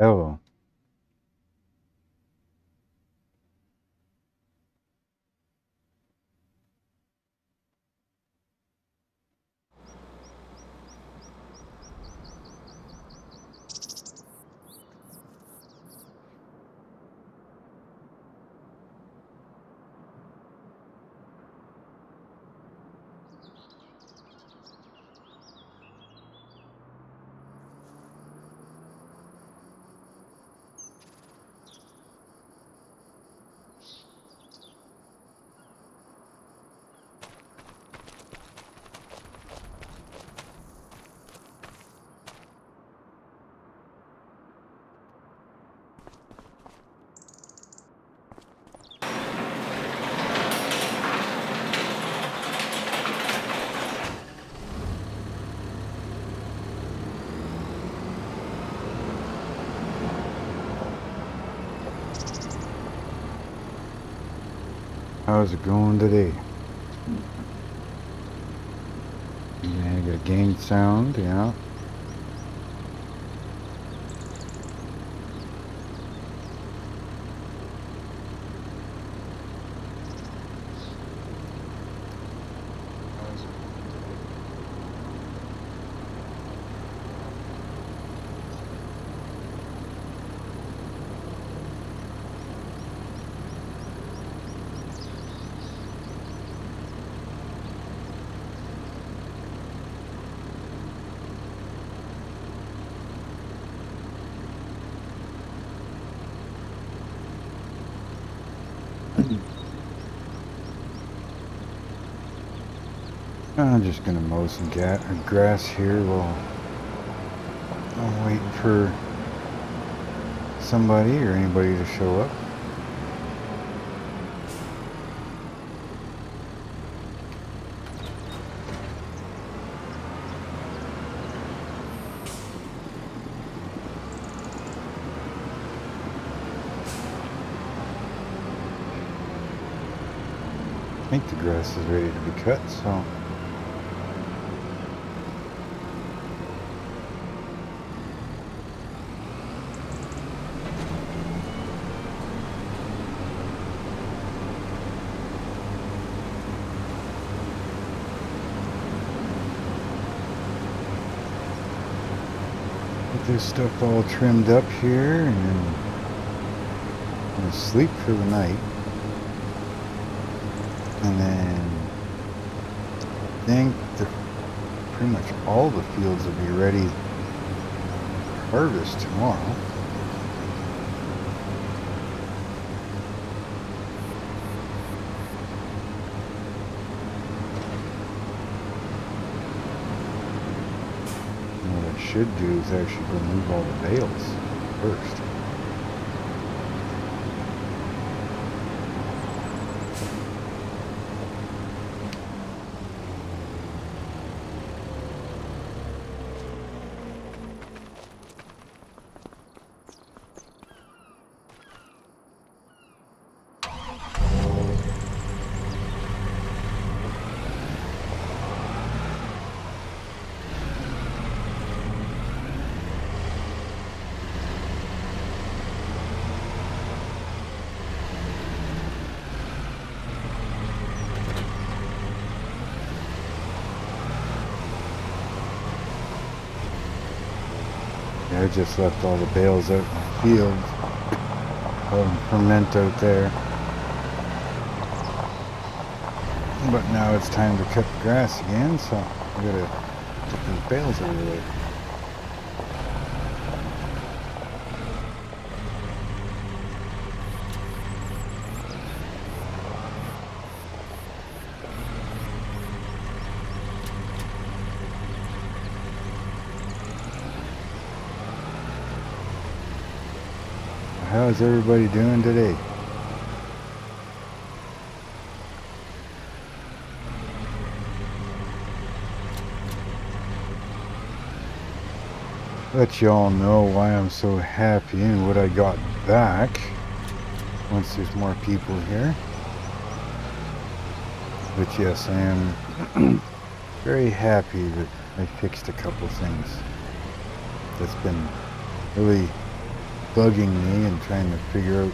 Oh, how's it going today? Yeah, you got gain sound, yeah. I'm just gonna mow some grass here while I'm waiting for somebody or anybody to show up. I think the grass is ready to be cut, so get this stuff all trimmed up here and I'm gonna sleep for the night. And then I think that pretty much all the fields will be ready for harvest tomorrow. And what I should do is actually remove all the bales first. I just left all the bales out in the field. Let them ferment out there. But now it's time to cut the grass again, so I gotta get these bales out of the way. How's everybody doing today? Let y'all know why I'm so happy and what I got back once there's more people here. But yes, I am very happy that I fixed a couple things that's been really bugging me and trying to figure out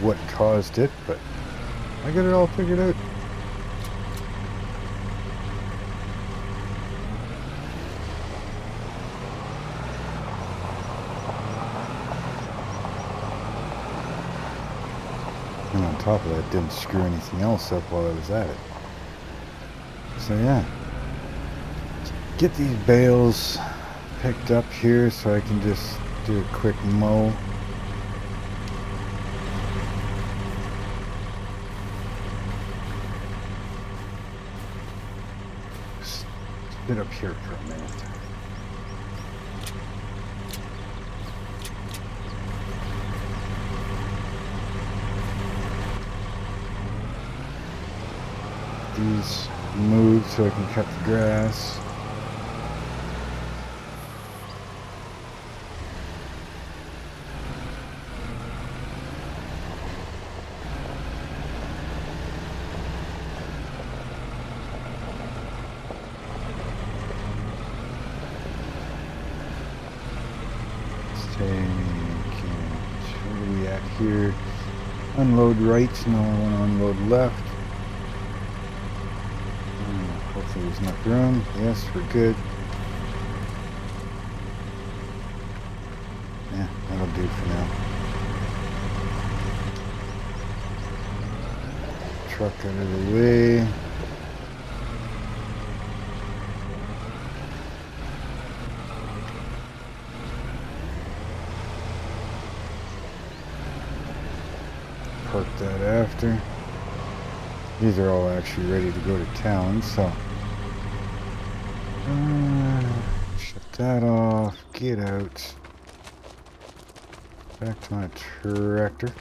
what caused it, but I got it all figured out. And on top of that, didn't screw anything else up while I was at it. So yeah, get these bales picked up here so I can just do a quick mow. Sit up here for a minute. These move so I can cut the grass. Where are we at here? Unload right, no, I want to unload left. Hopefully there's enough room. Yes, we're good. Yeah, that'll do for now. Truck out of the way. Park that after. These are all actually ready to go to town, so shut that off, get out, back to my tractor.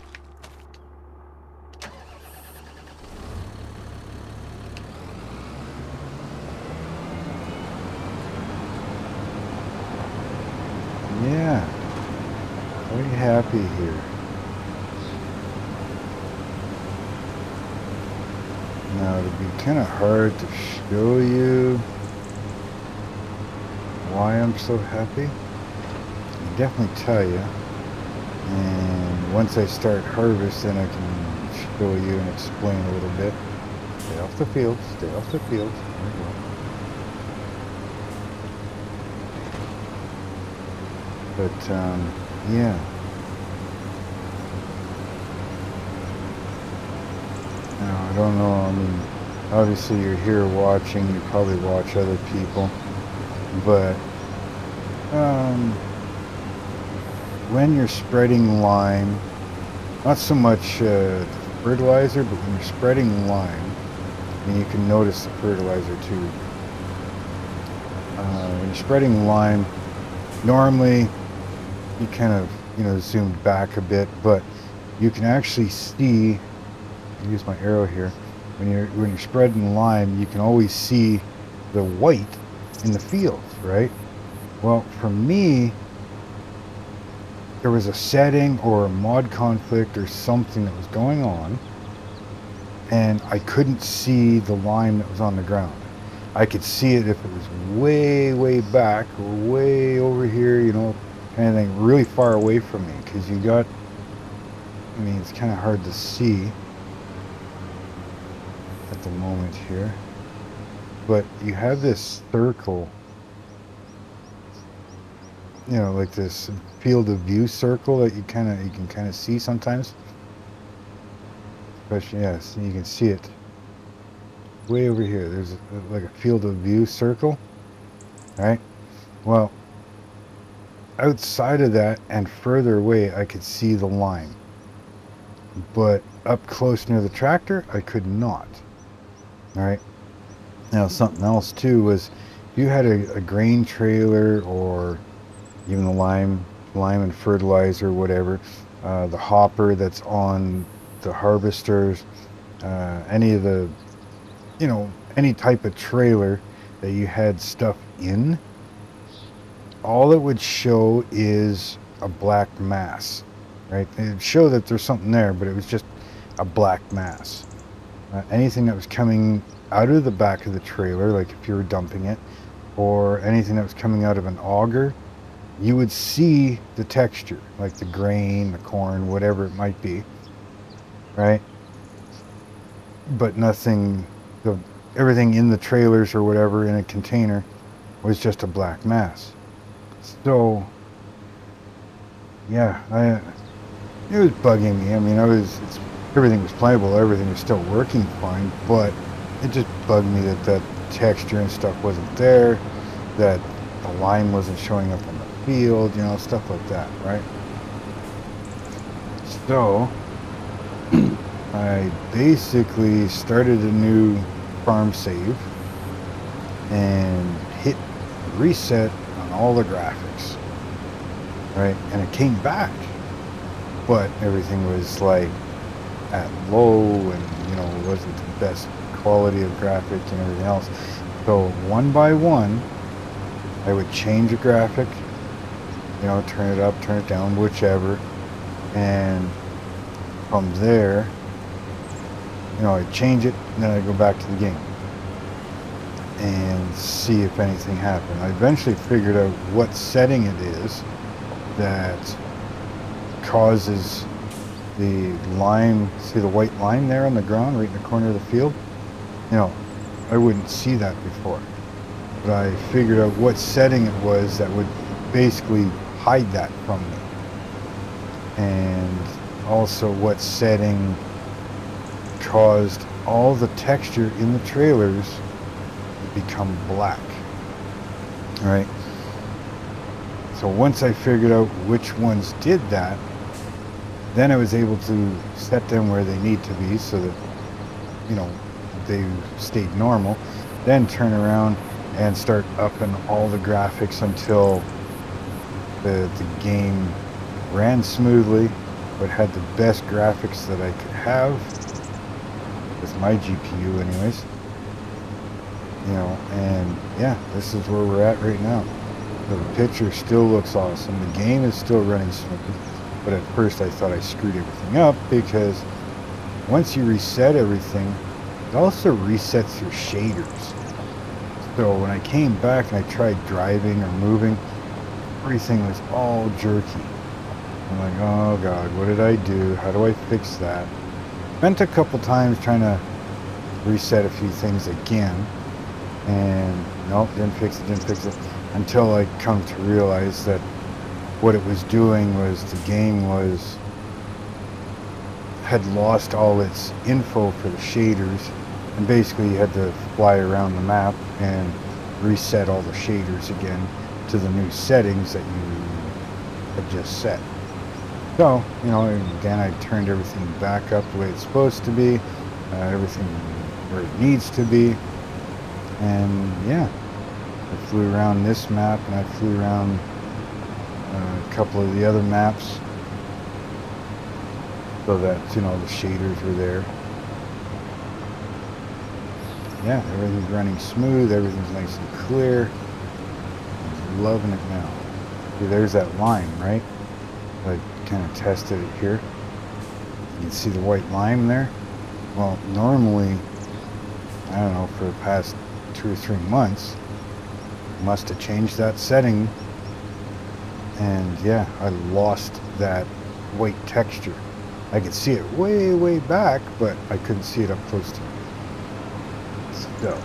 Yeah, quite happy here. Now it'd be kind of hard to show you why I'm so happy. I'll definitely tell you. And once I start harvest, then I can show you and explain a little bit. Stay off the field, stay off the field. There we go. But, yeah. Now, I don't know, I mean, obviously you're here watching, you probably watch other people, but, when you're spreading lime, not so much fertilizer, but when you're spreading lime, and you can notice the fertilizer too. When you're spreading lime, normally you kind of, zoom back a bit, but you can actually see, use my arrow here, when you're spreading lime, you can always see the white in the fields, right? Well, for me, there was a setting or a mod conflict or something that was going on, and I couldn't see the lime that was on the ground. I could see it if it was way back or way over here, anything really far away from me, because it's kind of hard to see at the moment here, but you have this circle, like this field of view circle that you can kind of see sometimes. Especially, yes, you can see it way over here. There's like a field of view circle, right? Well, outside of that and further away, I could see the line, but up close near the tractor, I could not. All right. Now, something else too was, if you had a grain trailer or even the lime and fertilizer, whatever, the hopper that's on the harvesters, any of the, any type of trailer that you had stuff in, all it would show is a black mass, right? It'd show that there's something there, but it was just a black mass. Anything that was coming out of the back of the trailer, like if you were dumping it, or anything that was coming out of an auger, you would see the texture, like the grain, the corn, whatever it might be, right? But nothing, everything in the trailers or whatever in a container was just a black mass. So, yeah, it was bugging me. I mean, everything was playable, everything was still working fine, but it just bugged me that that texture and stuff wasn't there, that the line wasn't showing up on the field, stuff like that, right? So, I basically started a new farm save and hit reset on all the graphics, right? And it came back, but everything was like at low and, it wasn't the best quality of graphic and everything else. So one by one, I would change a graphic, turn it up, turn it down, whichever. And from there, I'd change it, and then I'd go back to the game and see if anything happened. I eventually figured out what setting it is that causes the line, see the white line there on the ground right in the corner of the field? I wouldn't see that before. But I figured out what setting it was that would basically hide that from me. And also what setting caused all the texture in the trailers to become black. Right? So once I figured out which ones did that, then I was able to set them where they need to be so that, they stayed normal. Then turn around and start upping all the graphics until the game ran smoothly, but had the best graphics that I could have with my GPU anyways. And yeah, this is where we're at right now. The picture still looks awesome. The game is still running smooth. But at first I thought I screwed everything up, because once you reset everything, it also resets your shaders. So when I came back and I tried driving or moving, everything was all jerky. I'm like, oh God, what did I do? How do I fix that? Spent a couple times trying to reset a few things again, and nope, didn't fix it, until I come to realize that what it was doing was the game had lost all its info for the shaders, and basically you had to fly around the map and reset all the shaders again to the new settings that you had just set. So, again, I turned everything back up the way it's supposed to be, everything where it needs to be, and yeah, I flew around this map, and I flew around a couple of the other maps so that, the shaders were there. Yeah, everything's running smooth, everything's nice and clear. I'm loving it now. See, there's that line, right? I kind of tested it here. You can see the white line there. Well, normally, I don't know, for the past 2 or 3 months, I must have changed that setting, and yeah, I lost that white texture. I could see it way, way back, but I couldn't see it up close to me. So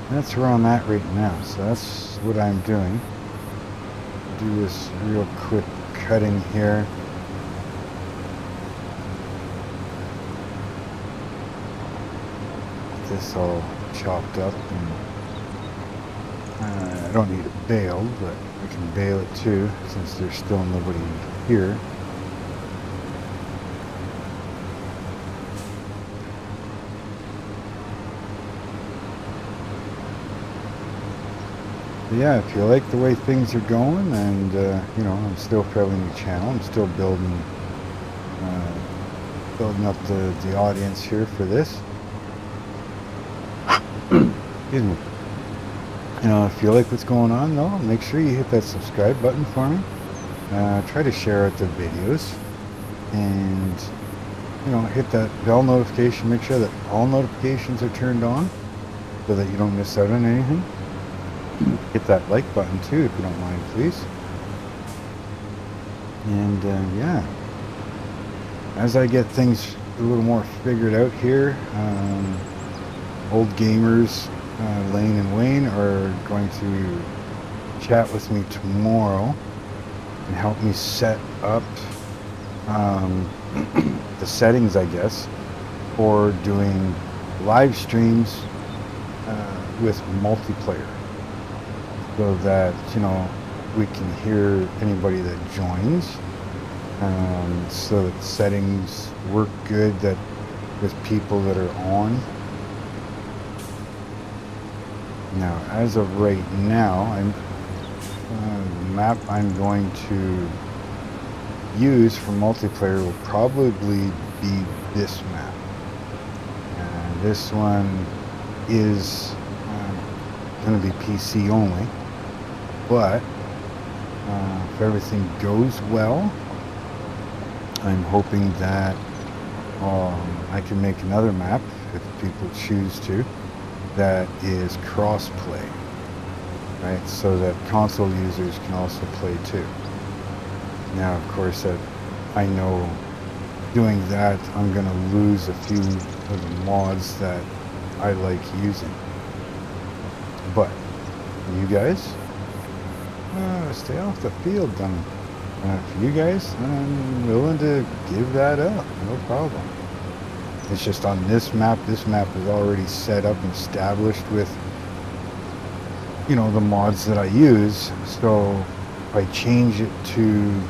that's where I'm at right now. So that's what I'm doing. Do this real quick cutting here. Get this all chopped up, and I don't need it baled, but I can bale it too, since there's still nobody here. But yeah, if you like the way things are going, and I'm still fairly new channel, I'm still building up the audience here for this. Excuse me. If you like what's going on, though, make sure you hit that subscribe button for me. Try to share out the videos, and hit that bell notification. Make sure that all notifications are turned on so that you don't miss out on anything. hit that like button too, if you don't mind, please. And yeah, as I get things a little more figured out here, old gamers Lane and Wayne are going to chat with me tomorrow and help me set up the settings, I guess, for doing live streams with multiplayer, so that, you know, we can hear anybody that joins, so that settings work good that with people that are on. Now, as of right now, the map I'm going to use for multiplayer will probably be this map. And this one is going to be PC only, but if everything goes well, I'm hoping that I can make another map, if people choose to, that is cross-play, right? So that console users can also play too. Now, of course, that I know doing that, I'm going to lose a few of the mods that I like using. But you guys, stay off the field, then. For you guys, I'm willing to give that up, no problem. It's just on this map is already set up and established with, you know, the mods that I use. So if I change it to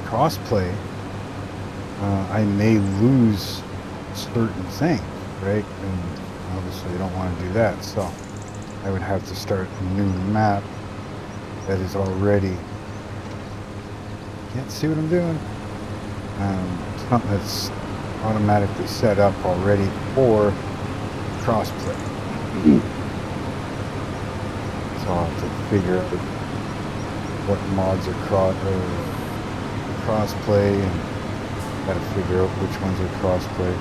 crossplay, I may lose certain things, right? And obviously I don't want to do that, so I would have to start a new map that is already, can't see what I'm doing, something that's automatically set up already for crossplay. So I'll have to figure out what mods are crossplay, and gotta figure out which ones are crossplay,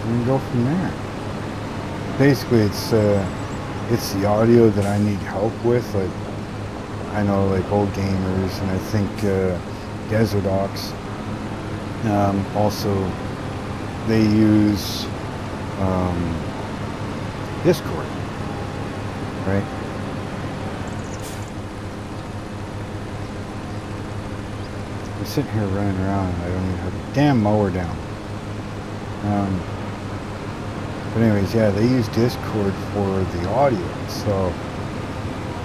and go from there. Basically, it's the audio that I need help with. Like, I know, like, old gamers, and I think Desert Ox, also they use Discord, right? I'm sitting here running around and I don't even have a damn mower down. But anyways, yeah, they use Discord for the audio, so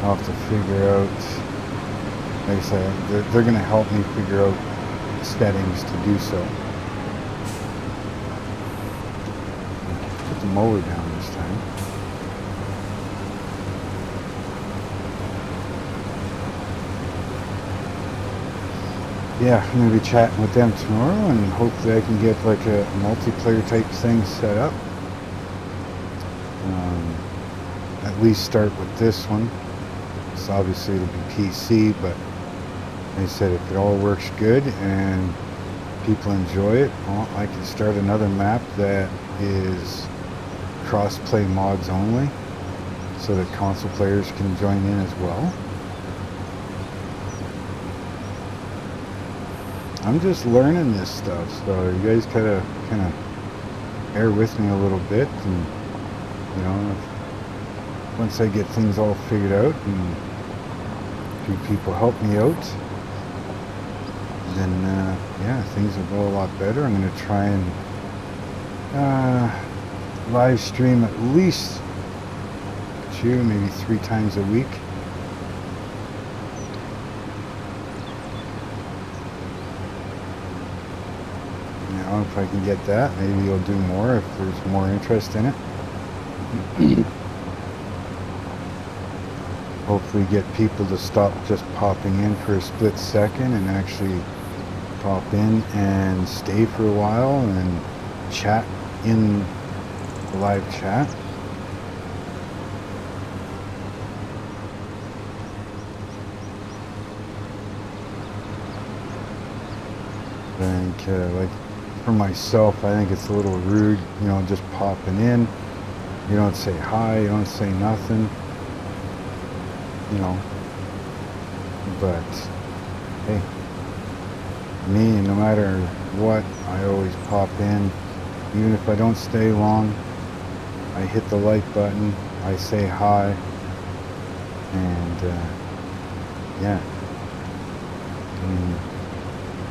I'll have to figure out, like I said, they're going to help me figure out settings to do so. Put the mower down this time. Yeah, I'm going to be chatting with them tomorrow, and hopefully I can get like a multiplayer type thing set up. At least start with this one. So obviously it'll be PC, but they said if it all works good and people enjoy it, well, I can start another map that is cross-play mods only, so that console players can join in as well. I'm just learning this stuff, so you guys kind of bear with me a little bit, and you know, once I get things all figured out and a few people help me out, then yeah, things will go a lot better. I'm going to try and live stream at least 2, maybe 3 times a week. Now, if I can get that, maybe I'll do more if there's more interest in it. Hopefully get people to stop just popping in for a split second and actually pop in and stay for a while and chat in the live chat. I think, like, for myself, I think it's a little rude, you know, just popping in You don't say hi, you don't say nothing, you know. But hey, me, no matter what, I always pop in. Even if I don't stay long, I hit the like button, I say hi, and yeah. I mean,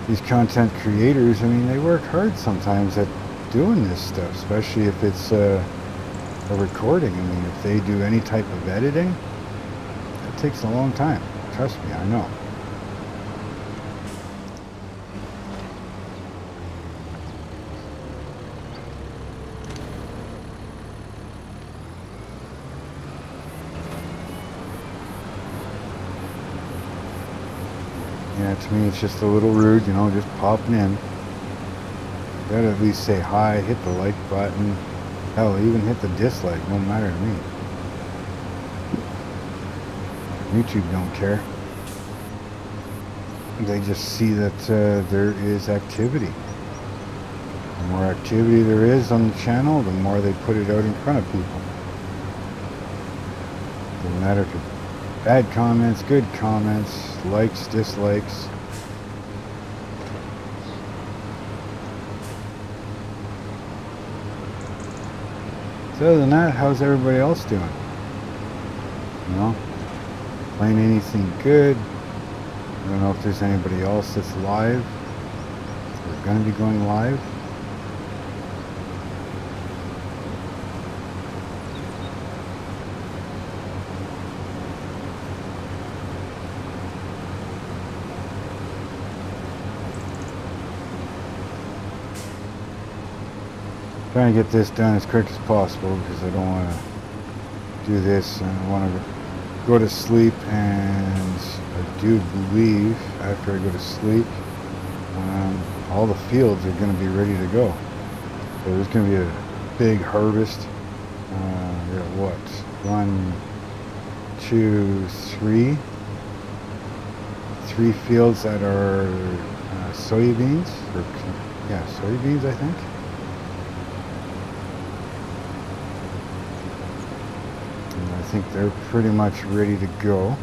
these content creators, I mean, they work hard sometimes at doing this stuff, especially if it's a recording. I mean, if they do any type of editing, it takes a long time. Trust me, I know. Yeah, to me it's just a little rude, you know, just popping in. Gotta at least say hi, hit the like button. Hell, even hit the dislike, no matter to me. YouTube don't care. They just see that there is activity. The more activity there is on the channel, the more they put it out in front of people. Doesn't matter if it's bad comments, good comments, likes, dislikes. So other than that, how's everybody else doing? You know? Playing anything good? I don't know if there's anybody else that's live. We're going to be going live. Trying to get this done as quick as possible because I don't want to do this and I want to go to sleep, and I do believe after I go to sleep all the fields are going to be ready to go. So there's going to be a big harvest. We got what? 1, 2, 3. 3 fields that are soybeans, or yeah, soybeans I think. I think they're pretty much ready to go.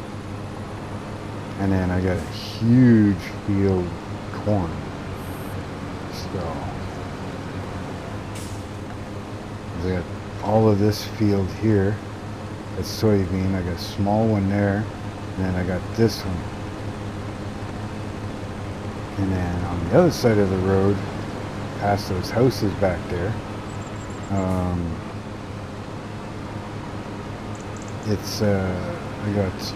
And then I got a huge field of corn. So I got all of this field here. That's soybean. I got a small one there. And then I got this one. And then on the other side of the road, past those houses back there, it's I got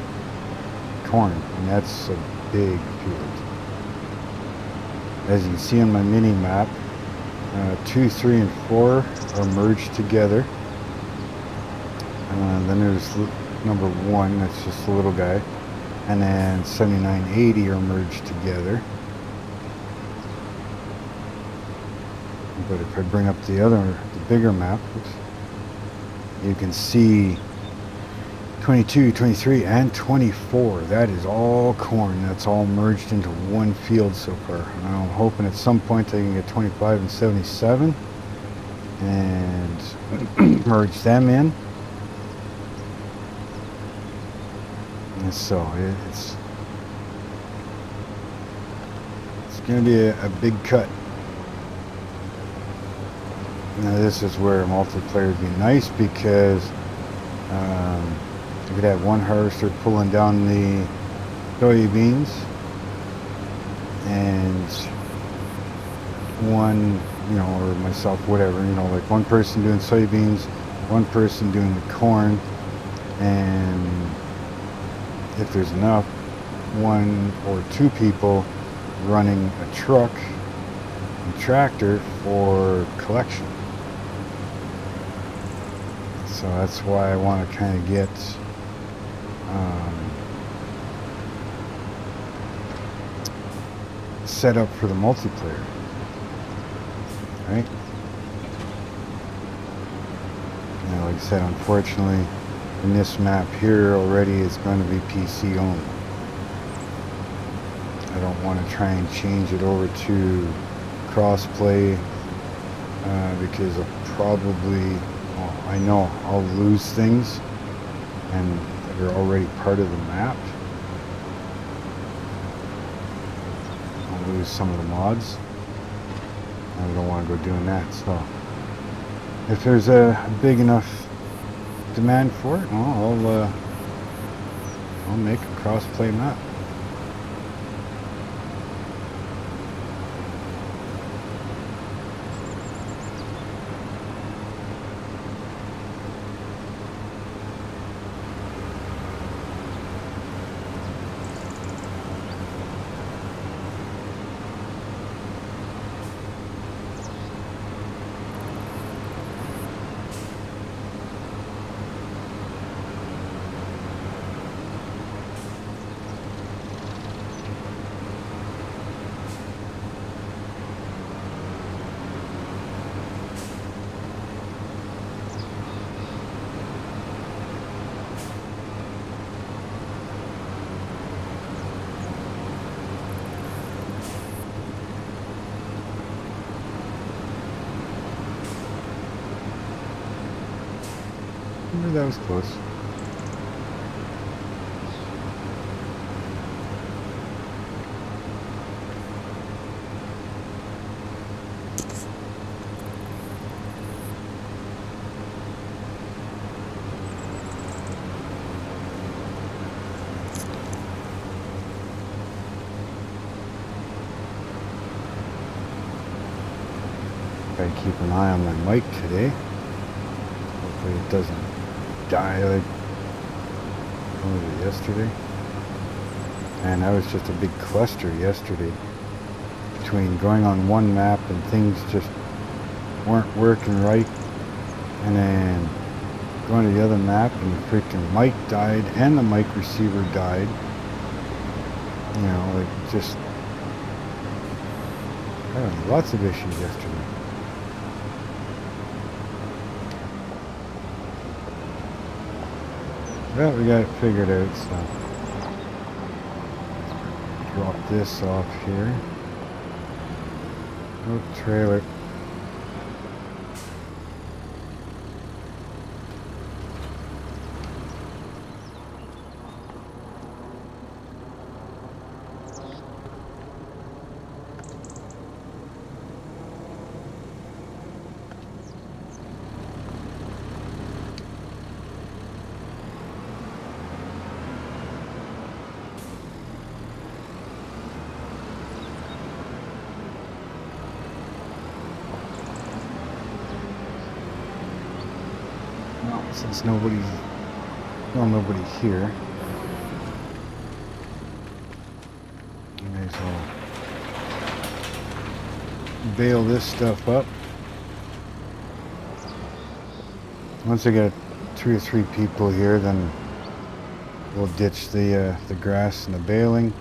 corn, and that's a big field. As you can see on my mini map, 2, 3, and 4 are merged together. Then there's number 1, that's just a little guy, and then 79, 80 are merged together. But if I bring up the bigger map, you can see 22, 23, and 24. That is all corn. That's all merged into one field so far. And I'm hoping at some point they can get 25 and 77 and merge them in. And so it's going to be a big cut. Now this is where multiplayer would be nice, because you could have one harvester pulling down the soybeans and one, you know, or myself, whatever, you know, like one person doing soybeans, one person doing the corn, and if there's enough, 1 or 2 people running a truck and tractor for collection. So that's why I want to kind of get set up for the multiplayer, right? Now, like I said, unfortunately, in this map here already, it's going to be PC only. I don't want to try and change it over to crossplay because I'll probably Oh, I know I'll lose things and that are already part of the map. I'll lose some of the mods. I don't want to go doing that, so if there's a big enough demand for it, well, I'll make a cross-play map. That was close. Gotta keep an eye on my mic today. Hopefully it doesn't die like yesterday. And that was just a big cluster yesterday between going on one map and things just weren't working right, and then going to the other map and the freaking mic died and the mic receiver died. You know, like just I don't know, lots of issues yesterday. Well, we got it figured out, so drop this off here. Oh, trailer. Since nobody's here, I may as well bail this stuff up. Once I get 2 or 3 people here, then we'll ditch the grass and the baling.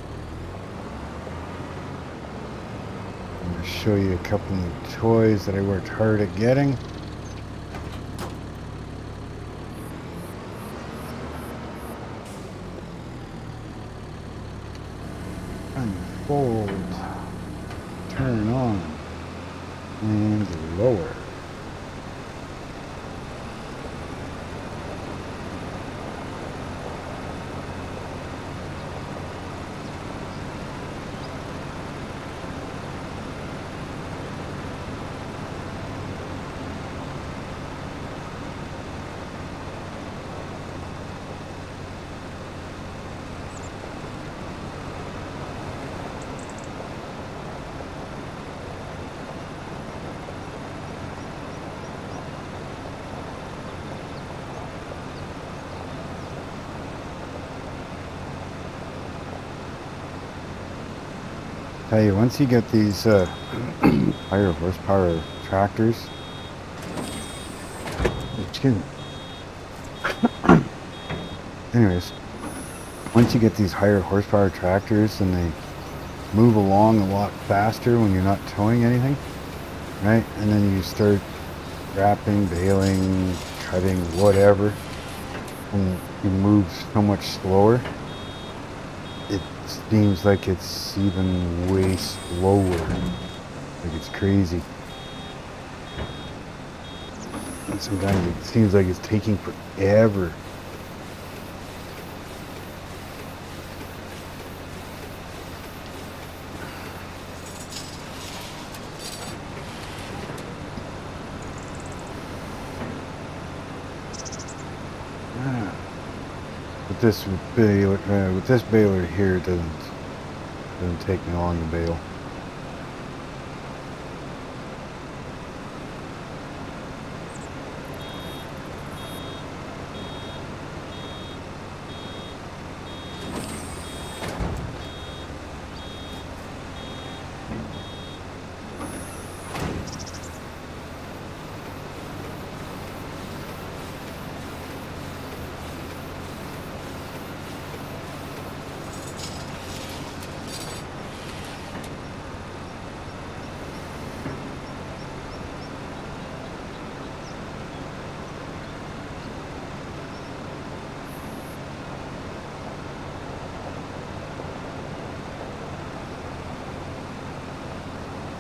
I'm going to show you a couple new toys that I worked hard at getting. Unfold, turn on, and lower. Tell you, once you get these higher horsepower tractors, excuse me. Anyways, once you get these higher horsepower tractors and they move along a lot faster when you're not towing anything, right? And then you start wrapping, baling, cutting, whatever, and you move so much slower. It seems like it's even way slower. Like it's crazy. And sometimes it seems like it's taking forever. With this baler here, it doesn't take me long to bale.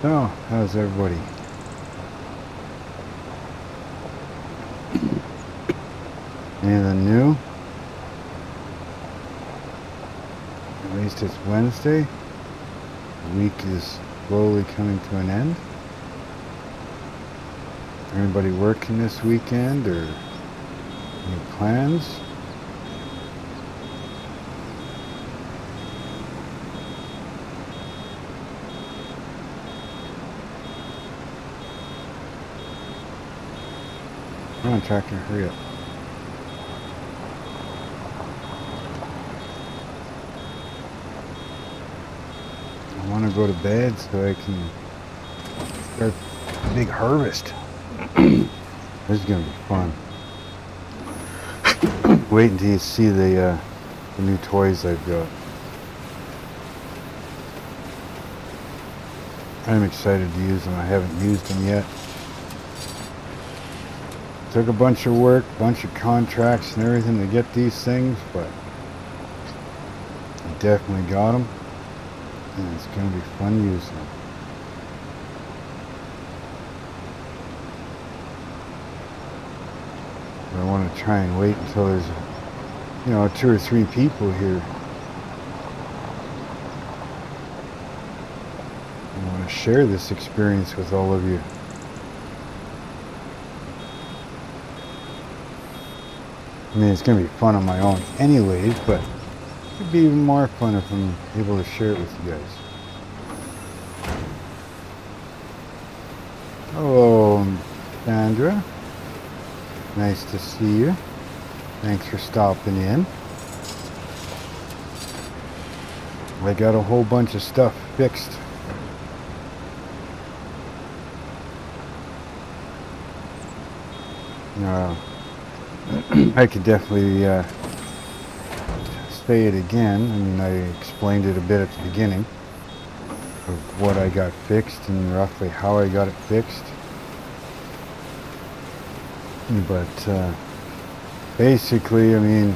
So, how's everybody? Anything new? At least it's Wednesday. The week is slowly coming to an end. Anybody working this weekend or any plans? Come on, tractor, hurry up. I want to go to bed so I can start a big harvest. This is going to be fun. Wait until you see the new toys I've got. I'm excited to use them. I haven't used them yet. Took a bunch of work, bunch of contracts and everything to get these things, but I definitely got them, and it's going to be fun using them. But I want to try and wait until there's, 2 or 3 people here. I want to share this experience with all of you. I mean, it's going to be fun on my own anyways, but it'd be even more fun if I'm able to share it with you guys. Hello, Sandra. Nice to see you. Thanks for stopping in. I got a whole bunch of stuff fixed. I could definitely say it again. I mean, I explained it a bit at the beginning of what I got fixed and roughly how I got it fixed. But basically, I mean,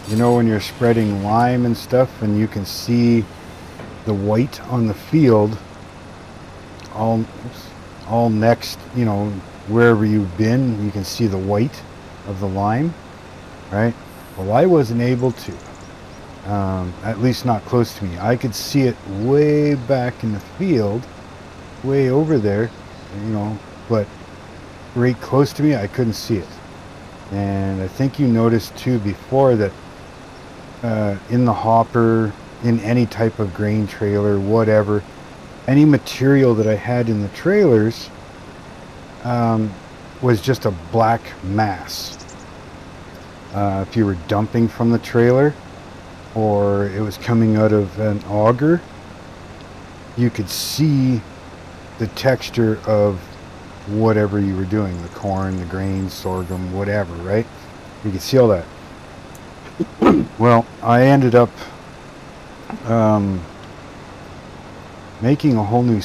when you're spreading lime and stuff and you can see the white on the field all next, wherever you've been, you can see the white of the lime, right? Well, I wasn't able to, at least not close to me. I could see it way back in the field, way over there, but right close to me, I couldn't see it. And I think you noticed too before that in the hopper, in any type of grain trailer, whatever, any material that I had in the trailers was just a black mass. If you were dumping from the trailer or it was coming out of an auger, you could see the texture of whatever you were doing, the corn, the grain, sorghum, whatever, right? You could see all that. Well, I ended up making a whole new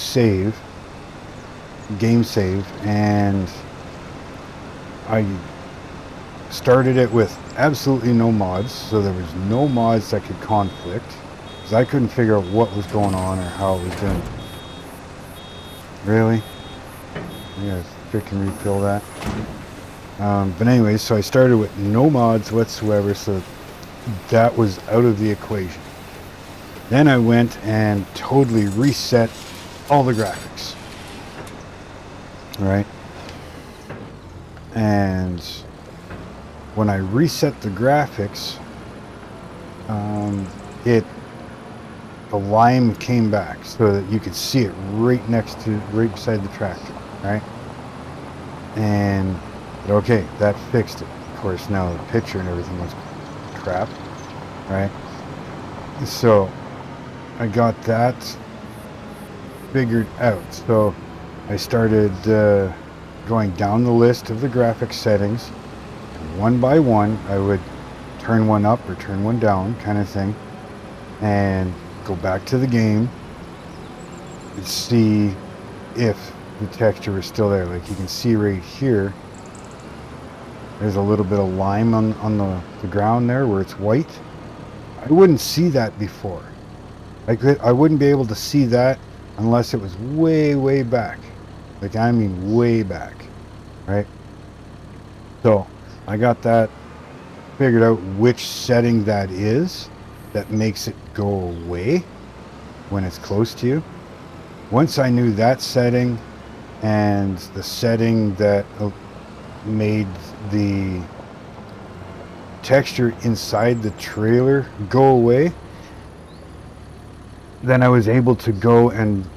game save, and I started it with absolutely no mods, so there was no mods that could conflict, because I couldn't figure out what was going on or how it was doing. Really? Yes, freaking refill that. But anyway, so I started with no mods whatsoever, so that was out of the equation. Then I went and totally reset all the graphics. Right? And when I reset the graphics, the lime came back so that you could see it right beside the tractor, right? And okay, that fixed it. Of course, now the picture and everything was crap, right? So I got that figured out. So I started going down the list of the graphic settings, and one by one I would turn one up or turn one down, kind of thing, and go back to the game and see if the texture was still there. Like you can see right here, there's a little bit of lime on the ground there where it's white. I wouldn't see that before. I wouldn't be able to see that unless it was way back. Like I mean way back, right? So I got that figured out, which setting that is that makes it go away when it's close to you. Once I knew that setting and the setting that made the texture inside the trailer go away, then I was able to go and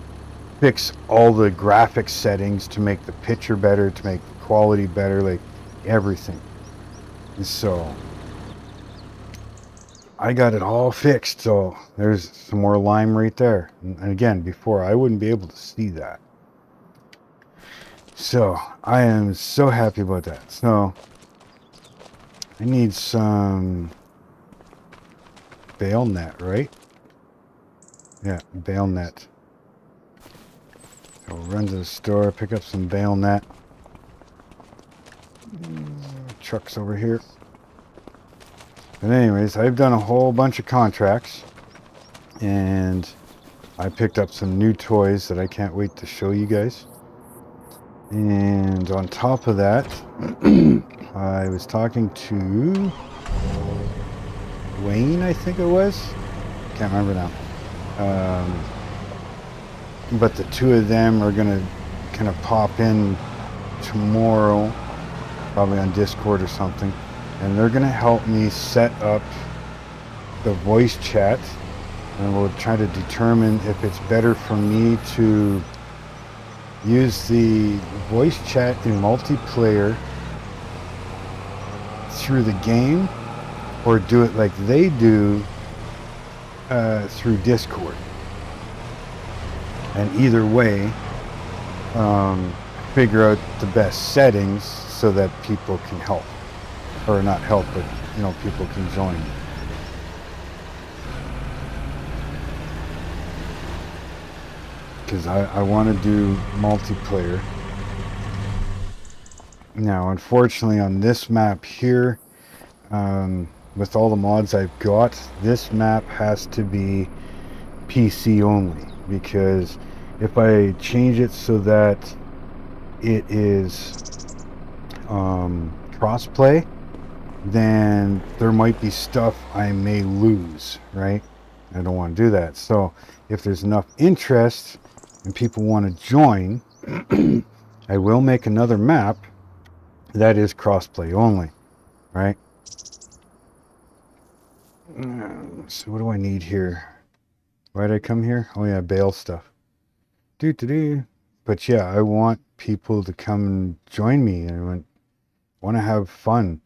fix all the graphic settings to make the picture better, to make the quality better, like everything. And so I got it all fixed. So there's some more lime right there. And again, before I wouldn't be able to see that. So I am so happy about that. So I need some bale net, right? Yeah, bale net. So run to the store, pick up some bale net. Truck's over here. But anyways, I've done a whole bunch of contracts, and I picked up some new toys that I can't wait to show you guys. And on top of that, I was talking to Wayne, I think it was. Can't remember now. But the two of them are gonna kind of pop in tomorrow, probably on Discord or something, and they're gonna help me set up the voice chat, and we'll try to determine if it's better for me to use the voice chat in multiplayer through the game or do it like they do through Discord. And either way, figure out the best settings so that people can help, or not help, but you know, people can join. Because I want to do multiplayer. Now, unfortunately, on this map here, with all the mods I've got, this map has to be PC only, because if I change it so that it is crossplay, then there might be stuff I may lose, right? I don't want to do that. So if there's enough interest and people want to join, I will make another map that is crossplay only, right? So what do I need here? Why did I come here? Oh yeah, bale stuff. But yeah, I want people to come and join me. I want to have fun.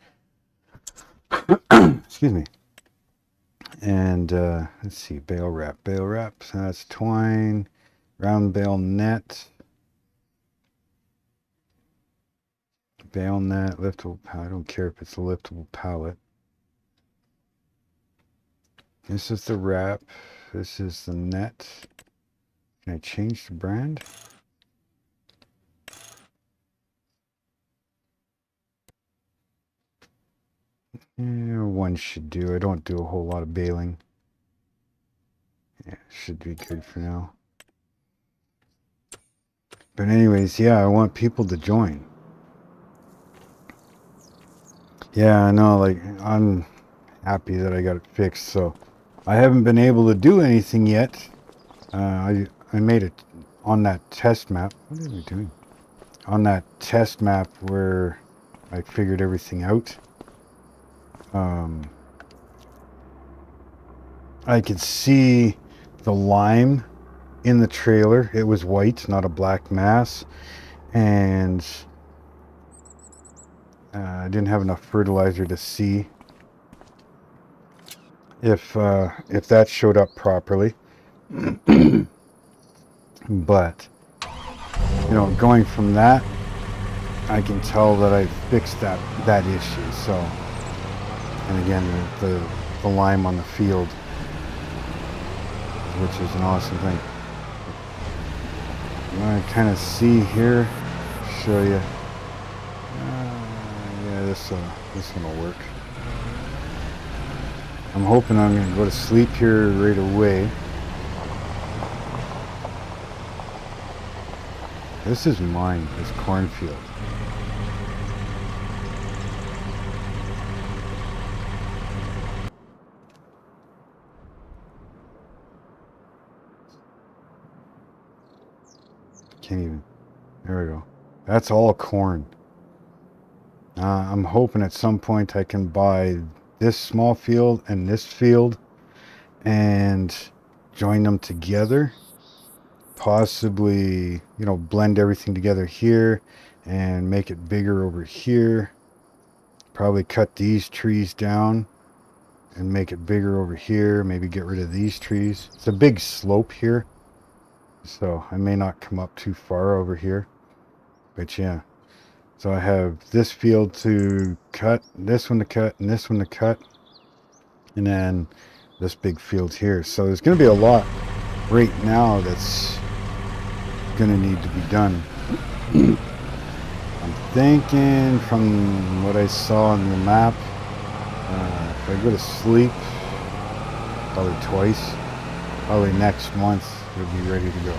Excuse me. And let's see, bale wrap. So that's twine, round bale net, bale net, liftable pallet. I don't care if it's a liftable pallet. This is the wrap. This is the net. Can I change the brand? Yeah, one should do. I don't do a whole lot of baling. Yeah, should be good for now. But anyways, yeah, I want people to join. Yeah, I know, like, I'm happy that I got it fixed, so I haven't been able to do anything yet. I made it on that test map. What are we doing? On that test map where I figured everything out. I could see the lime in the trailer. It was white, not a black mass. And I didn't have enough fertilizer to see if that showed up properly. But, you know, going from that, I can tell that I fixed that issue. So, and again, the lime on the field, which is an awesome thing. I kind of see here, show you. Yeah, this one will work. I'm hoping I'm going to go to sleep here right away. This is mine, this cornfield. Can't even. There we go. That's all corn. I'm hoping at some point I can buy this small field and this field and join them together. Possibly, you know, blend everything together here and make it bigger over here. Probably cut these trees down and make it bigger over here. Maybe get rid of these trees. It's a big slope here, so I may not come up too far over here. But yeah, so I have this field to cut, this one to cut, and this one to cut, and then this big field here. So there's going to be a lot right now that's going to need to be done. I'm thinking from what I saw on the map, if I go to sleep probably twice, probably next month it'll be ready to go.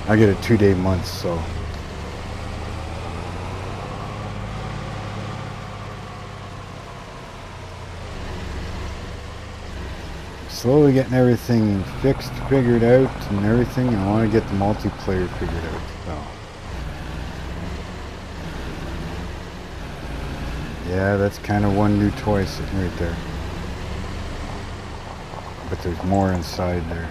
I get a 2-day month, so slowly getting everything fixed, figured out, and everything. And I want to get the multiplayer figured out. So, yeah, that's kind of one new toy sitting right there. But there's more inside there.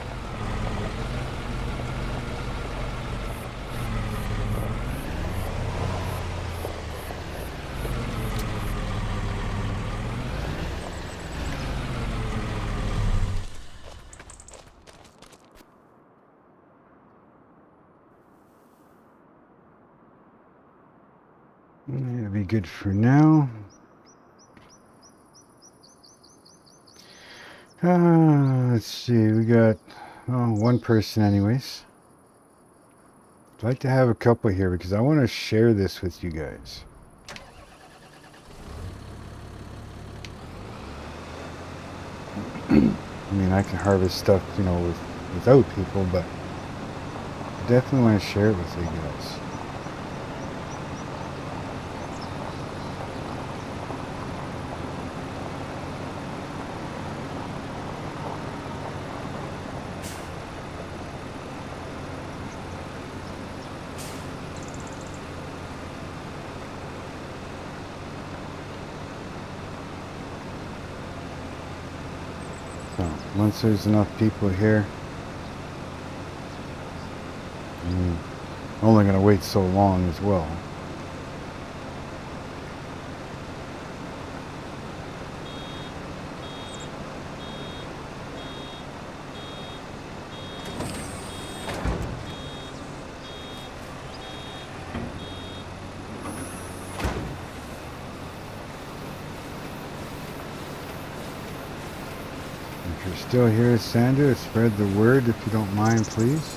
It'll be good for now. Let's see, we got one person anyways. I'd like to have a couple here because I want to share this with you guys. I mean, I can harvest stuff, you know, without people, but I definitely want to share it with you guys. So, once there's enough people here, I'm only going to wait so long as well. If you're still here, Sandra, spread the word if you don't mind, please.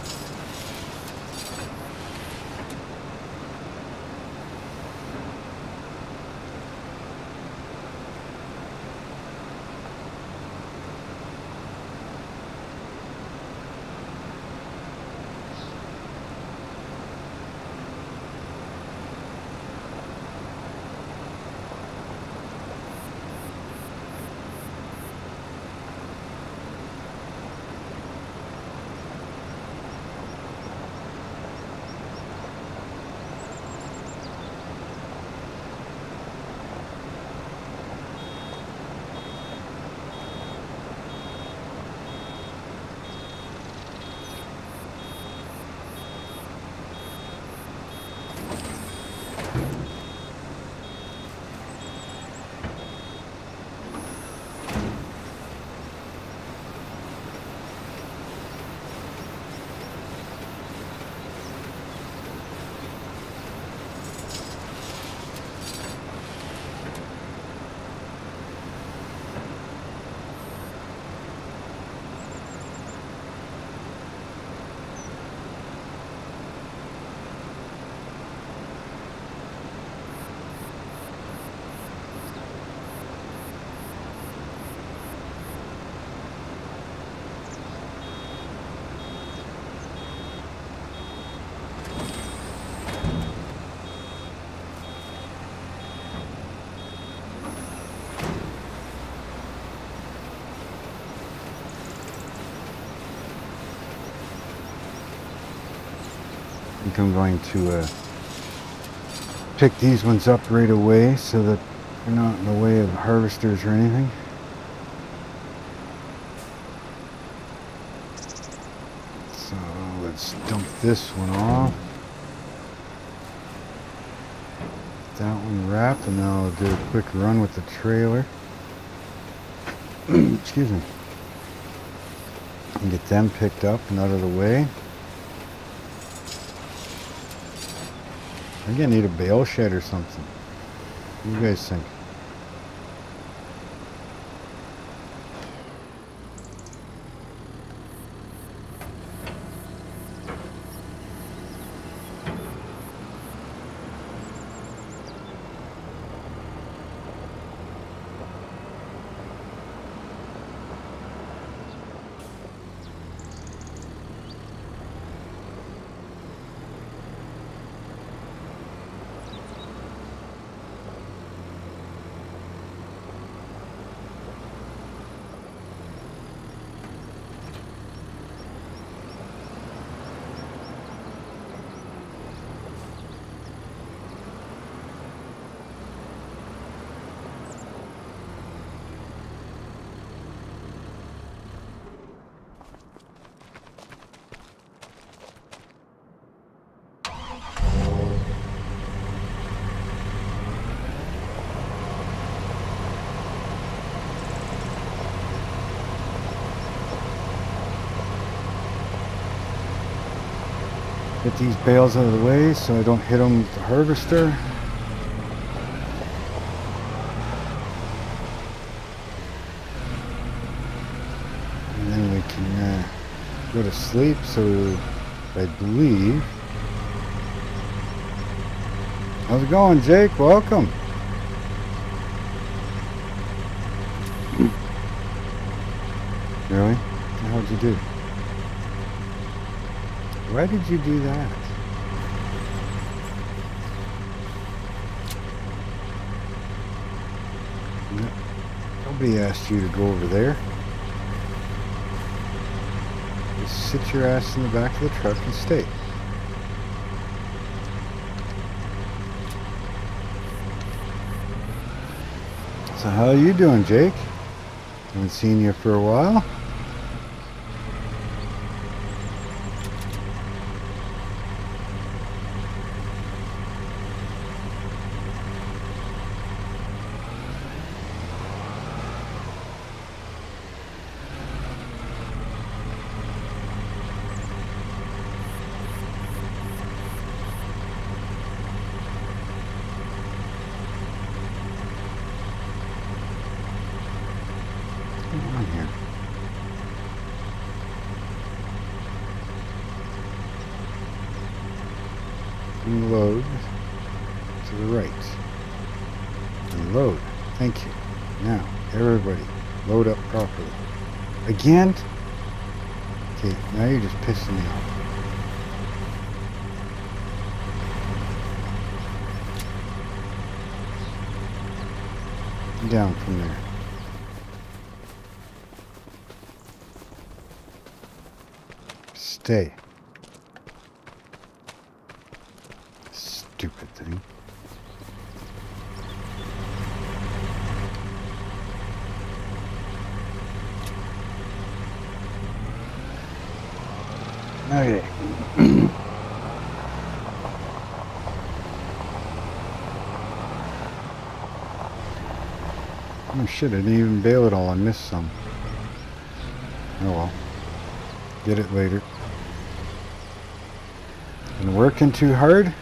think I'm going to pick these ones up right away so that they're not in the way of harvesters or anything. So let's dump this one off. That one wrapped, and then I'll do a quick run with the trailer. Excuse me. And get them picked up and out of the way. I'm gonna need a bale shed or something. What do you guys think? Get these bales out of the way so I don't hit them with the harvester. And then we can go to sleep, so I believe... How's it going, Jake? Welcome. Really? How'd you do? Why did you do that? No, nobody asked you to go over there. Just sit your ass in the back of the truck and stay. So how are you doing, Jake? Haven't seen you for a while. And load to the right. And load. Thank you. Now, everybody, load up properly. Again? Okay, now you're just pissing me off. Down from there. Stay. Stupid thing. Okay. Oh shit, I didn't even bale it all. I missed some. Oh well. Get it later. Been working too hard?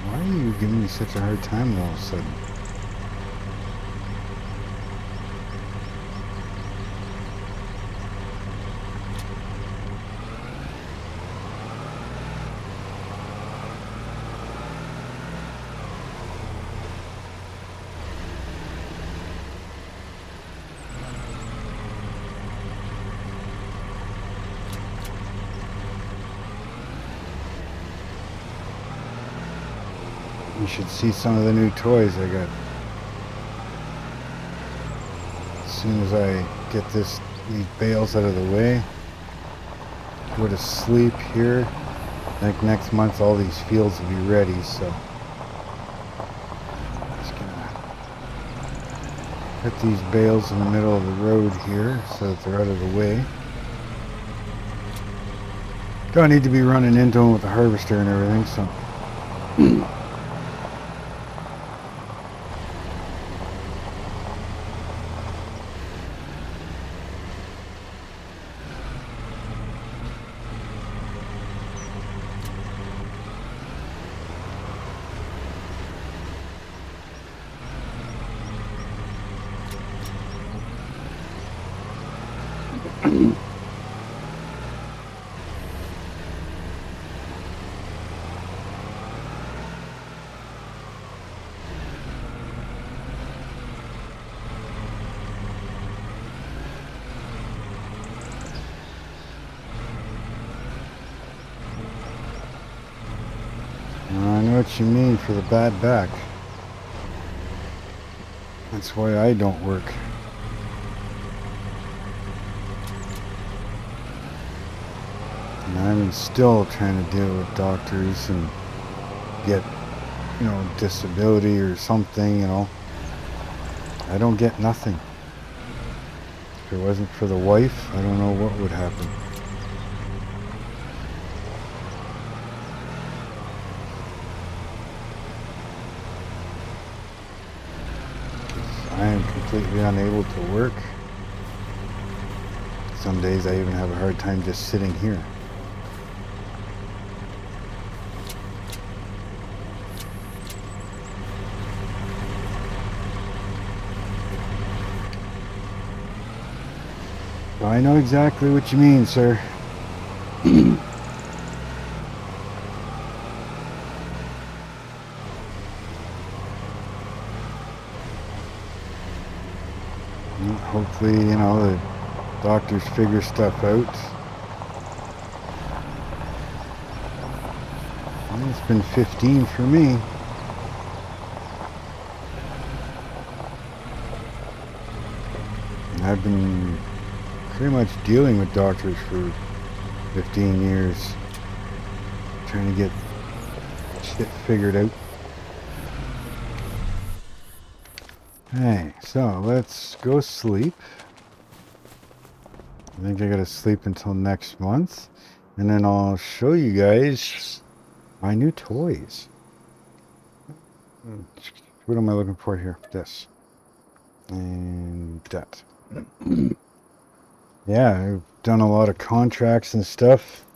Why are you giving me such a hard time all of a sudden? You should see some of the new toys I got. soon as I get these bales out of the way, go to sleep here. I think next month all these fields will be ready, so just gonna put these bales in the middle of the road here so that they're out of the way. Don't need to be running into them with the harvester and everything, so I know what you mean for the bad back. That's why I don't work. And I'm still trying to deal with doctors and get, disability or something, I don't get nothing. If it wasn't for the wife, I don't know what would happen. I am completely unable to work. Some days I even have a hard time just sitting here. I know exactly what you mean, sir. Hopefully, the doctors figure stuff out. Well, it's been 15 for me. And I've been pretty much dealing with doctors for 15 years. Trying to get shit figured out. Hey, so let's go sleep. I think I gotta sleep until next month, and then I'll show you guys my new toys. What am I looking for here? This and that. Yeah, I've done a lot of contracts and stuff,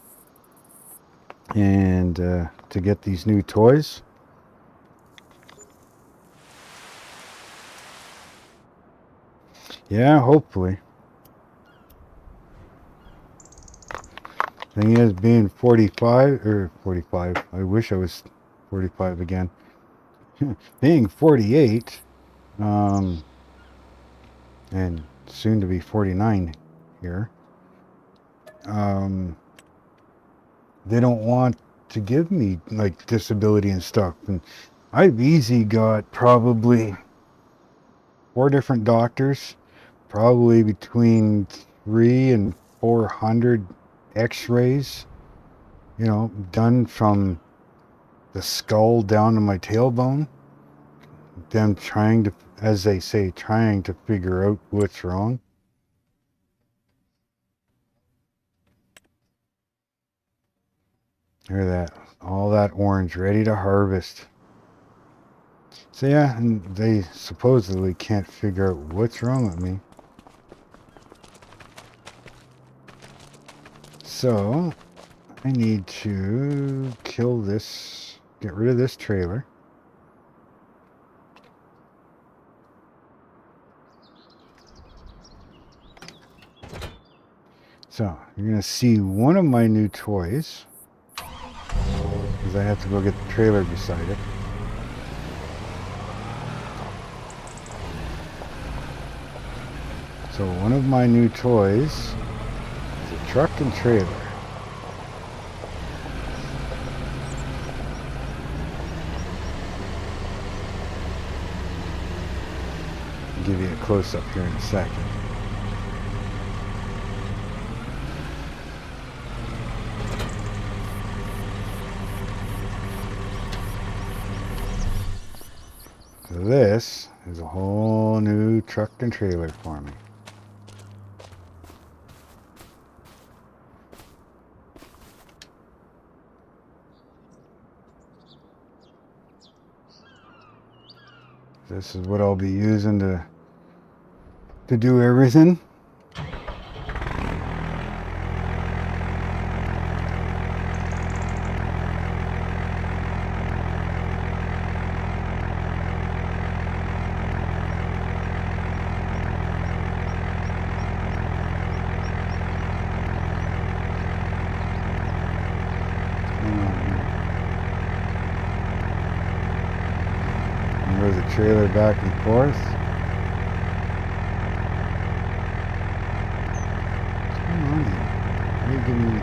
and to get these new toys. Yeah, hopefully. Thing is, being 45, or 45, I wish I was 45 again. Being 48, and soon to be 49 here, they don't want to give me, like, disability and stuff. And I've easy got probably 4 different doctors, probably between 300 and 400 x-rays, done from the skull down to my tailbone. Them trying to, as they say, trying to figure out what's wrong. Hear that? All that orange ready to harvest. So yeah, and they supposedly can't figure out what's wrong with me. So I need to kill this, get rid of this trailer. So you're gonna see one of my new toys, because I have to go get the trailer beside it. So one of my new toys is a truck and trailer. I'll give you a close-up here in a second. So this is a whole new truck and trailer for me. This is what I'll be using to do everything. Move the trailer back and forth. What's going on here? Are you giving me...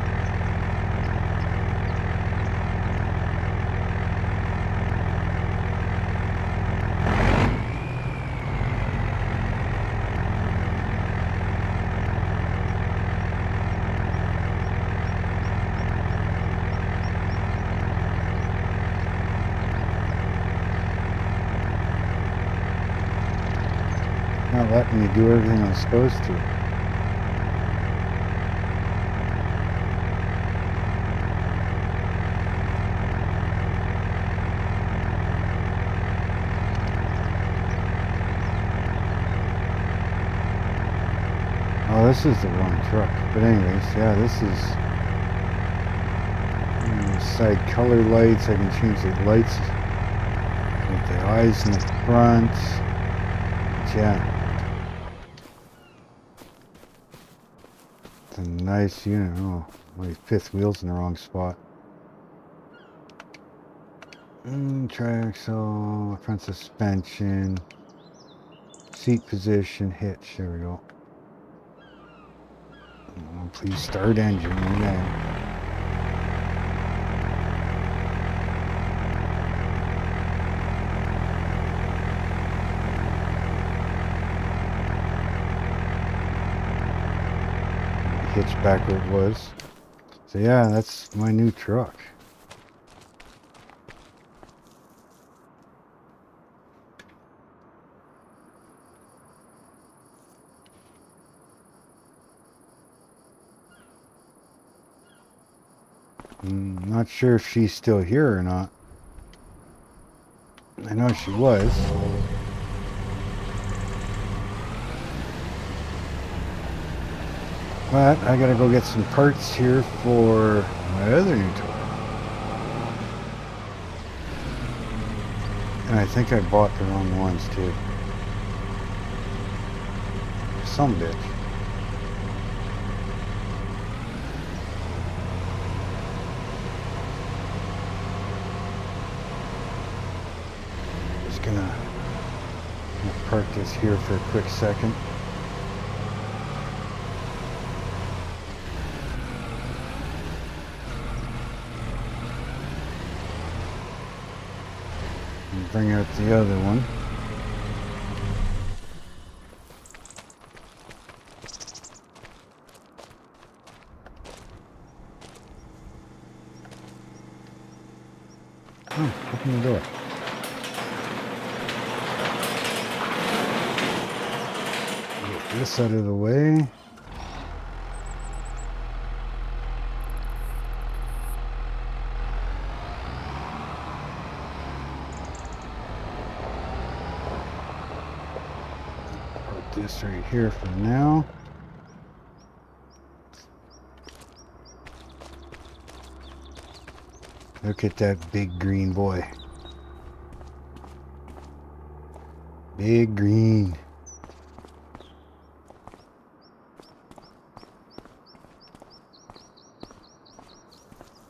Not letting me do everything I'm supposed to. Oh, this is the wrong truck. But anyways, yeah, this is side color lights. I can change the lights with the eyes in the front. But yeah. It's a nice unit. Oh, my fifth wheel's in the wrong spot. Triaxle, front suspension, seat position, hitch. There we go. Oh, please start engine. Okay. Hitch back where it was. So yeah, that's my new truck. Not sure if she's still here or not. I know she was. But I gotta go get some parts here for my other new toy. And I think I bought the wrong ones too. Some bitch. Just gonna park this here for a quick second. Bring out the other one. Oh, open the door. Get this out of the way. This right here for now. Look at that big green boy. Big green.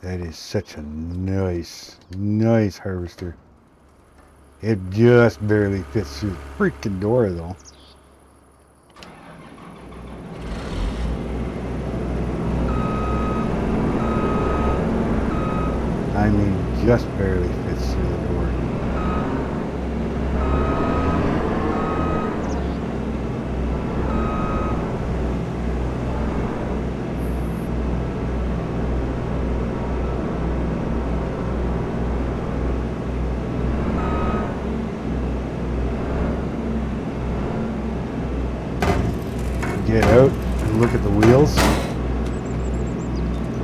That is such a nice harvester. It just barely fits through the freaking door though. I mean, just barely fits through the door.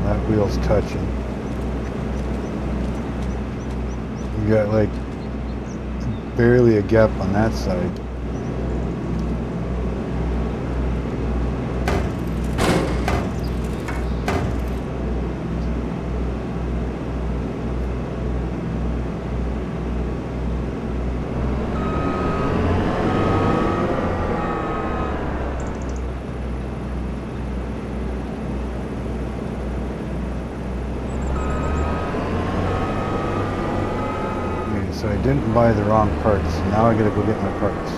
That wheel's touching. You got like barely a gap on that side. So I didn't buy the wrong parts. Now I gotta go get my parts.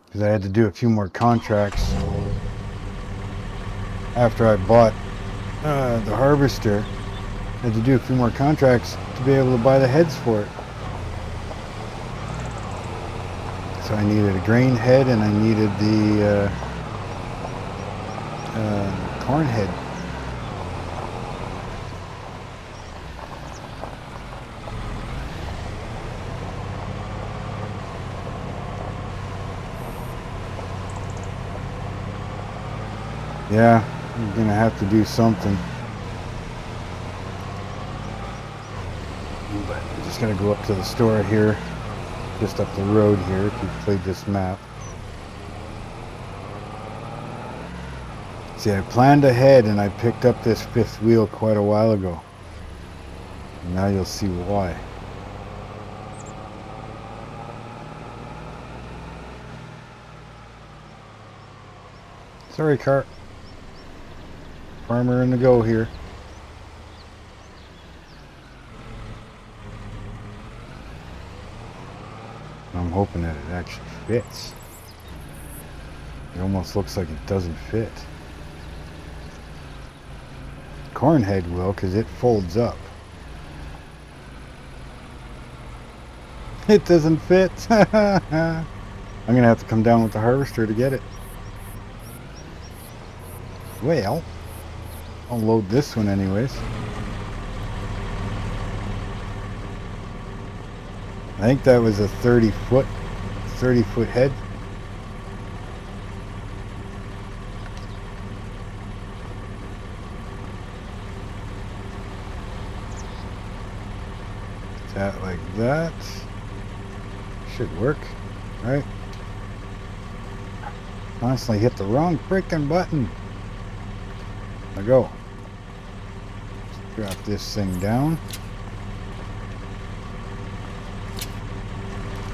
Because I had to do a few more contracts after I bought the harvester. I had to do a few more contracts to be able to buy the heads for it. So I needed a grain head and I needed the corn head. Yeah, I'm gonna have to do something. But I just gotta go up to the store here, just up the road here, if you've played this map. See, I planned ahead and I picked up this fifth wheel quite a while ago. And now you'll see why. Sorry, cart. Farmer in the go here. I'm hoping that it actually fits. It almost looks like it doesn't fit. Corn head will, because it folds up. It doesn't fit. I'm gonna have to come down with the harvester to get it. Well, I'll load this one anyways. I think that was a 30 foot head. That like that should work, right? Constantly hit the wrong freaking button. There we go. Drop this thing down.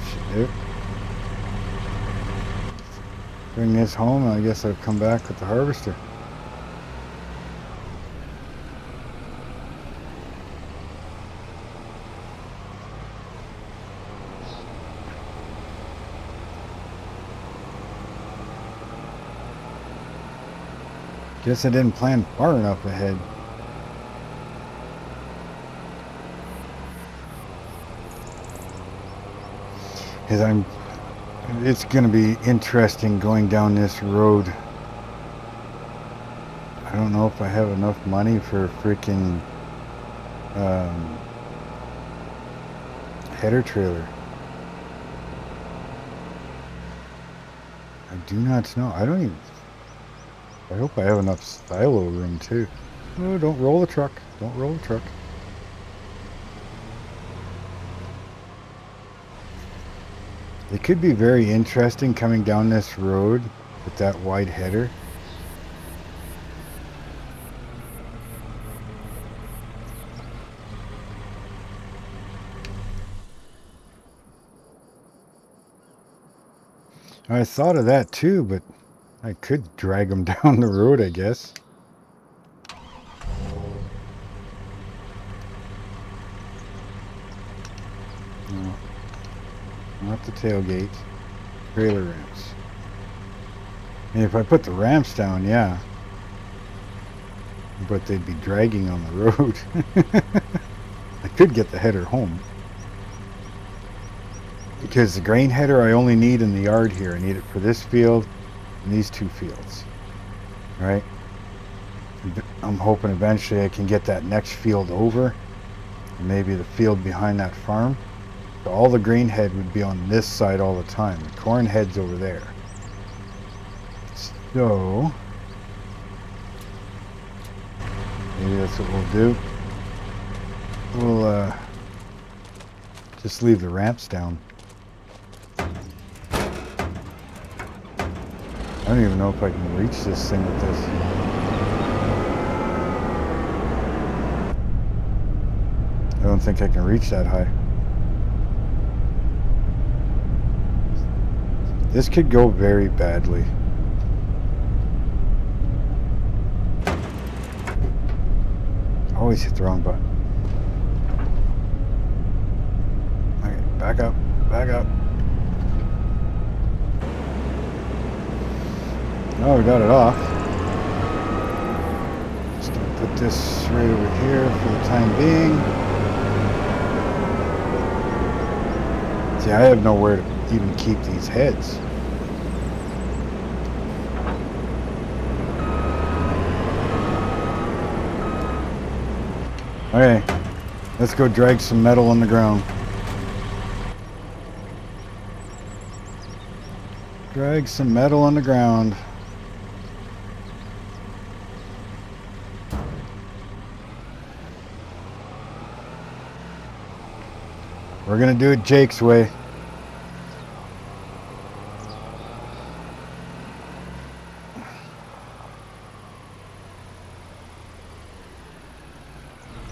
Should do. Bring this home, and I guess I'll come back with the harvester. Guess I didn't plan far enough ahead. Because it's going to be interesting going down this road. I don't know if I have enough money for a freaking header trailer. I do not know. I don't even... I hope I have enough silo room too. Oh, don't roll the truck. Don't roll the truck. It could be very interesting coming down this road with that wide header. I thought of that too, but I could drag them down the road, I guess. No, not the tailgate. Trailer ramps. And if I put the ramps down, yeah. But they'd be dragging on the road. I could get the header home. Because the grain header I only need in the yard here. I need it for this field and these two fields. Right? I'm hoping eventually I can get that next field over. Maybe the field behind that farm. All the grain head would be on this side all the time. The corn head's over there. So maybe that's what we'll do. We'll just leave the ramps down. I don't even know if I can reach this thing with this. I don't think I can reach that high. This could go very badly. Always hit the wrong button. Okay, back up, back up. Oh, we got it off. Just gonna put this right over here for the time being. See, I have nowhere to even keep these heads. Okay, let's go drag some metal on the ground. Drag some metal on the ground. We're gonna do it Jake's way.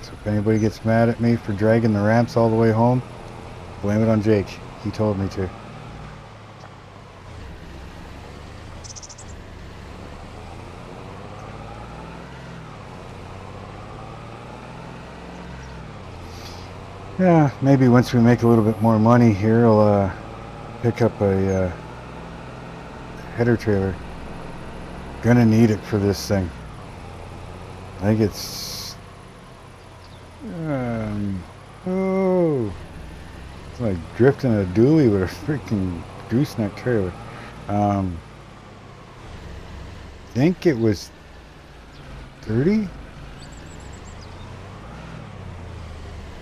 So if anybody gets mad at me for dragging the ramps all the way home, blame it on Jake. He told me to. Yeah, maybe once we make a little bit more money here, I'll pick up a header trailer. Gonna need it for this thing. I think it's oh, it's like drifting a dually with a freaking gooseneck trailer. I think it was 30,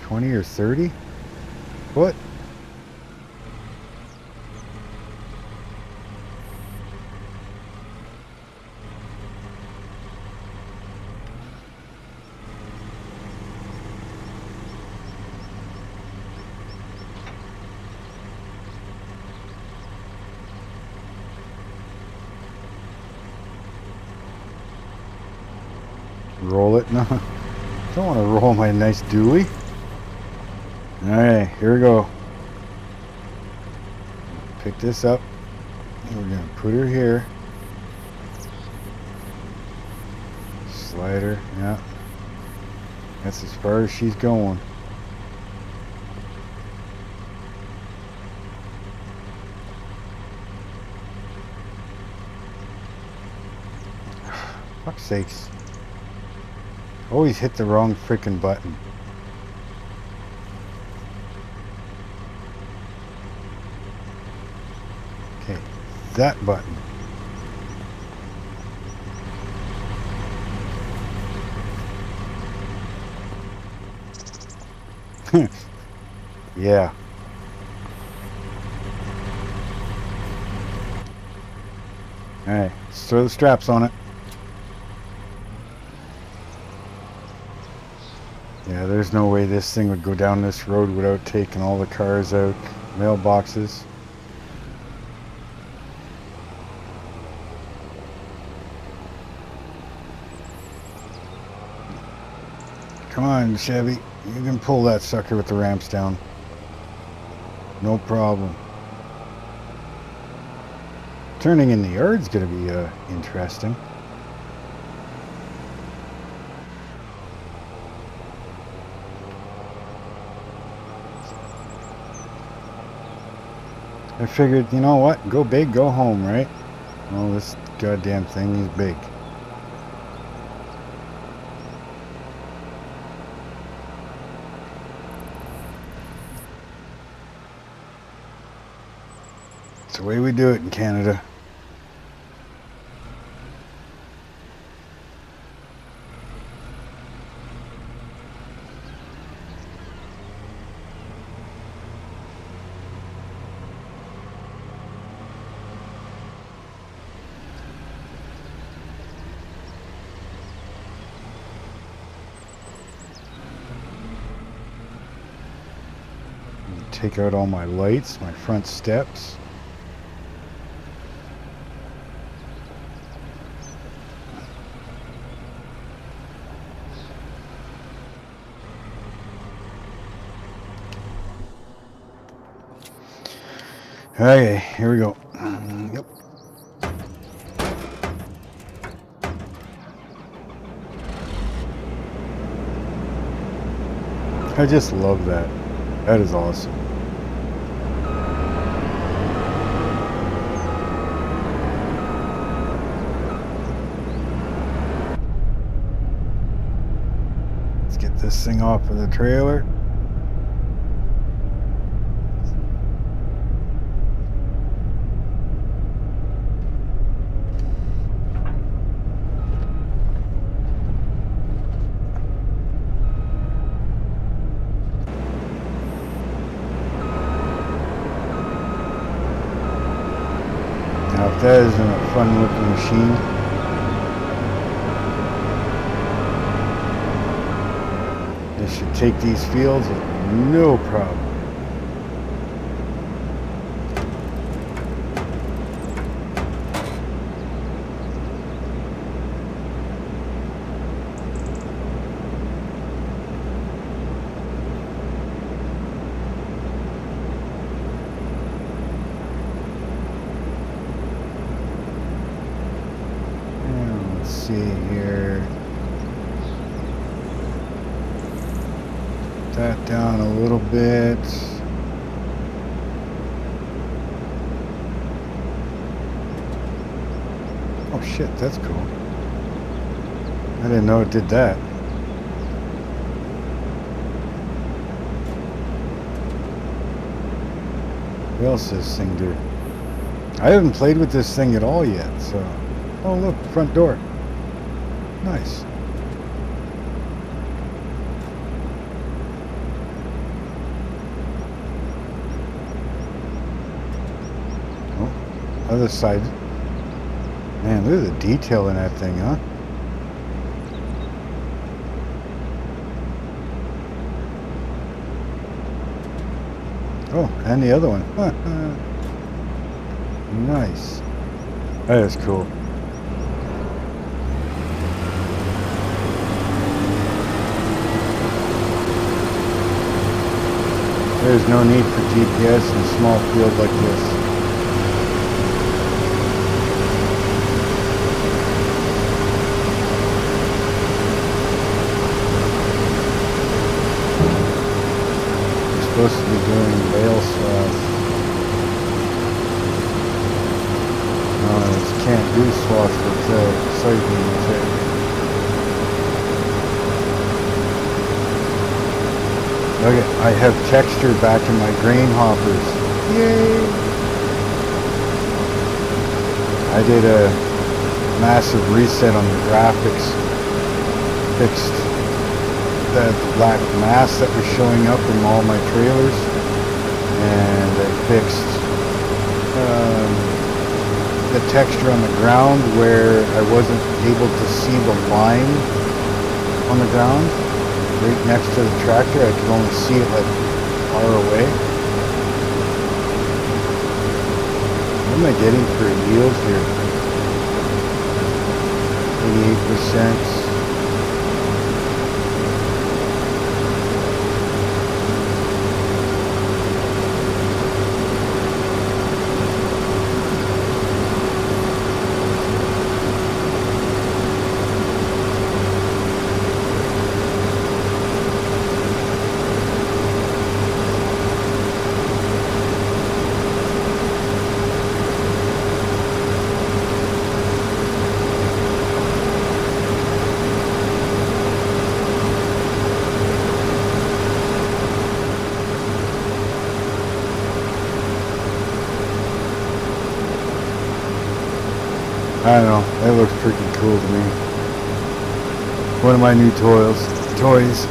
20 or 30. What? Roll it? No, don't want to roll my nice dually. Alright, here we go. Pick this up. And we're going to put her here. Slide her, yeah. That's as far as she's going. Fuck's sakes. Always hit the wrong freaking button. Okay, that button. Yeah. Alright, let's throw the straps on it. Yeah, there's no way this thing would go down this road without taking all the cars out, mailboxes. Come on, Chevy. You can pull that sucker with the ramps down. No problem. Turning in the yard's gonna be interesting. I figured, you know what? Go big, go home, right? Oh, this goddamn thing is big. It's the way we do it in Canada. take out all my lights, my front steps. Okay, here we go. Yep. I just love that. That is awesome. Let's get this thing off of the trailer. Now, if that isn't a fun looking machine. This should take these fields with no problem. See here, that down a little bit. Oh shit, that's cool. I didn't know it did that. What else does this thing do? I haven't played with this thing at all yet, so. Oh look, front door. Nice. Oh, other side. Man, look at the detail in that thing, huh? Oh, and the other one. Nice. That is cool. There's no need for GPS in a small field like this. We're supposed to be doing bale swath. No, I can't do swath with soybeans. Okay, I have texture back in my grain hoppers. Yay! I did a massive reset on the graphics. Fixed that black mass that was showing up in all my trailers. And I fixed the texture on the ground where I wasn't able to see the line on the ground. Right next to the tractor, I could only see it like far away. What am I getting for yield here? 88%. I don't know, that looks freaking cool to me. One of my new toys.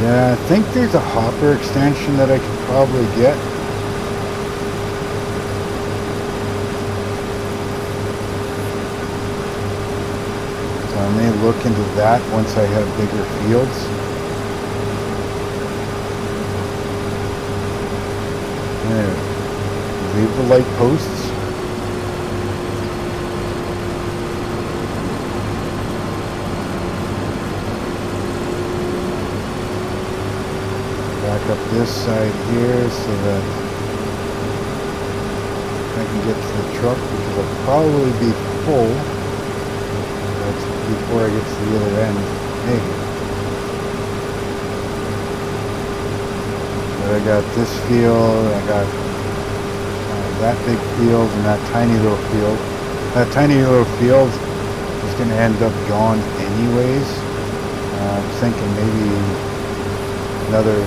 Yeah, I think there's a hopper extension that I could probably get. look into that once I have bigger fields. There. Leave the light posts. Back up this side here so that I can get to the truck, because I'll probably be full. That's before I get to the other end. Maybe. But I got this field, I got that big field, and that tiny little field. That tiny little field is going to end up gone anyways. I'm thinking maybe another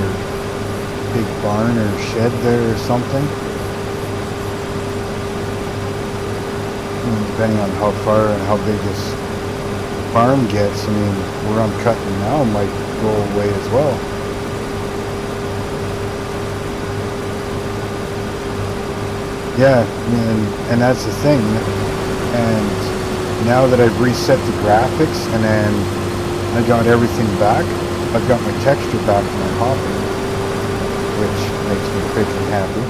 big barn or shed there or something. Depending on how far and how big this farm gets, I mean, where I'm cutting now might go away as well. Yeah, and that's the thing. And now that I've reset the graphics and then I got everything back, I've got my texture back in my hopper, which makes me freaking happy.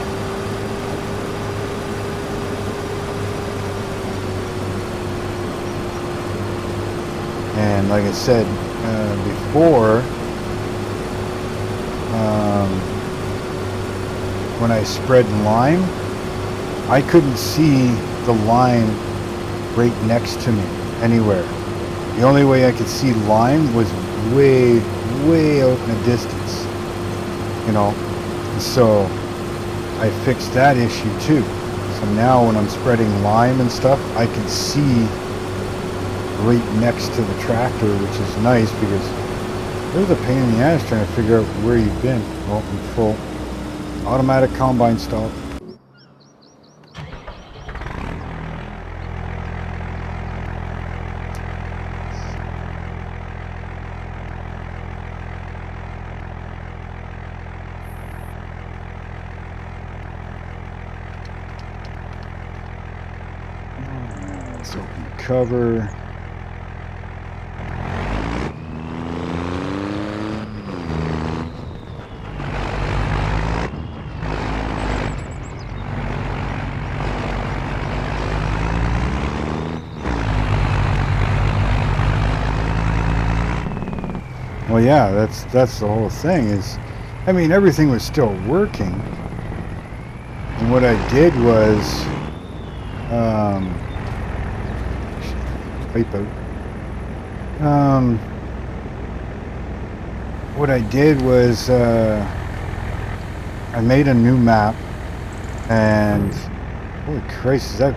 And like I said before, when I spread lime, I couldn't see the line right next to me anywhere. The only way I could see lime was way, way out in the distance, you know. So I fixed that issue too. So now when I'm spreading lime and stuff, I can see right next to the tractor, which is nice, because there's a pain in the ass trying to figure out where you've been. Well, I'm full. Automatic combine stop. Let's open the cover. Well, yeah, that's the whole thing is, I mean, everything was still working. And what I did was, pipe out. What I did was, I made a new map, and holy Christ, is that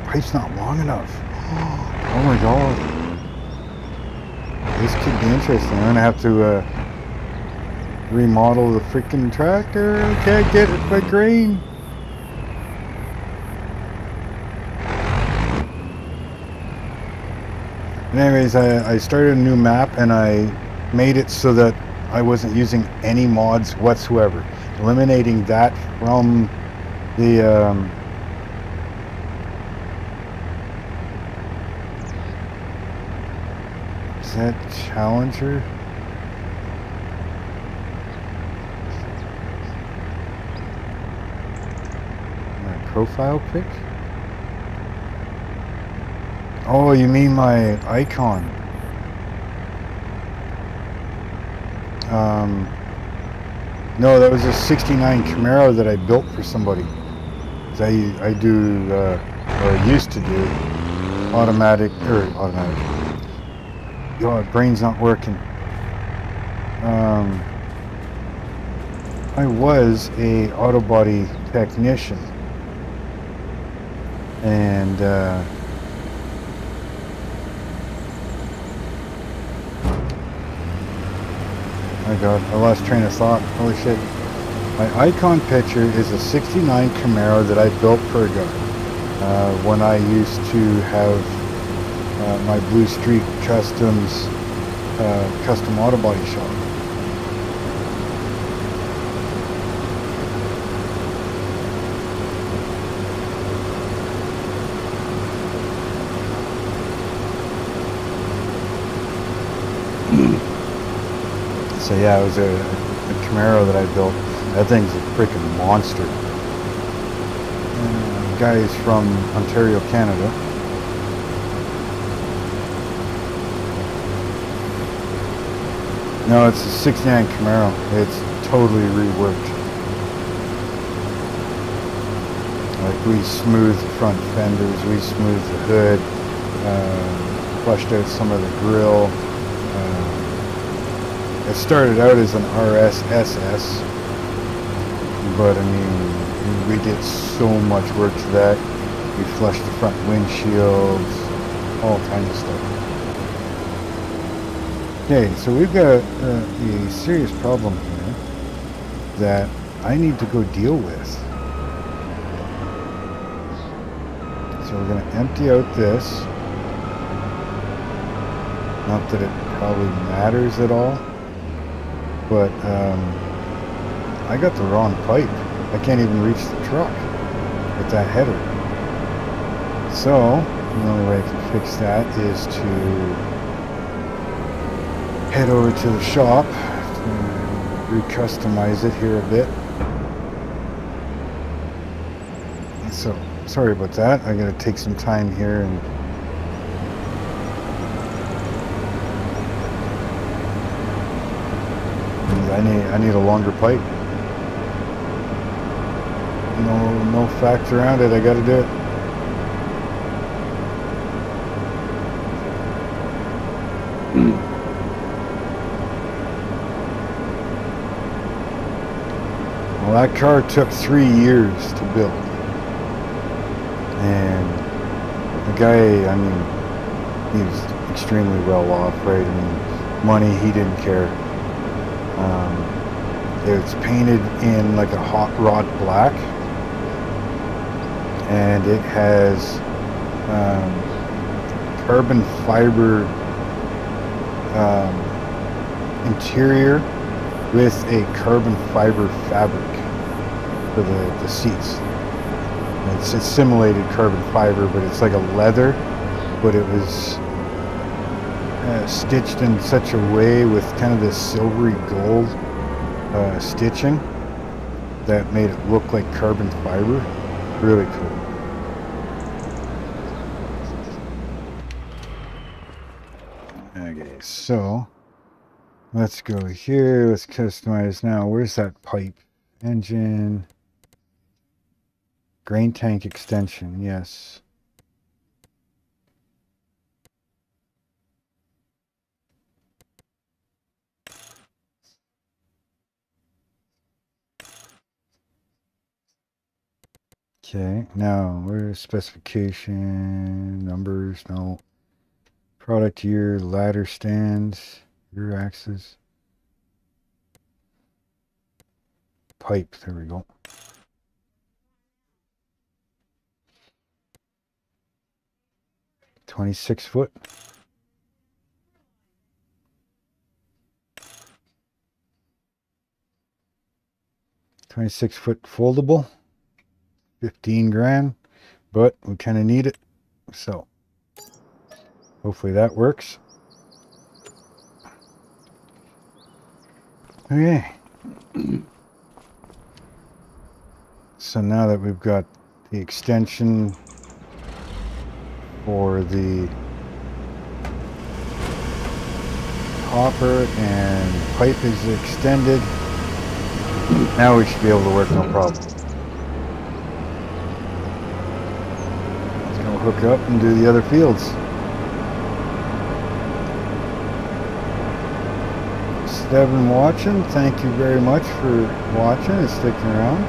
pipe's not long enough. Oh my God. This could be interesting. I'm gonna have to remodel the freaking tractor. I can't get it by grain. And anyways, I started a new map and I made it so that I wasn't using any mods whatsoever, eliminating that from the is that Challenger? My profile pic? Oh, you mean my icon? No, that was a '69 Camaro that I built for somebody. I do, or I used to do, automatic. Yo, my brain's not working. I was a auto body technician, and my God, I lost train of thought. Holy shit. My icon picture is a '69 Camaro that I built for a guy when I used to have my Blue Streak Customs custom auto body shop. So yeah, it was a Camaro that I built. That thing's a freaking monster. Guys from Ontario, Canada. No, it's a 69 Camaro. It's totally reworked. Like, we smoothed the front fenders, we smoothed the hood, flushed out some of the grill. It started out as an RS SS, but I mean, we did so much work to that. We flushed the front windshields, all kinds of stuff. Okay, so we've got a serious problem here that I need to go deal with. So we're going to empty out this. Not that it probably matters at all, but I got the wrong pipe. I can't even reach the truck with that header. So the only way I can fix that is to head over to the shop and recustomize it here a bit. So sorry about that. I gotta take some time here and I need a longer pipe. No facts around it. I gotta do it. Well, that car took 3 years to build. And the guy, I mean, he was extremely well off, right? I mean, money, he didn't care. It's painted in like a hot rod black, and it has carbon fiber interior with a carbon fiber fabric for the seats. It's simulated carbon fiber, but it's like a leather, but it was stitched in such a way with kind of this silvery gold stitching that made it look like carbon fiber. Really cool. Okay, so let's go here. Let's customize now. Where's that pipe? Engine. Grain tank extension, yes. Okay, now where's specification, numbers, no. Product year, ladder stands, rear axis. Pipe, there we go. $26 foot. $26 foot foldable. 15 grand, but we kind of need it, so hopefully that works. Okay. So now that we've got the extension for the hopper and pipe is extended, now we should be able to work no problem. Hook up and do the other fields. Steven watching, thank you very much for watching and sticking around.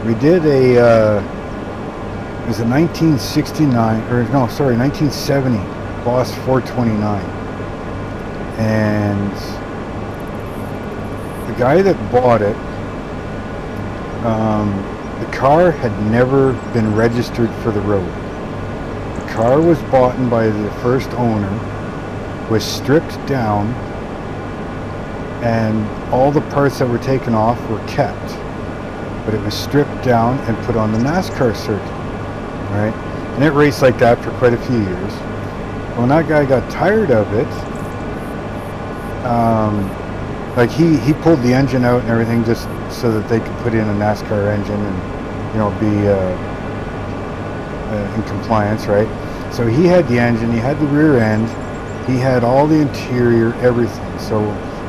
We did a it was a 1969 or no, sorry, 1970 Boss 429, and the guy that bought it, the car had never been registered for the road. The car was bought by the first owner, was stripped down, and all the parts that were taken off were kept. But it was stripped down and put on the NASCAR circuit. right? And it raced like that for quite a few years. When that guy got tired of it, like he pulled the engine out and everything just so that they could put in a NASCAR engine and, you know, be in compliance, right? So he had the engine, he had the rear end, he had all the interior, everything. So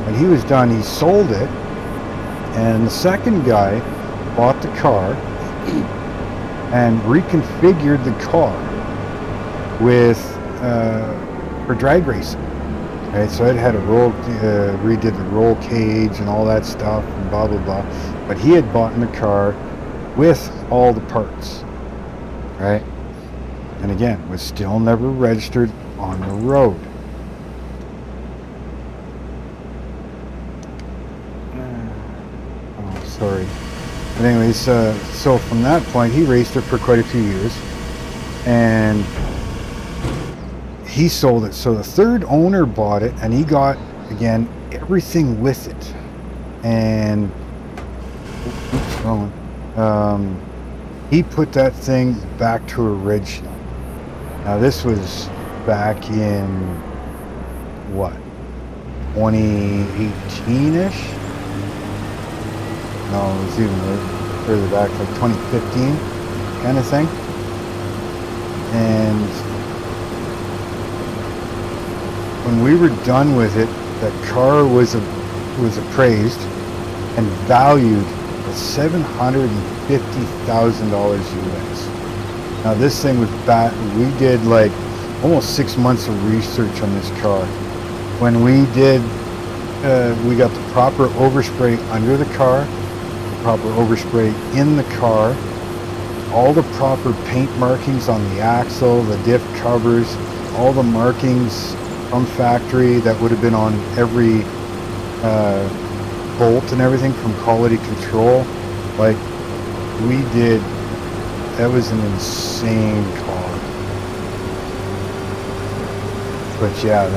when he was done, he sold it, and the second guy bought the car and reconfigured the car with for drag racing. Right, so it had a roll, redid the roll cage and all that stuff, and blah blah blah. But he had bought in the car with all the parts, right? And again, was still never registered on the road. Oh, sorry. But anyways, so from that point, he raced it for quite a few years, and he sold it. So the third owner bought it, and he got, again, everything with it. And oops, wrong one. He put that thing back to original. Now this was back in what, 2018-ish? No, it was even further back, like 2015 kind of thing. And when we were done with it, that car was appraised and valued at $750,000 US. Now this thing was back, we did like almost 6 months of research on this car. When we did, we got the proper overspray under the car, the proper overspray in the car, all the proper paint markings on the axle, the diff covers, all the markings from factory that would have been on every bolt and everything from quality control. Like we did, that was an insane car. But yeah,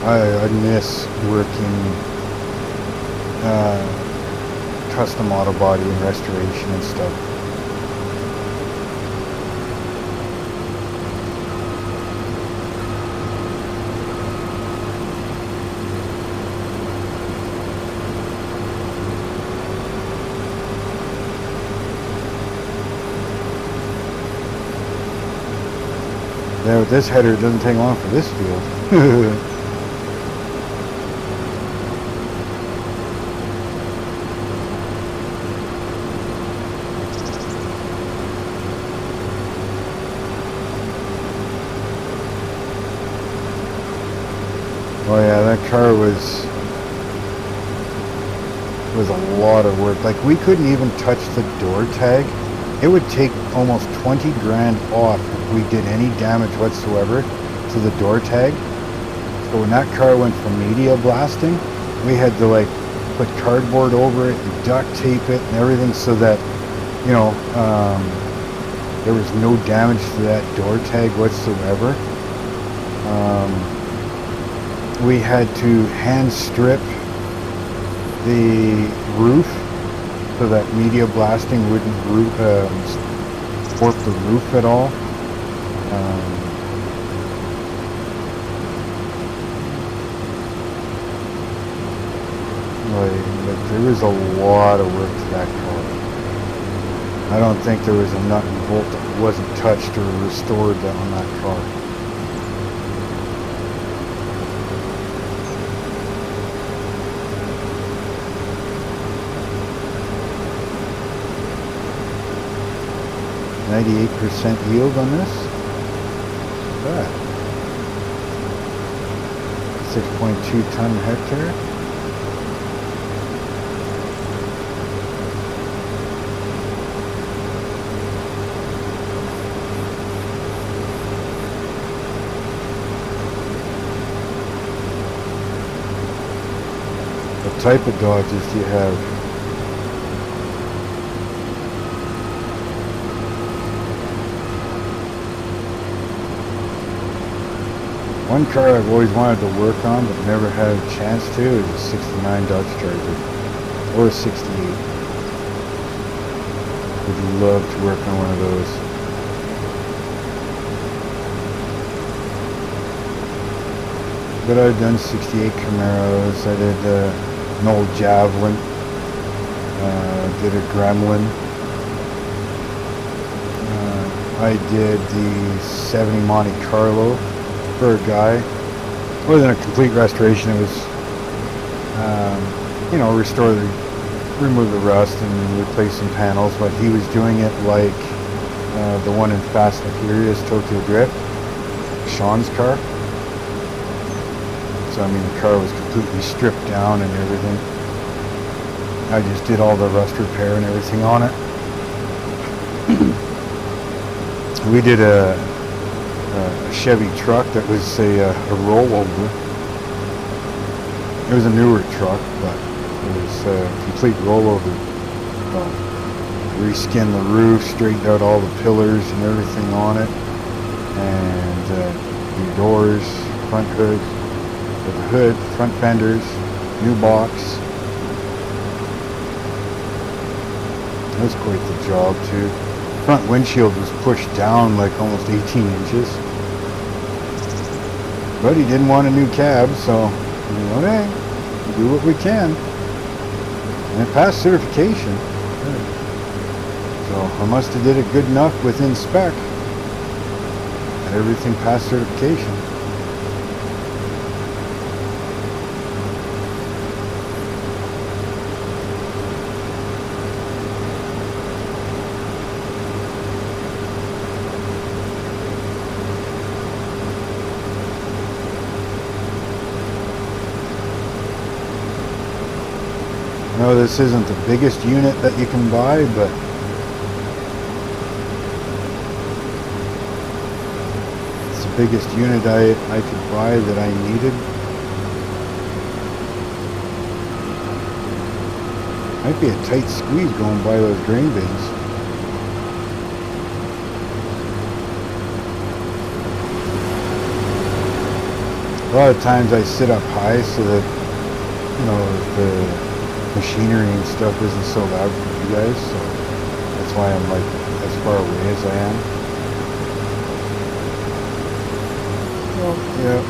I miss working custom auto body and restoration and stuff. Yeah, with this header, it doesn't take long for this field. Oh yeah, that car was a lot of work. Like we couldn't even touch the door tag. It would take almost 20 grand off if we did any damage whatsoever to the door tag. So when that car went for media blasting, we had to like put cardboard over it and duct tape it and everything so that, you know, there was no damage to that door tag whatsoever. We had to hand strip the roof so that media blasting wouldn't warp the roof at all. Like there was a lot of work to that car. I don't think there was a nut and bolt that wasn't touched or restored on that car. %, yield on this. What's that? 6.2 ton hectare. What type of Dodges do you have? One car I've always wanted to work on but never had a chance to is a 69 Dodge Charger. Or a 68. Would love to work on one of those. But I've done 68 Camaros. I did an old Javelin. Did a Gremlin. I did the 70 Monte Carlo for a guy. It wasn't a complete restoration. It was, you know, remove the rust and replace some panels. But he was doing it like the one in Fast and Furious, Tokyo Drift, Sean's car. So I mean, the car was completely stripped down and everything. I just did all the rust repair and everything on it. We did a Chevy truck that was a rollover. It was a newer truck, but it was a complete rollover. Reskinned the roof, straightened out all the pillars and everything on it, and new doors, front hood, front fenders, new box. That was quite the job too. Front windshield was pushed down like almost 18 inches. But he didn't want a new cab, so hey, we do what we can. And it passed certification. So I must have did it good enough within spec. And everything passed certification. I know this isn't the biggest unit that you can buy, but it's the biggest unit I could buy that I needed. Might be a tight squeeze going by those grain bins. A lot of times I sit up high so that, you know, the machinery and stuff isn't so loud for you guys, so that's why I'm like as far away as I am. Well, yeah.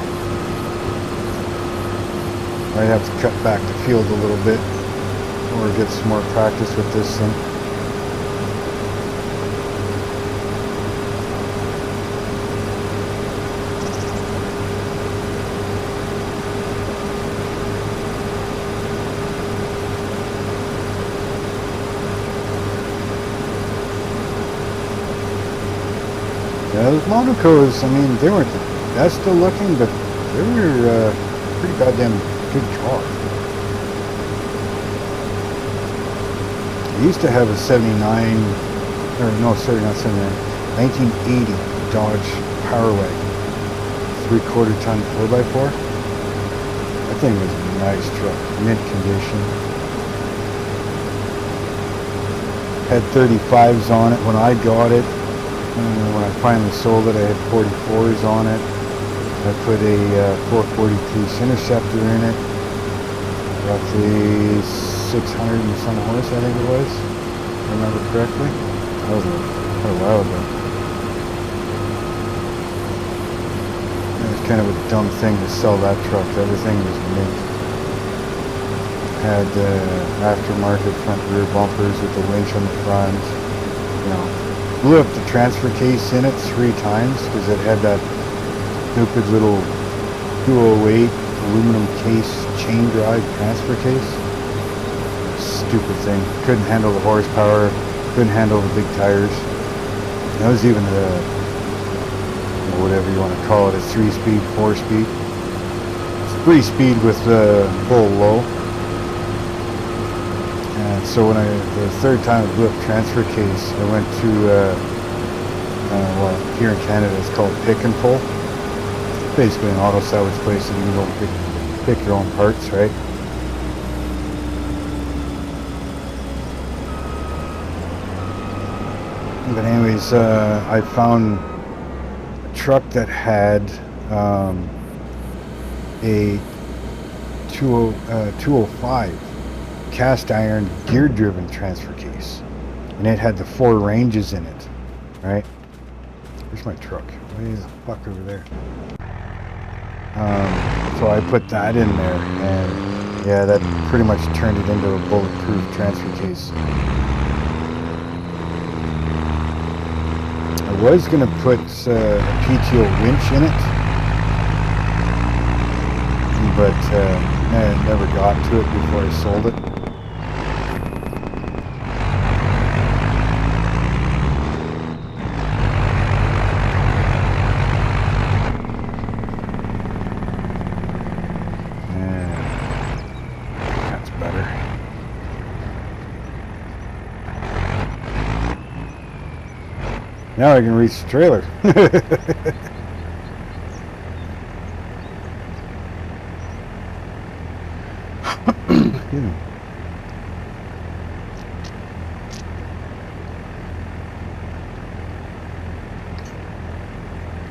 Might have to cut back the field a little bit or get some more practice with this thing. Yeah, those Monacos, I mean, they weren't the best of looking, but they were pretty goddamn good car. I used to have a 79, or no, sorry, not 79, 1980 Dodge Power Wagon, 3/4 ton 4x4. That thing was a nice truck, mint condition. Had 35s on it when I got it. When I finally sold it, I had 44s on it. I put a 440 Police Interceptor in it, roughly 600 and some horse, I think it was, if I remember correctly. That was quite a while ago. It was kind of a dumb thing to sell that truck. Everything was mint. Had aftermarket front rear bumpers with the winch on the front, you know. Blew up the transfer case in it 3 times because it had that stupid little 208 aluminum case chain drive transfer case. Stupid thing. Couldn't handle the horsepower, couldn't handle the big tires. That was even the, whatever you want to call it, a 3-speed, 4-speed. It's 3-speed with the full low. And so when the third time I blew up transfer case, I went to, well, here in Canada it's called Pick and Pull. Basically an auto salvage place that you can go pick your own parts, right? But anyways, I found a truck that had a 205 cast iron gear driven transfer case, and it had the 4 ranges in it, right? Where's my truck? Way the fuck over there. So I put that in there, and yeah, that pretty much turned it into a bulletproof transfer case. I was going to put a PTO winch in it, but I never got to it before I sold it. Now I can reach the trailer.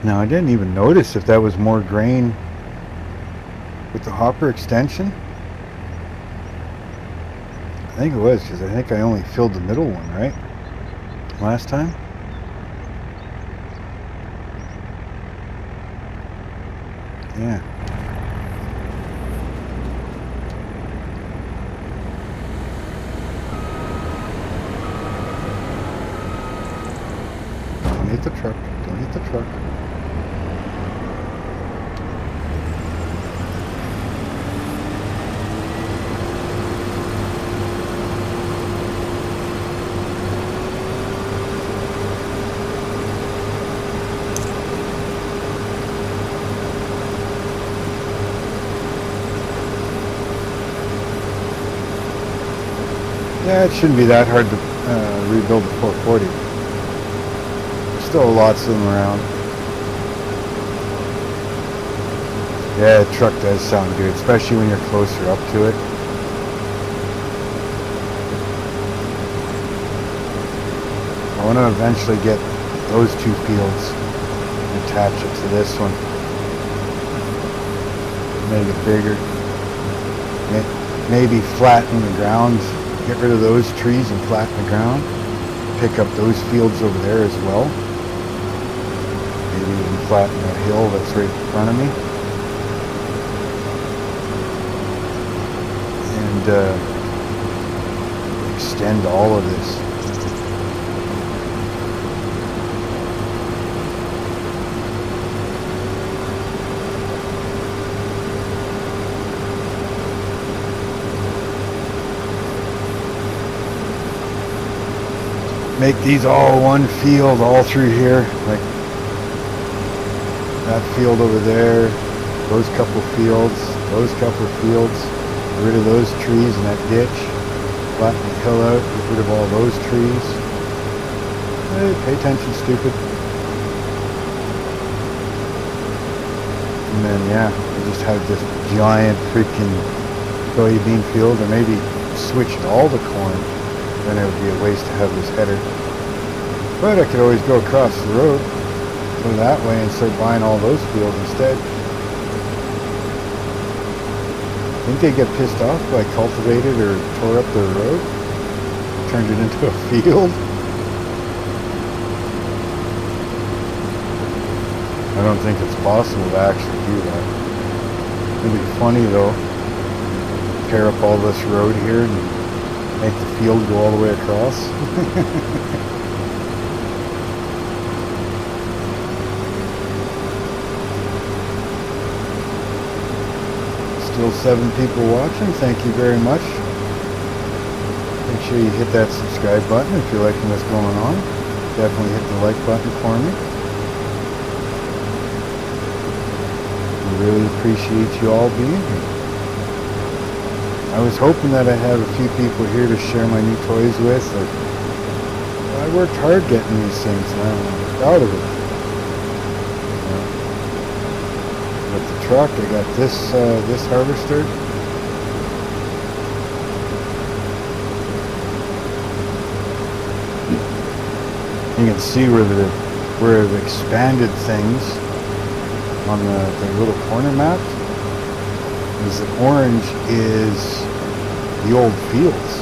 Now I didn't even notice if that was more grain with the hopper extension. I think it was, because I think I only filled the middle one, right? Last time. Yeah. Don't hit the truck. Don't hit the truck. Yeah, it shouldn't be that hard to rebuild the 440. There's still lots of them around. Yeah, the truck does sound good, especially when you're closer up to it. I want to eventually get those two fields and attach it to this one. Make it bigger. Maybe flatten the ground. Get rid of those trees and flatten the ground. Pick up those fields over there as well. Maybe even flatten that hill that's right in front of me. And extend all of this. Make these all one field all through here, like that field over there, those couple fields, get rid of those trees in that ditch, flatten the hill out, get rid of all those trees. Hey, pay attention, stupid. And then yeah, we just have this giant freaking soybean field, or maybe switch all the corn. Then it would be a waste to have this header. But I could always go across the road, go that way, and start buying all those fields instead. Think they get pissed off if I cultivated or tore up their road? Turned it into a field? I don't think it's possible to actually do that. It'd be funny though. Tear up all this road here and make the field go all the way across. Still 7 people watching. Thank you very much. Make sure you hit that subscribe button if you're liking what's going on. Definitely hit the like button for me. I really appreciate you all being here. I was hoping that I have a few people here to share my new toys with. I worked hard getting these things, and I'm proud of it. With the truck, I got this harvester. You can see where the expanded things on the little corner map. Is the orange is the old fields.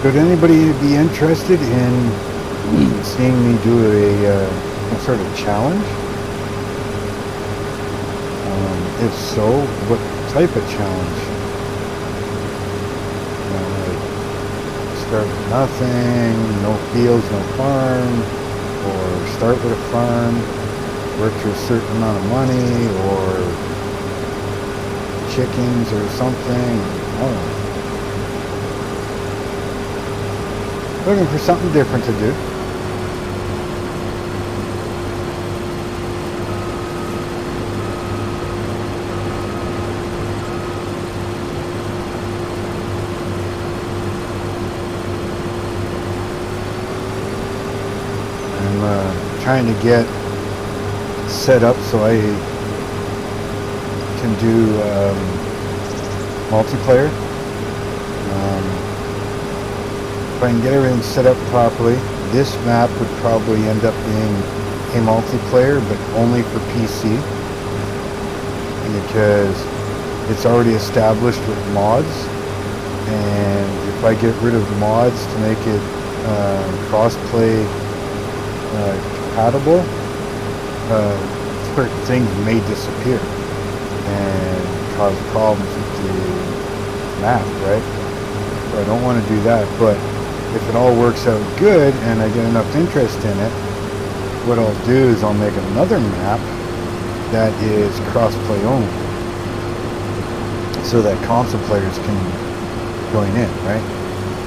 Would anybody be interested in seeing me do some sort of challenge? If so, what type of challenge? Like start with nothing, no fields, no farm, or start with a farm, work to a certain amount of money, or chickens or something. I don't know. Looking for something different to do. Trying to get set up so I can do multiplayer. If I can get everything set up properly, this map would probably end up being a multiplayer, but only for PC, because it's already established with mods, and if I get rid of mods to make it cross-play compatible, certain things may disappear and cause problems with the map, right? So I don't want to do that, but if it all works out good and I get enough interest in it, what I'll do is I'll make another map that is cross-play only, so that console players can join in, right?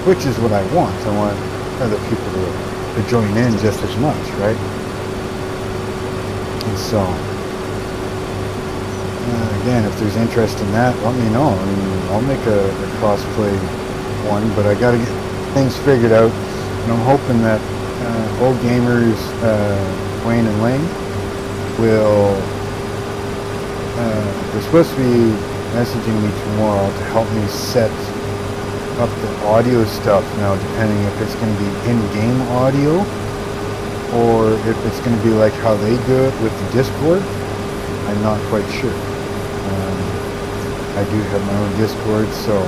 Which is what I want. I want other people to join in just as much, right? And so, again, if there's interest in that, let me know. I mean, I'll make a cross-play one, but I got to get things figured out, and I'm hoping that Old Gamers, Wayne and Lane will, they're supposed to be messaging me tomorrow to help me set up the audio stuff now, depending if it's going to be in-game audio or if it's going to be like how they do it with the Discord. I'm not quite sure. I do have my own Discord, so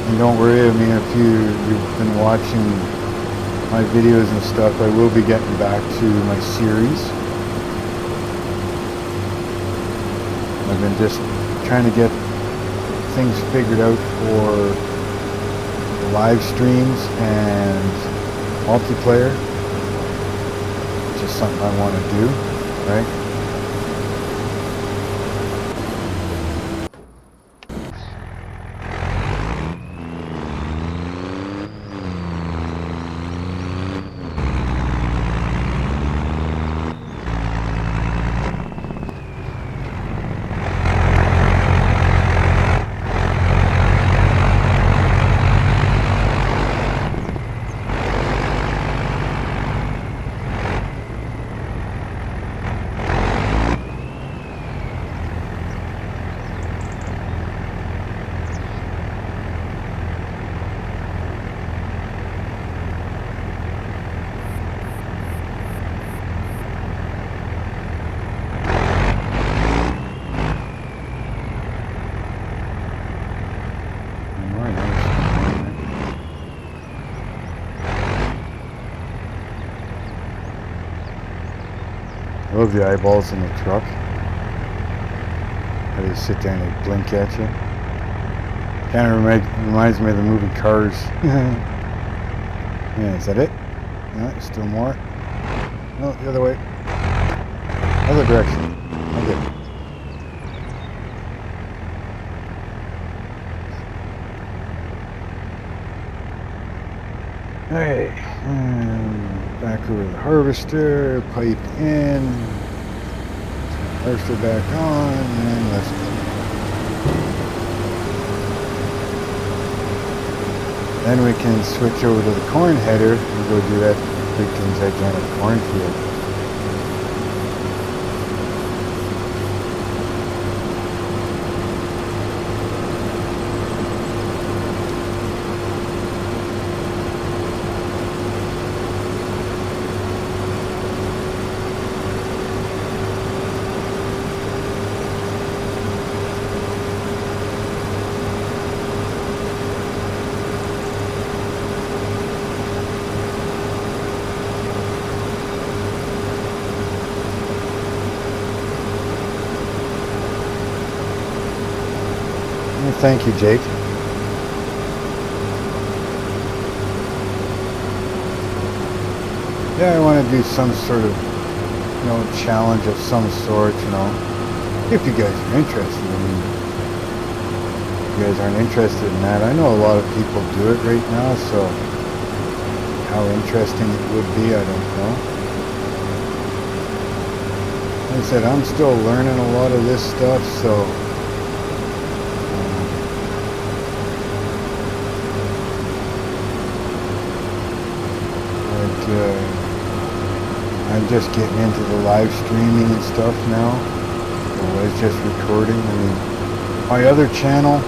and don't worry, I mean, if you've been watching my videos and stuff, I will be getting back to my series. I've been just trying to get things figured out for live streams and multiplayer, which is something I want to do, right? I love the eyeballs in the truck. How they sit there and they blink at you. Kind of reminds me of the movie Cars. Yeah, is that it? No, still more. No, the other way. Other direction. Okay. Hey, back over the harvester, pipe in, harvester back on, and let's go. Then we can switch over to the corn header and go do that freaking gigantic cornfield. thank you, Jake. Yeah, I want to do some sort of, challenge of some sort, if you guys are interested. I mean, if you guys aren't interested in that, I know a lot of people do it right now, so how interesting it would be, I don't know. Like I said, I'm still learning a lot of this stuff, so I'm just getting into the live streaming and stuff now. I was just recording. I mean, my other channel,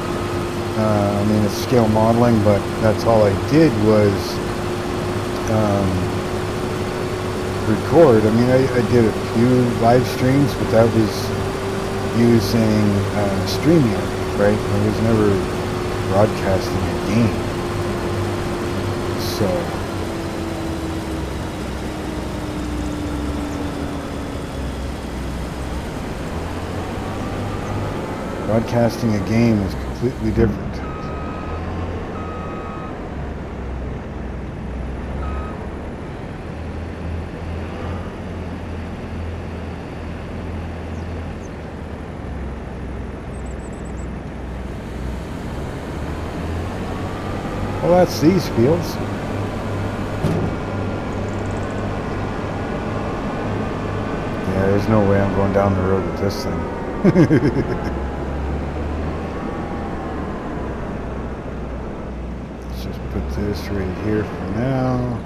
it's scale modeling, but that's all I did was record. I mean, I did a few live streams, but that was using StreamYard, right? I was never broadcasting a game. So broadcasting a game is completely different. Well, that's these fields. Yeah, there's no way I'm going down the road with this thing. Let's just put this right here for now.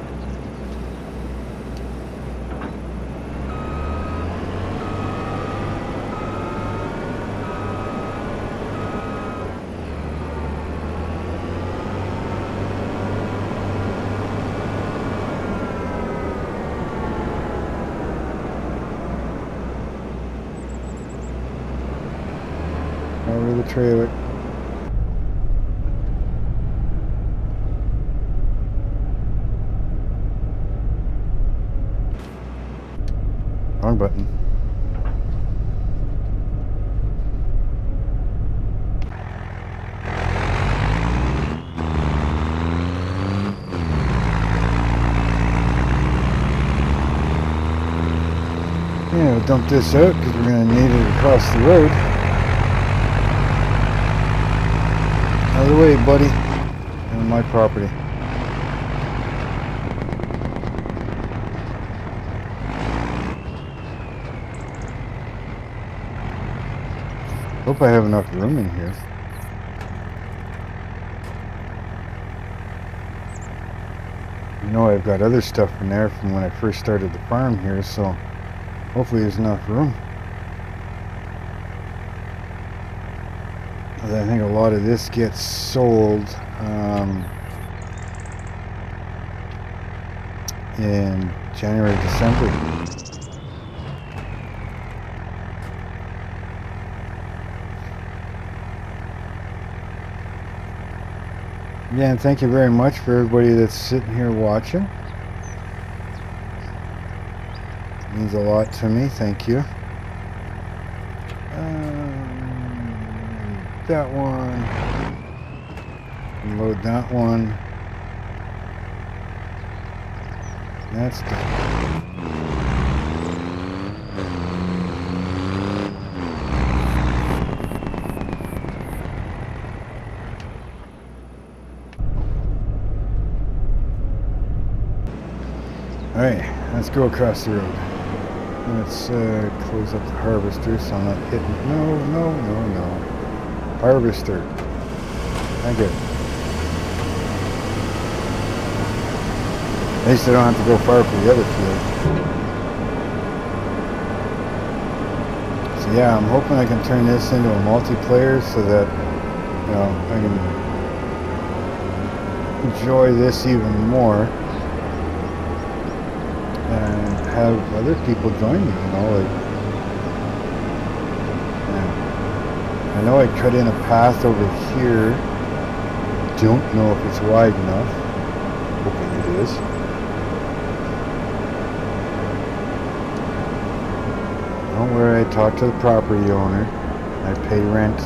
Over the trailer. Wrong button. Yeah, we'll dump this out because we're going to need it across the road. Out of the way, buddy. On my property. Hope I have enough room in here. You know, I've got other stuff in there from when I first started the farm here, so hopefully there's enough room. I think a lot of this gets sold in January, December. Yeah, and thank you very much for everybody that's sitting here watching. It means a lot to me. Thank you. That one. Load that one. That's done. Alright, let's go across the road. Let's close up the harvester so I'm not hitting. No. Harvester. Thank you. At least I don't have to go far for the other field. So yeah, I'm hoping I can turn this into a multiplayer so that, I can enjoy this even more and have other people join me, I know I cut in a path over here. Don't know if it's wide enough. Hoping it is. Where I talk to the property owner. I pay rent to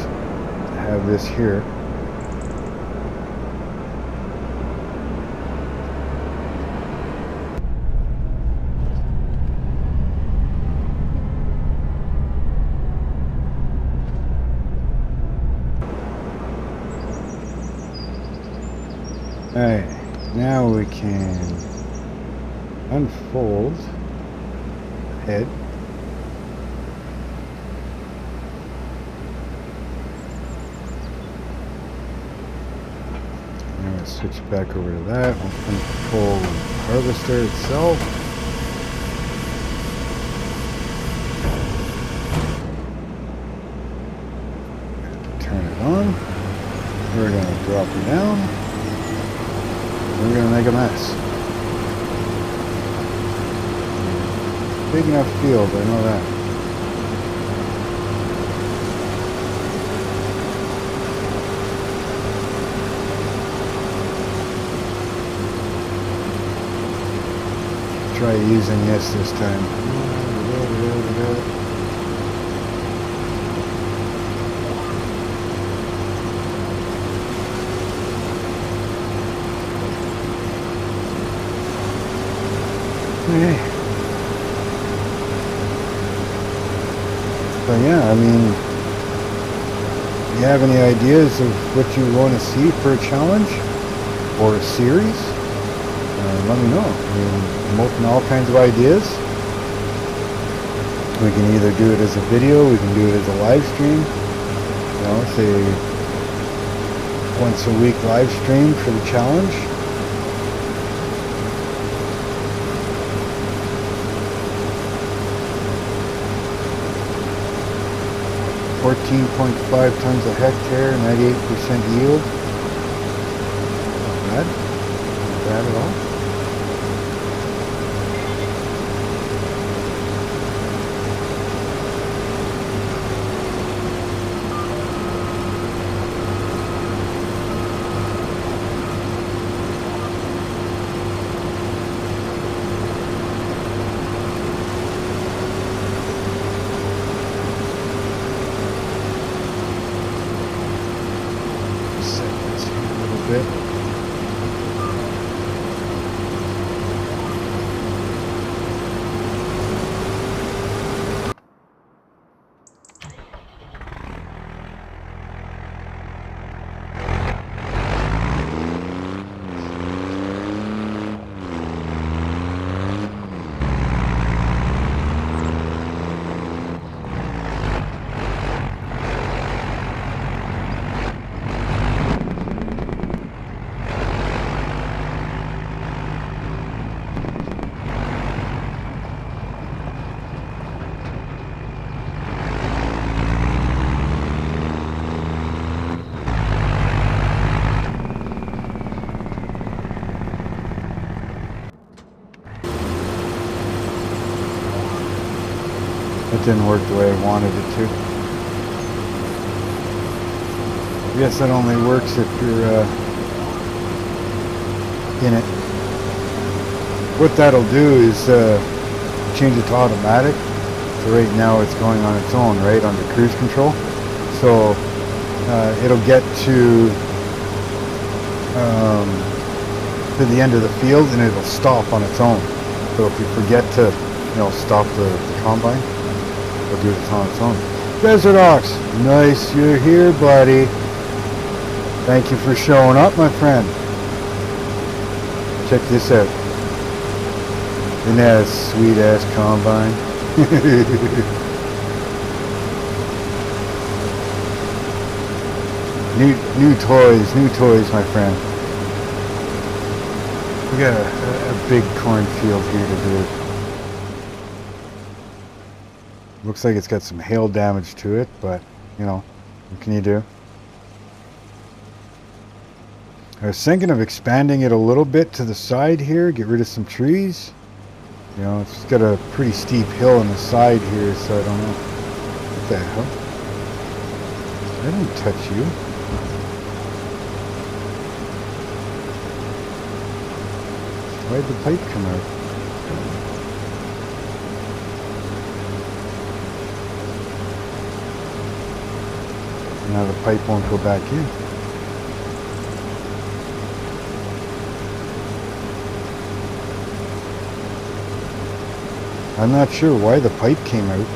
have this here. Alright, now we can unfold head. I'm going to switch back over to that. We'll control the harvester itself. Turn it on. We're going to drop it down. We're going to make a mess. Big enough field, I know that. Try using this time. Okay. But yeah, I mean, you have any ideas of what you want to see for a challenge or a series? Let me know. I mean, I'm open to all kinds of ideas. We can either do it as a video, we can do it as a live stream. You know, say once a week live stream for the challenge. 14.5 tons a hectare, 98% yield. Not bad. Not bad at all. Bit. It didn't work the way I wanted it to. I guess that only works if you're in it. What that'll do is change it to automatic. So right now it's going on its own, right, under cruise control. So it'll get to the end of the field and it'll stop on its own. So if you forget to, stop the combine, it'll do it on its own. Desert Ox, nice you're here, buddy. Thank you for showing up, my friend. Check this out. Isn't that a sweet ass combine? New toys, my friend. We got a big cornfield here to do. Looks like it's got some hail damage to it, but what can you do? I was thinking of expanding it a little bit to the side here, get rid of some trees. It's got a pretty steep hill on the side here, so I don't know. What the hell? I didn't touch you. Why'd the pipe come out? Now the pipe won't go back in. I'm not sure why the pipe came out.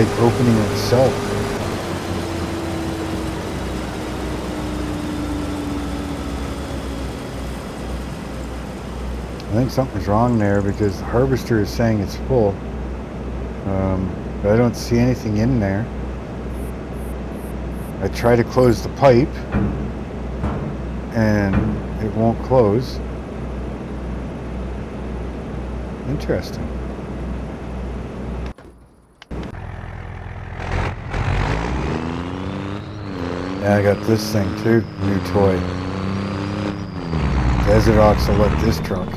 like opening itself. I think something's wrong there because the harvester is saying it's full. But I don't see anything in there. I try to close the pipe and it won't close. Interesting. Yeah, I got this thing too, new toy. Desirox will let this truck.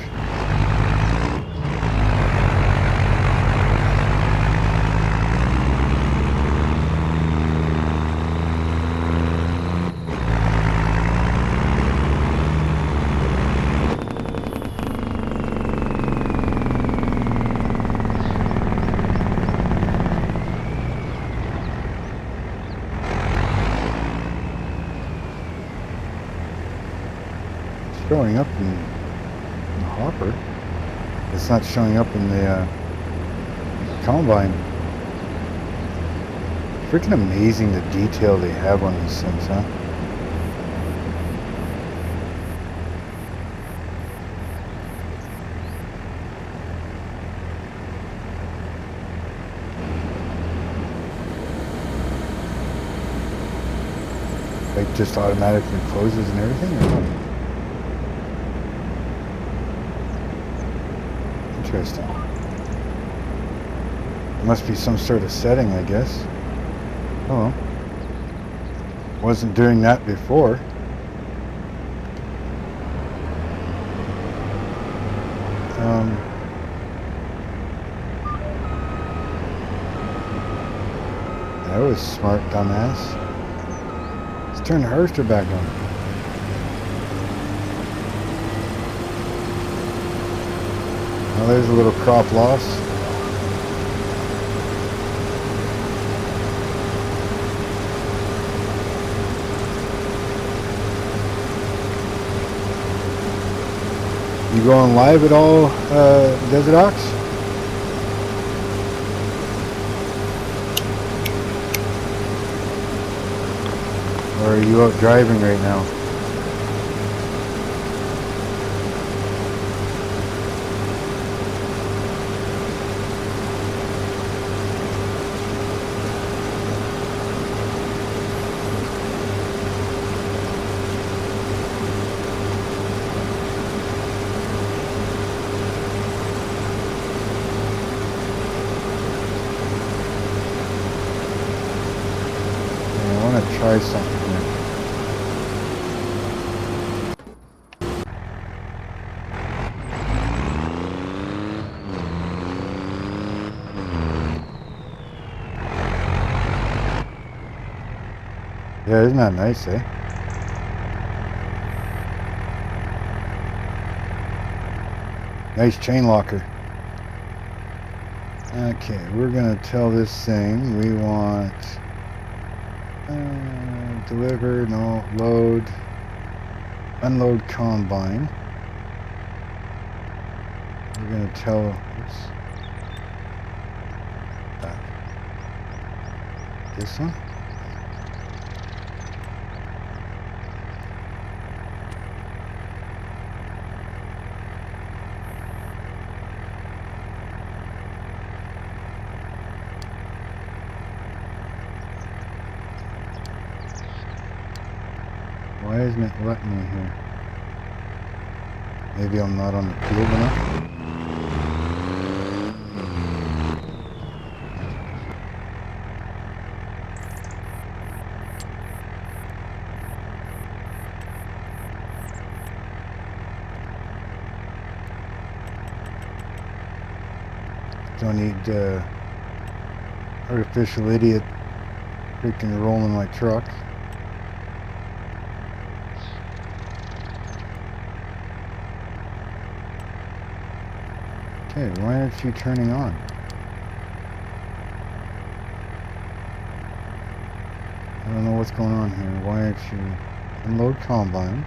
Showing up in the hopper. It's not showing up in the combine. Freaking amazing the detail they have on these things, huh? Like just automatically closes and everything, or what? Interesting. Must be some sort of setting, I guess. Oh, wasn't doing that before. That was smart, dumbass. Let's turn the harvester back on. Well, there's a little crop loss. You going live at all, Desirox? Or are you out driving right now? Try something here. Yeah, isn't that nice, eh? Nice chain locker. Okay, we're gonna tell this thing we want deliver, no, load, unload combine. We're going to tell, oops, back. This one. Why isn't it letting me here? Maybe I'm not on the field enough? Don't need artificial idiot freaking rolling my truck. Okay, why aren't you turning on? I don't know what's going on here. Why aren't you... Unload combine.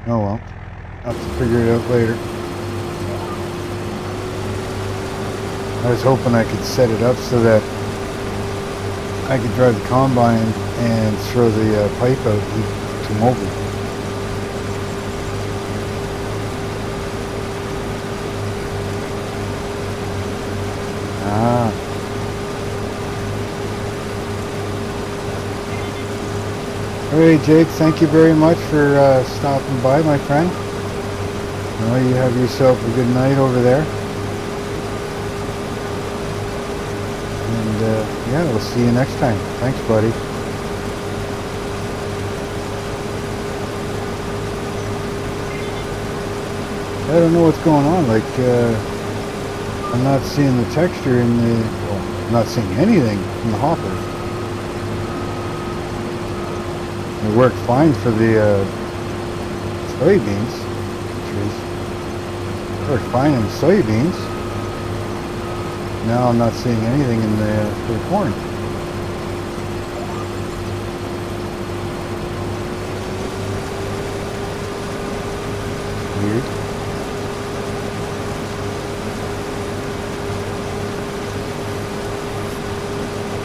Oh well. I'll have to figure it out later. I was hoping I could set it up so that I could drive the combine and throw the pipe out and come over. Ah. Alright, Jake, thank you very much for stopping by, my friend. Well, you have yourself a good night over there. And yeah, we'll see you next time. Thanks, buddy. I don't know what's going on. Like, I'm not seeing the texture in the... Well, I'm not seeing anything in the hopper. It worked fine for the soybeans. It worked fine in the soybeans. Now I'm not seeing anything in for the corn. Weird.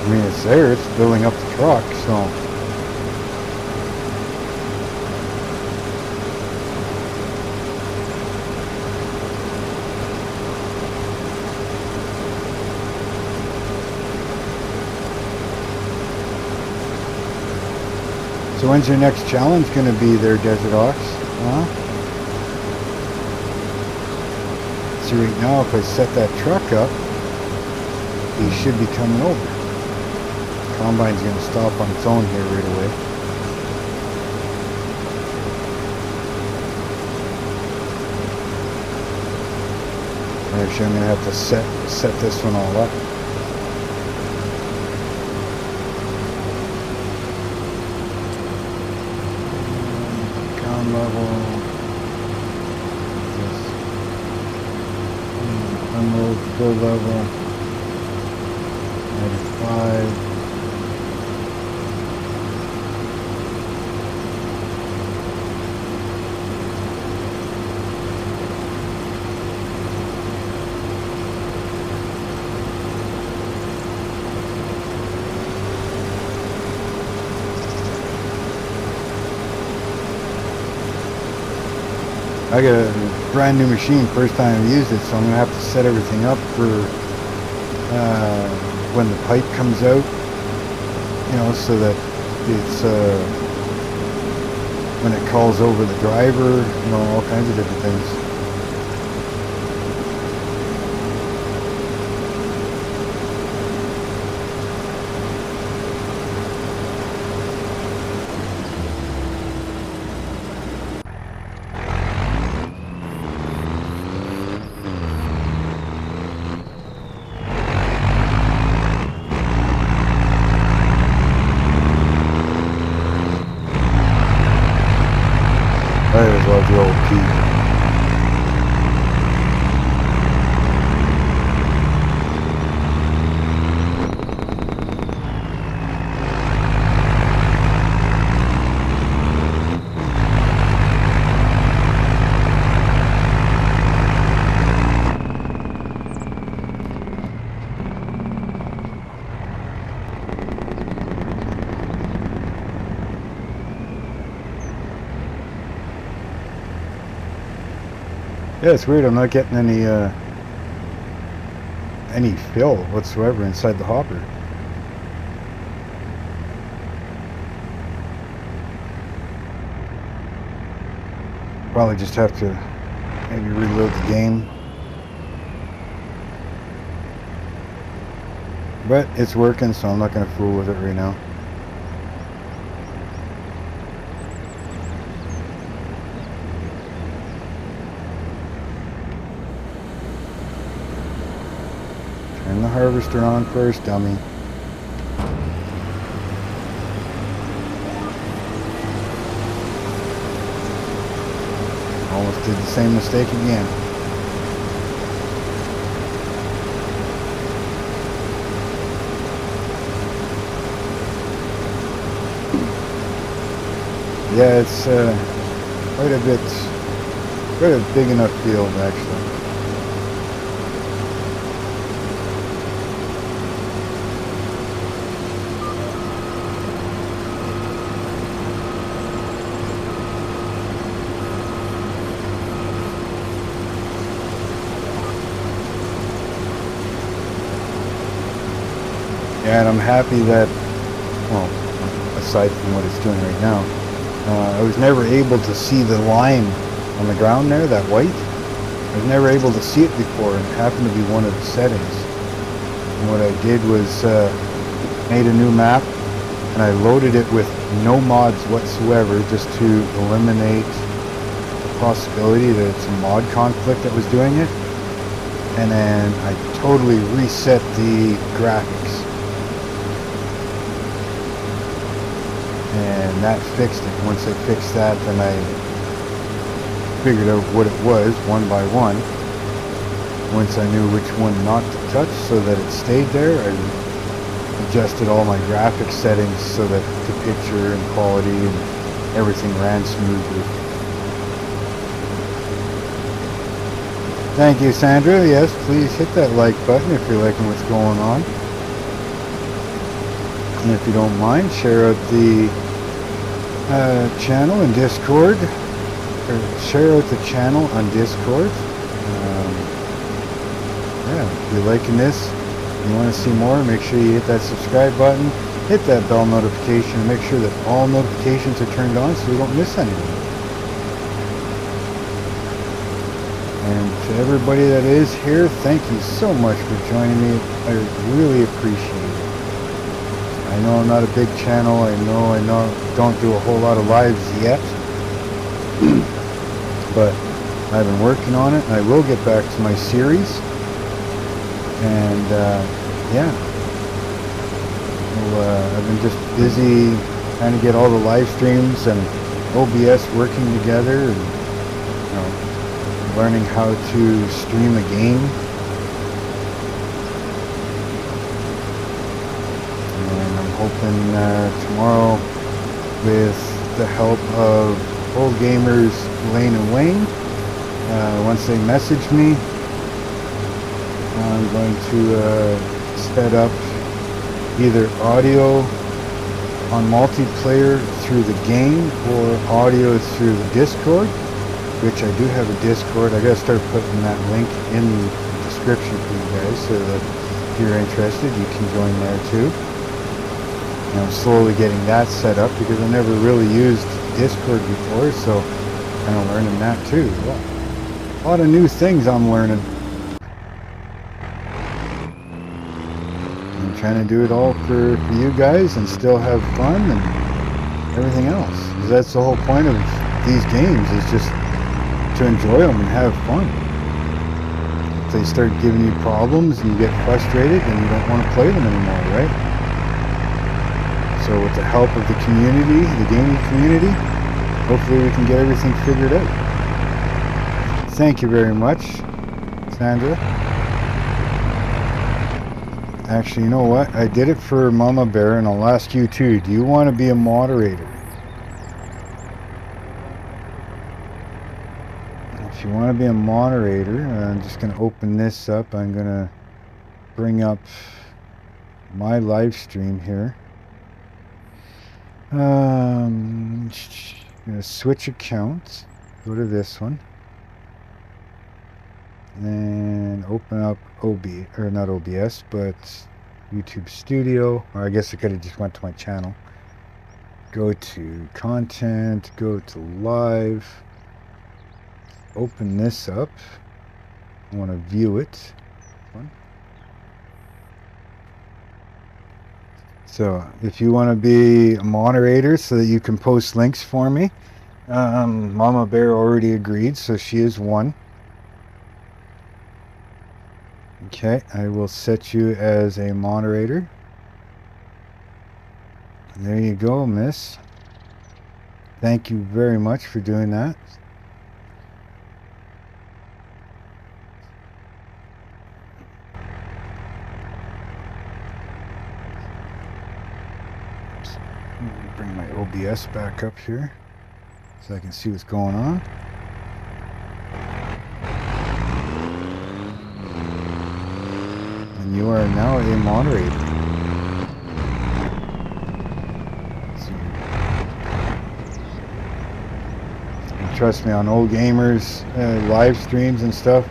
I mean, it's there, it's filling up the truck, so... So when's your next challenge going to be there, Desert Ox? Huh? See, right now, if I set that truck up, he should be coming over. The combine's going to stop on its own here right away. Actually, I'm going to have to set this one all up. Level, unload full level, 95. I got a brand new machine, first time I used it, so I'm going to have to set everything up for when the pipe comes out, you know, so that it's, when it calls over the driver, you know, all kinds of different things. I always love the old Pete. Yeah, it's weird. I'm not getting any fill whatsoever inside the hopper. Probably just have to maybe reload the game. But it's working, so I'm not going to fool with it right now. Turn the harvester on first, dummy. Almost did the same mistake again. Yeah, it's quite a bit Got a big enough field, actually. Yeah, and I'm happy that, well, aside from what it's doing right now, I was never able to see the line on the ground there, that white. I was never able to see it before, and it happened to be one of the settings. And what I did was made a new map, and I loaded it with no mods whatsoever, just to eliminate the possibility that it's a mod conflict that was doing it. And then I totally reset the graphics. And that fixed it. Once I fixed that, then I figured out what it was one by one. Once I knew which one not to touch so that it stayed there, I adjusted all my graphics settings so that the picture and quality and everything ran smoothly. Thank you, Sandra. Yes, please hit that like button if you're liking what's going on. And if you don't mind, share out the channel in Discord. Or share out the channel on Discord. Yeah, if you're liking this, you want to see more, make sure you hit that subscribe button, hit that bell notification, and make sure that all notifications are turned on so you don't miss anything. And to everybody that is here, thank you so much for joining me. I really appreciate it. I know I'm not a big channel. I know don't do a whole lot of lives yet. But I've been working on it. I will get back to my series. And yeah. Well, I've been just busy trying to get all the live streams and OBS working together, and you know, learning how to stream a game. And I'm hoping tomorrow, with the help of old gamers Lane and Wayne, once they message me, I'm going to set up either audio on multiplayer through the game or audio through the Discord, which I do have a Discord. I gotta start putting that link in the description for you guys so that if you're interested, you can join there too. And I'm slowly getting that set up because I never really used Discord before, so kind of learning that too. Well, a lot of new things I'm learning. I'm trying to do it all for you guys and still have fun and everything else. Because that's the whole point of these games, is just to enjoy them and have fun. If they start giving you problems and you get frustrated, then you don't want to play them anymore, right? So with the help of the community, the gaming community, hopefully we can get everything figured out. Thank you very much, Sandra. Actually, you know what? I did it for Mama Bear, and I'll ask you too. Do you want to be a moderator? If you want to be a moderator, I'm just going to open this up. I'm going to bring up my live stream here. I'm going to switch accounts. Go to this one. And open up not OBS, but YouTube Studio. Or I guess I could have just went to my channel. Go to content, go to live. Open this up. I want to view it. So if you want to be a moderator so that you can post links for me, Mama Bear already agreed, so she is one. Okay, I will set you as a moderator. There you go, miss. Thank you very much for doing that. Let me bring my OBS back up here so I can see what's going on. are now a moderator. And trust me, on Old Gamers live streams and stuff,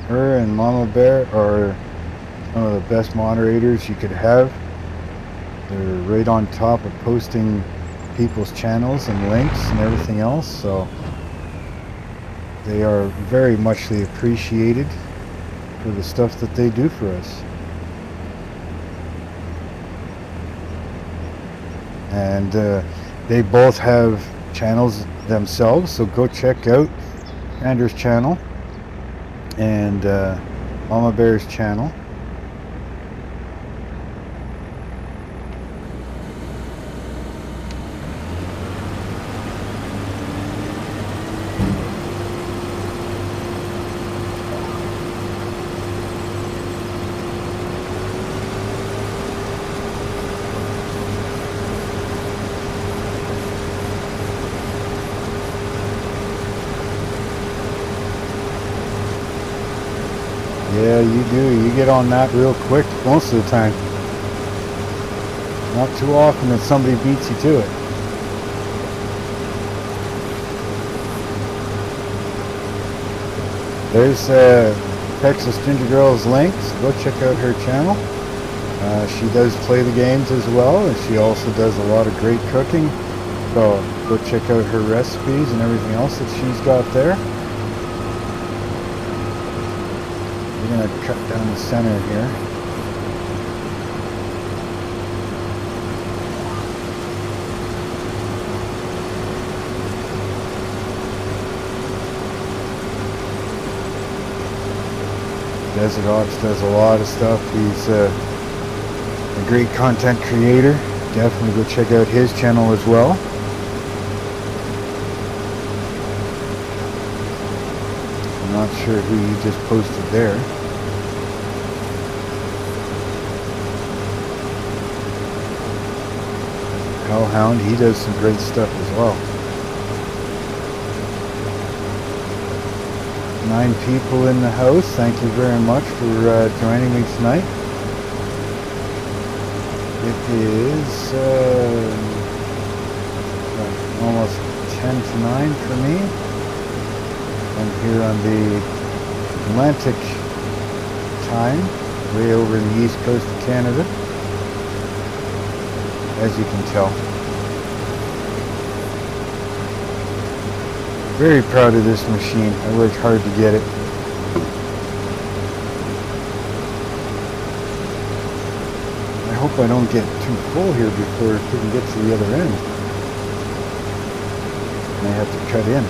her and Mama Bear are some of the best moderators you could have. They're right on top of posting people's channels and links and everything else, so they are very muchly appreciated for the stuff that they do for us. And they both have channels themselves, so go check out Andrew's channel and Mama Bear's channel. Yeah, you do. You get on that real quick most of the time. Not too often that somebody beats you to it. There's Texas Ginger Girl's links. Go check out her channel. She does play the games as well, and she also does a lot of great cooking. So go check out her recipes and everything else that she's got there. We're going to cut down the center here. Desert Ox does a lot of stuff. He's a great content creator. Definitely go check out his channel as well. I'm not sure who you just posted there. Hellhound, he does some great stuff as well. 9 people in the house. Thank you very much for joining me tonight. It is almost 10 to 9 for me. I'm here on the Atlantic time, way over in the east coast of Canada, as you can tell. Very proud of this machine. I worked hard to get it. I hope I don't get too full here before it can get to the other end. And I have to cut in.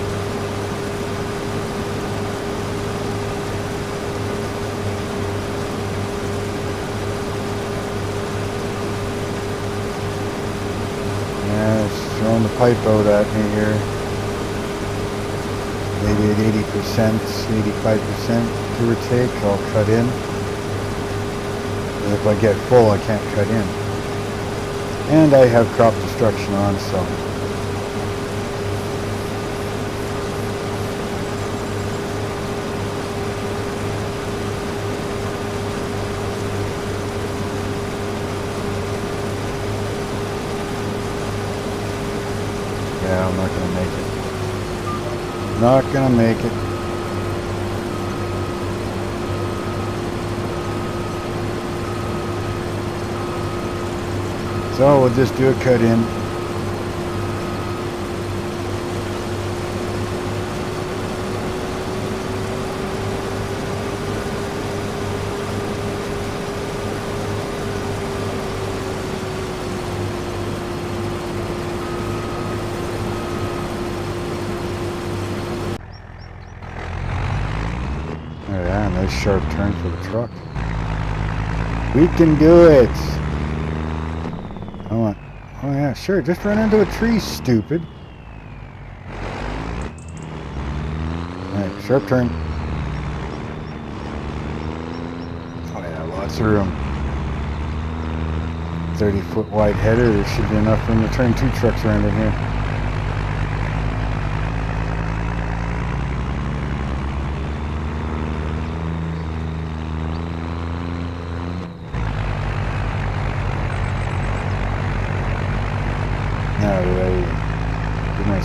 Yeah, it's throwing the pipe out at me here. Maybe at 80%, 85%, give or take, I'll cut in. And if I get full, I can't cut in. And I have crop destruction on, so. Yeah, I'm not going to make it. Not gonna make it. So we'll just do a cut in. Yeah, nice sharp turn for the truck. We can do it. Come on. Oh yeah, sure. Just run into a tree, stupid. Alright, sharp turn. Oh yeah, lots of room. 30-foot wide header. There should be enough room to turn 2 trucks around in here.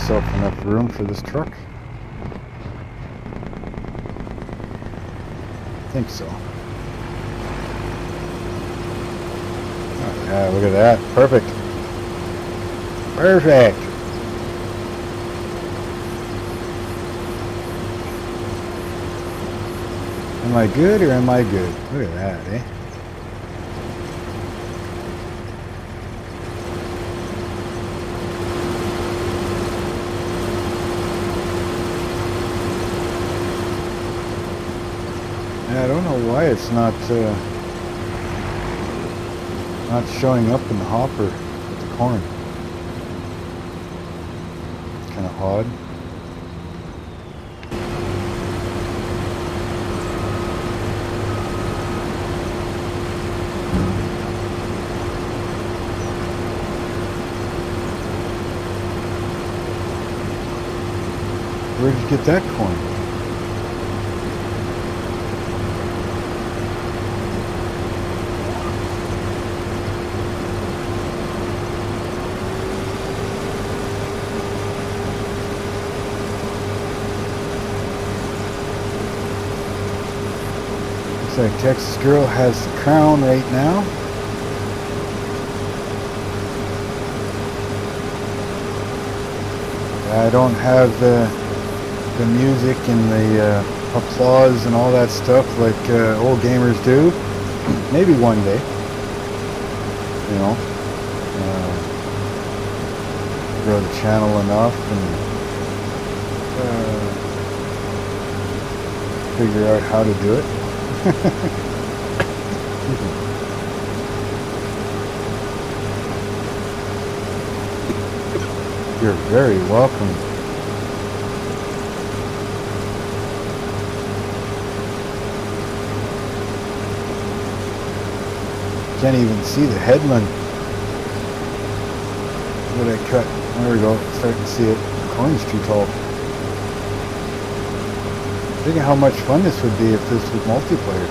myself enough room for this truck. I think so. Oh, yeah, look at that. Perfect. Perfect. Am I good or am I good? Look at that, eh? Yeah, I don't know why it's not showing up in the hopper with the corn. It's kind of odd. Where'd you get that corn? Looks like Texas Girl has the crown right now. I don't have the music and the applause and all that stuff like old gamers do. Maybe one day, you know, grow the channel enough and figure out how to do it. You're very welcome. Can't even see the headland that I cut. There we go, starting to see it. The corn's too tall. Think of how much fun this would be if this was multiplayer.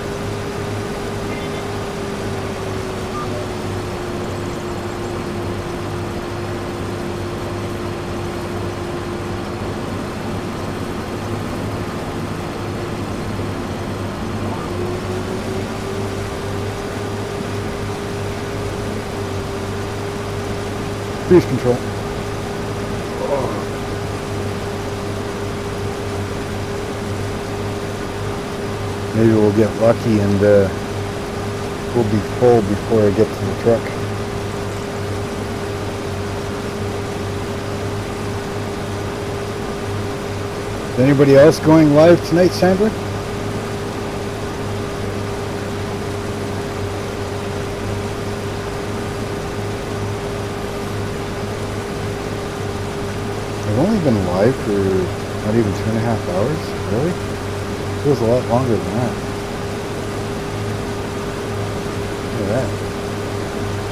Cruise control. Maybe we'll get lucky and we'll be full before I get to the truck. Is anybody else going live tonight, Sandra? I've only been live for not even 2.5 hours. Really? It feels a lot longer than that. Look at that.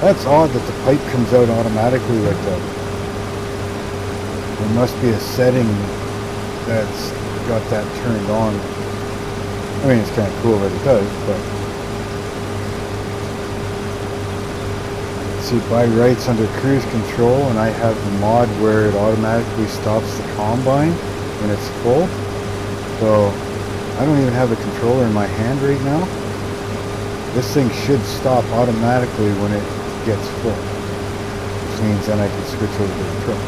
That's odd that the pipe comes out automatically like that. There must be a setting that's got that turned on. I mean, it's kind of cool that it does, but... See, by rights under cruise control, and I have the mod where it automatically stops the combine when it's full. So I don't even have a controller in my hand right now. This thing should stop automatically when it gets full, which means then I can switch over to the truck.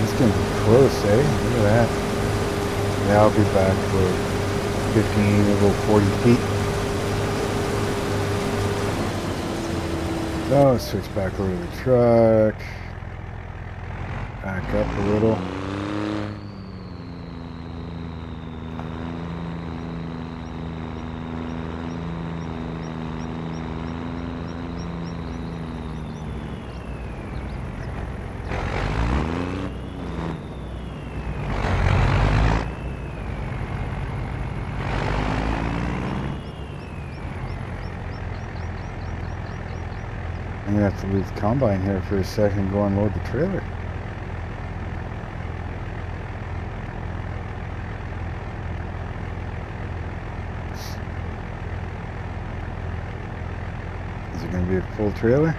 It's getting close, eh? Look at that. Yeah, I'll be back for 15, we'll go 40 feet. So, switch back over to the truck. Back up a little. I'm going to have to leave the combine here for a second and go unload the trailer. Is it going to be a full trailer?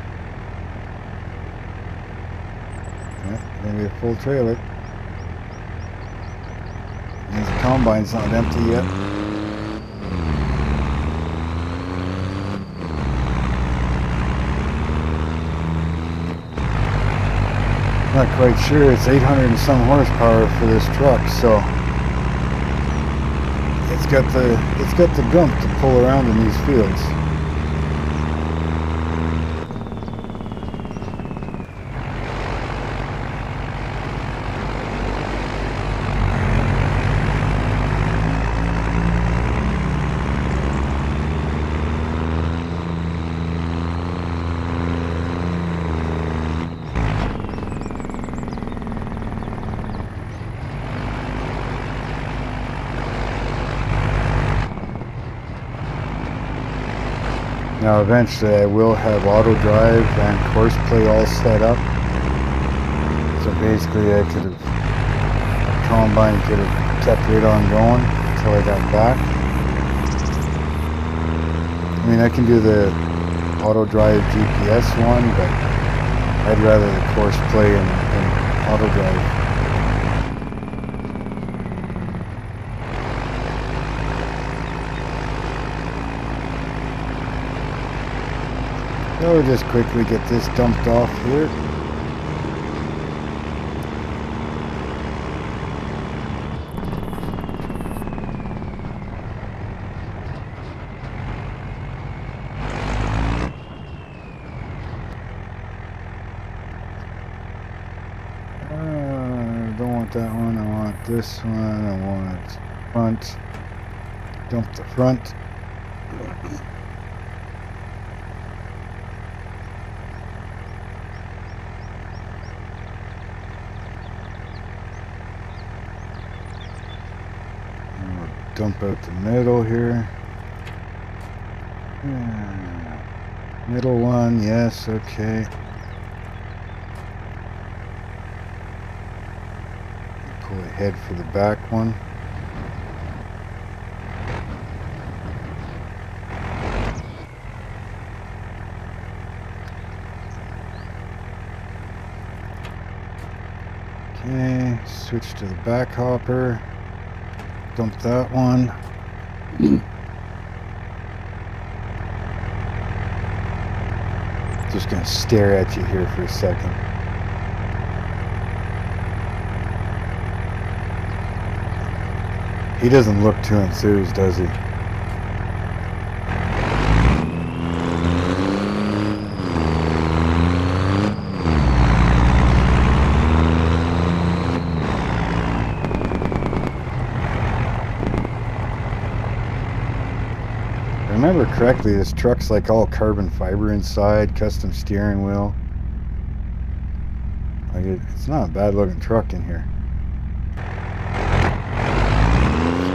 Yeah, maybe a full trailer. Means the combine's not empty yet. Not quite sure. It's 800 and some horsepower for this truck, so it's got the gump to pull around in these fields. Now eventually I will have auto drive and course play all set up. So basically I could have, combine could have kept right on going until I got back. I mean I can do the auto drive GPS one, but I'd rather the course play and auto drive. So we'll just quickly get this dumped off here. I don't want that one, I want this one, I want front. Dump the front. Dump out the middle here. Middle one, yes, okay. Pull ahead for the back one. Okay, switch to the back hopper. Dump that one. Just gonna stare at you here for a second. He doesn't look too enthused, does he? If I remember correctly, this truck's like all carbon fiber inside, custom steering wheel. Like it's not a bad looking truck in here.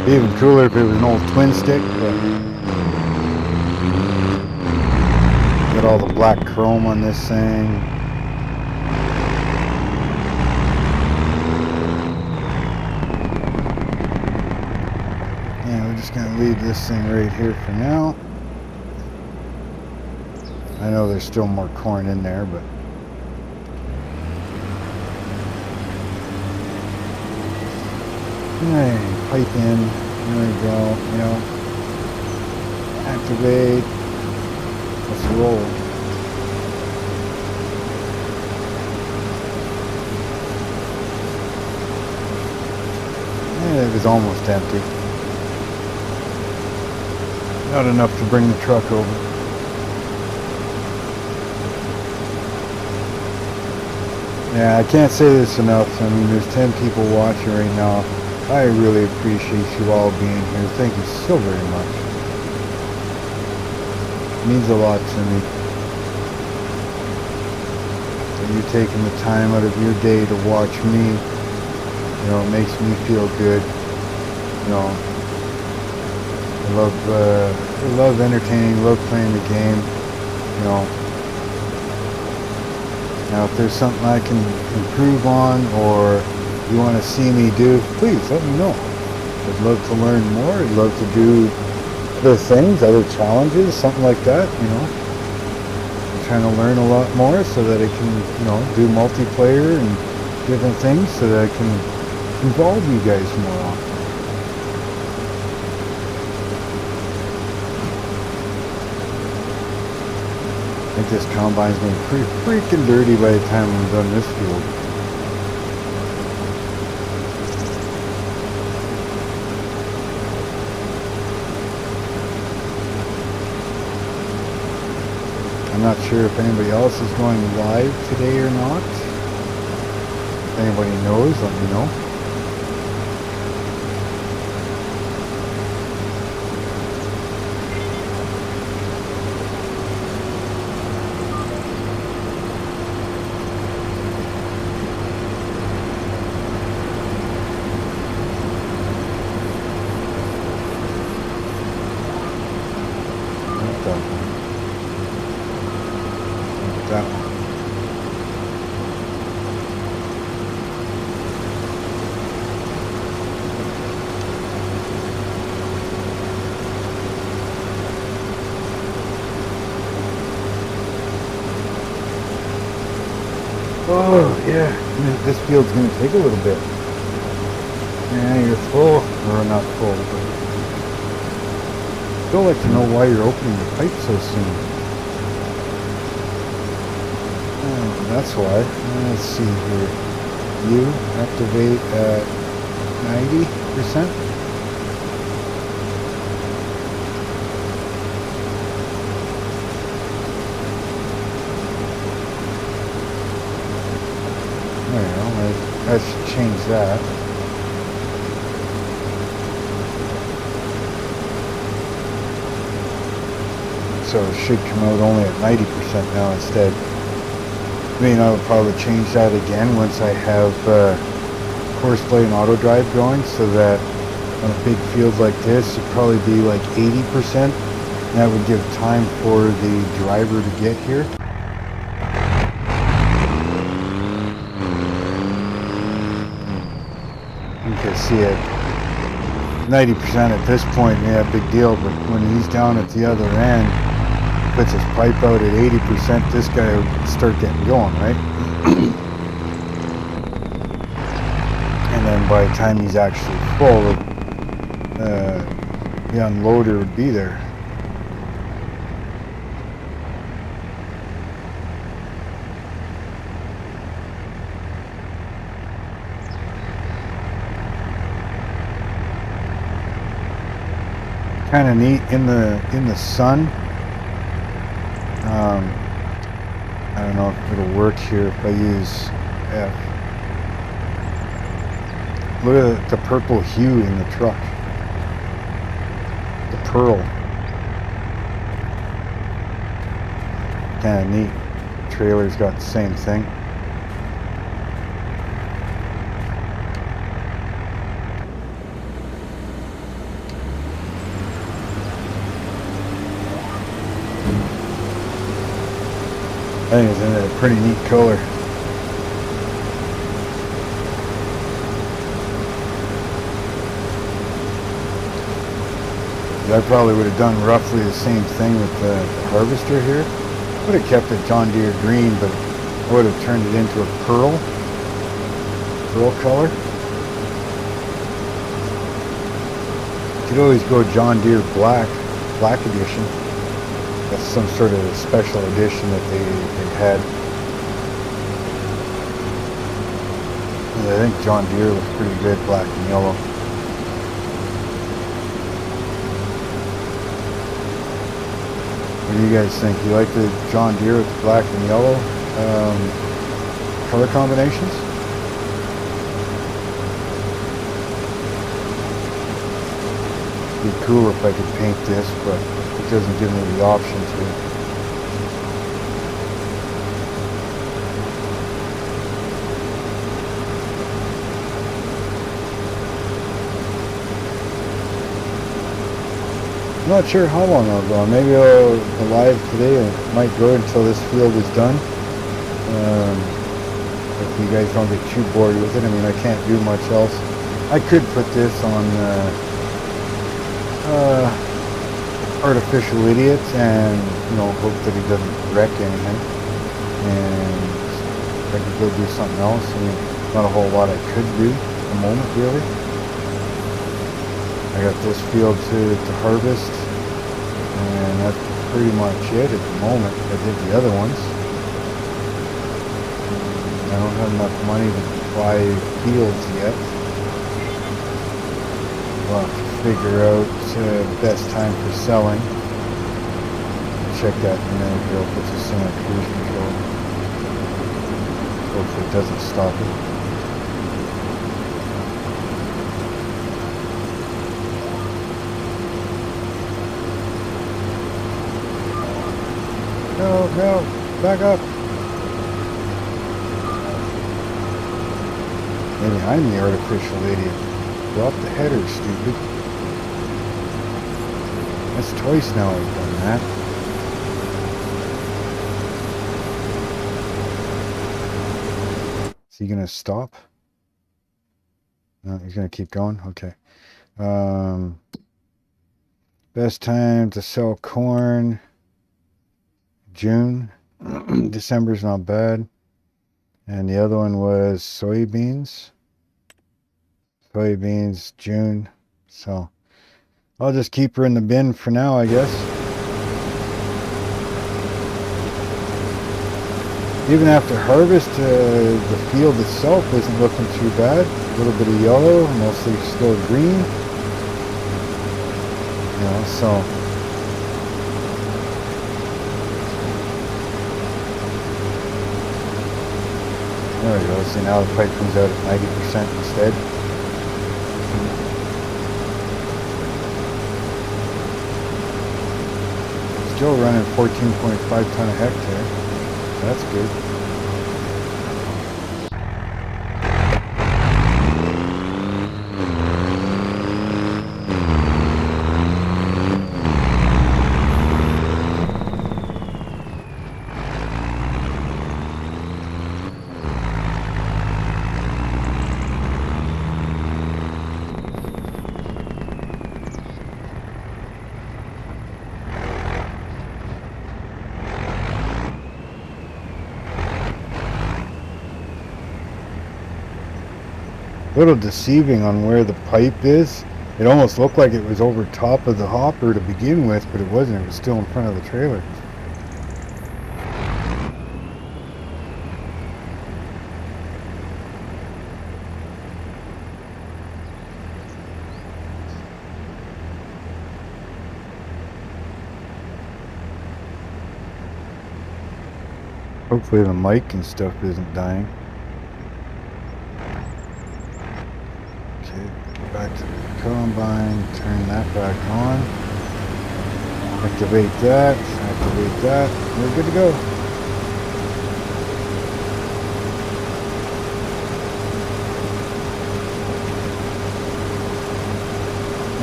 It'd be even cooler if it was an old twin stick, but got all the black chrome on this thing. Yeah, we're just gonna leave this thing right here for now. I know there's still more corn in there, but hey, pipe in. There we go. You know, activate. Let's roll. Yeah, it was almost empty. Not enough to bring the truck over. Yeah, I can't say this enough. I mean, there's 10 people watching right now. I really appreciate you all being here. Thank you so very much. It means a lot to me. That you taking the time out of your day to watch me. You know, it makes me feel good. You know, I love entertaining, love playing the game. You know. Now, if there's something I can improve on or you want to see me do, please let me know. I'd love to learn more. I'd love to do other things, other challenges, something like that, you know. I'm trying to learn a lot more so that I can, you know, do multiplayer and different things so that I can involve you guys more often. I think this combine's going to be pretty freaking dirty by the time I'm done this field. I'm not sure if anybody else is going live today or not. If anybody knows, let me know. That one. Oh yeah, this field's gonna take a little bit. Yeah, you're full, or not full, but still like to know why you're opening the pipe so soon. That's why. Let's see here. You activate at 90%. There you go. I should change that. So it should come out only at 90% now instead. I mean, I'll probably change that again once I have course play and auto drive going, so that on a big field like this, it'd probably be like 80%. And that would give time for the driver to get here. You can see it 90% at this point, yeah, big deal, but when he's down at the other end, puts his pipe out at 80%, this guy would start getting going, right? And then by the time he's actually full, the unloader would be there. Kind of neat in the sun. I don't know if it'll work here if I use F. Look at the purple hue in the truck. The pearl. Kind of neat. The trailer's got the same thing. I think it's in a pretty neat color. I probably would have done roughly the same thing with the harvester here. Would have kept it John Deere green, but I would have turned it into a pearl color. You could always go John Deere black edition. That's some sort of special edition that they had. And I think John Deere was pretty good, black and yellow. What do you guys think? You like the John Deere with the black and yellow color combinations? It'd be cool if I could paint this, but it doesn't give me the option to. I'm not sure how long I'll go. Maybe I'll go live today. I might go until this field is done. If you guys don't get too bored with it. I mean, I can't do much else. I could put this on Artificial Idiot and, hope that he doesn't wreck anything. And I could go do something else. I mean, Not a whole lot I could do at the moment, really. I got this field to harvest, and that's pretty much it at the moment. I did the other ones. I don't have enough money to buy fields yet. I'll have to figure out the best time for selling. Check that in a minute here. I'll put this in our cruise control. Hopefully it doesn't stop it. No, back up. Maybe I'm the artificial idiot. Drop the header, stupid. That's twice now I've done that. Is he gonna stop? No, he's gonna keep going? Okay. Best time to sell corn. June. December's not bad. And the other one was soybeans. Soybeans, June. So I'll just keep her in the bin for now, I guess. Even after harvest, the field itself isn't looking too bad. A little bit of yellow, mostly still green. You know, so there we go. See, now the pipe comes out at 90% instead. Still running 14.5 ton a hectare. That's good. A little deceiving on where the pipe is. It almost looked like it was over top of the hopper to begin with, but it wasn't. It was still in front of the trailer. Hopefully the mic and stuff isn't dying. Back to the combine, turn that back on, activate that, we're good to go.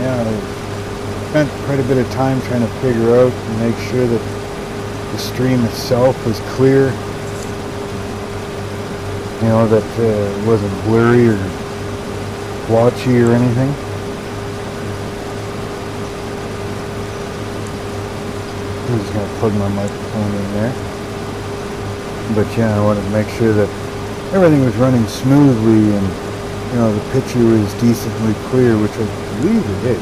Yeah, I spent quite a bit of time trying to figure out and make sure that the stream itself was clear, you know, that it wasn't blurry or blotchy or anything. I'm just going to plug my microphone in there. But yeah, I wanted to make sure that everything was running smoothly and, you know, the picture was decently clear, which I believe it is.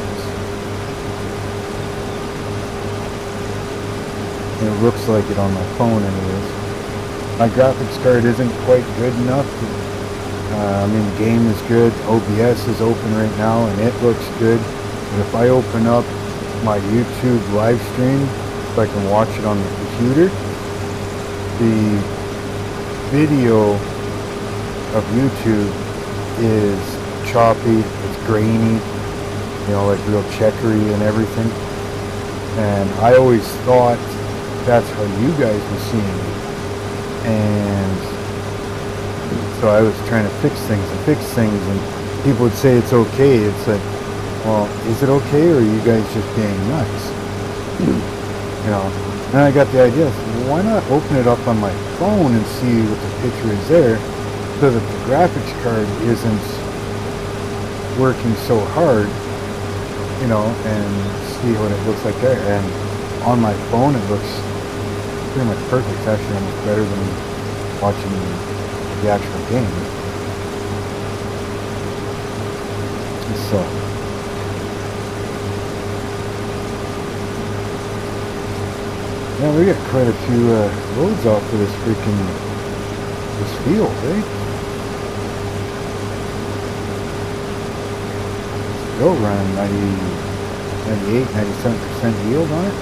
And it looks like it on my phone anyways. My graphics card isn't quite good enough. I mean, the game is good. OBS is open right now and it looks good. But if I open up my YouTube live stream so I can watch it on the computer, the video of YouTube is choppy, it's grainy, you know, like real checkery and everything. And I always thought that's how you guys were seeing it. And so I was trying to fix things, and people would say it's okay. It's like, well, is it okay, or are you guys just being nuts? You know, and I got the idea, so why not open it up on my phone and see what the picture is there, so that the graphics card isn't working so hard, you know, and see what it looks like there. And on my phone it looks pretty much perfect. It's actually almost better than watching the actual game. So yeah, we got quite a few loads off of this field, eh? Still running 98, 97% yield on it.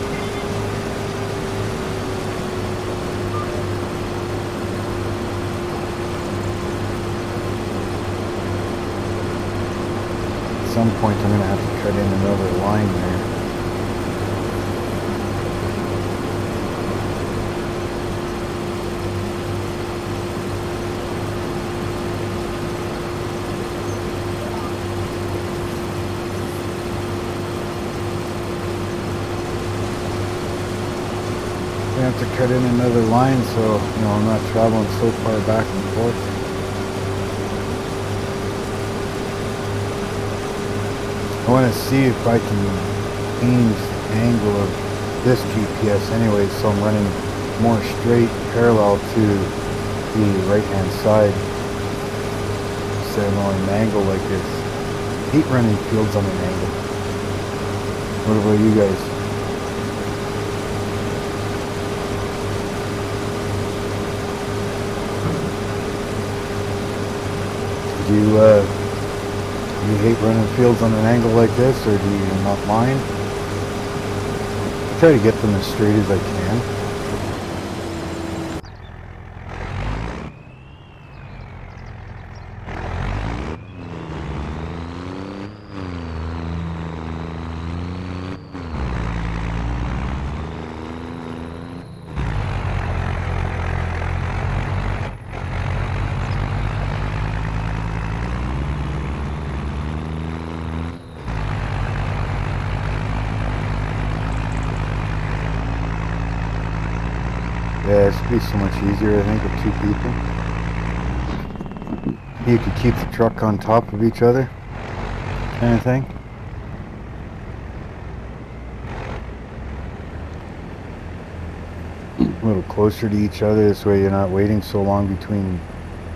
At some point I'm going to have to cut in another line there. I have to cut in another line so, you know, I'm not traveling so far back and forth. I want to see if I can change the angle of this GPS anyway, so I'm running more straight parallel to the right hand side instead of going an angle like this. I hate running fields on an angle. What about you guys? Do you hate running fields on an angle like this, or do you not mind? I try to get them as straight as I can. Yeah, it should be so much easier, I think, with two people. You could keep the truck on top of each other, kind of thing. A little closer to each other, this way you're not waiting so long between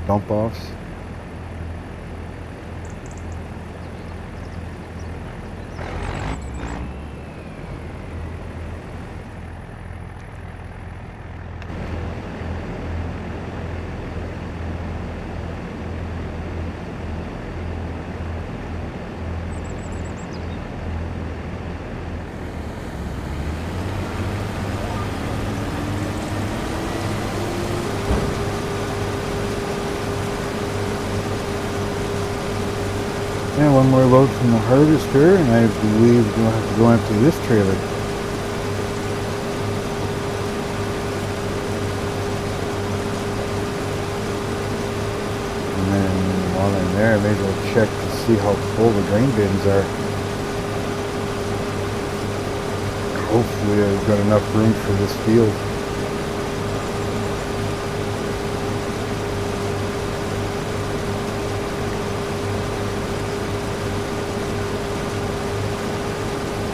dump offs. And one more load from the harvester, and I believe we'll have to go empty this trailer. And then while I'm there, I may as well check to see how full the grain bins are. Hopefully I've got enough room for this field.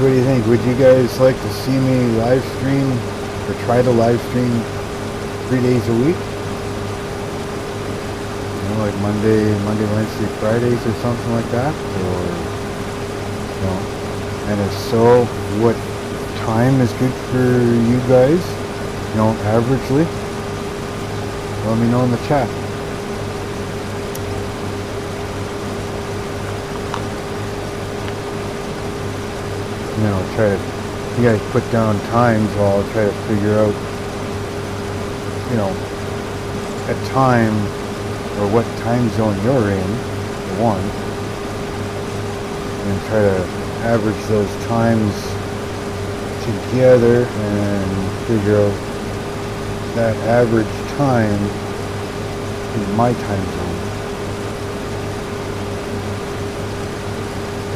What do you think? Would you guys like to see me live stream or try to live stream 3 days a week? You know, like Monday, Wednesday, Fridays or something like that? Or, you know, and if so, what time is good for you guys? You know, averagely? Let me know in the chat. You know, you guys put down times while I'll try to figure out, you know, a time or what time zone you're in, for one, and try to average those times together and figure out that average time in my time zone.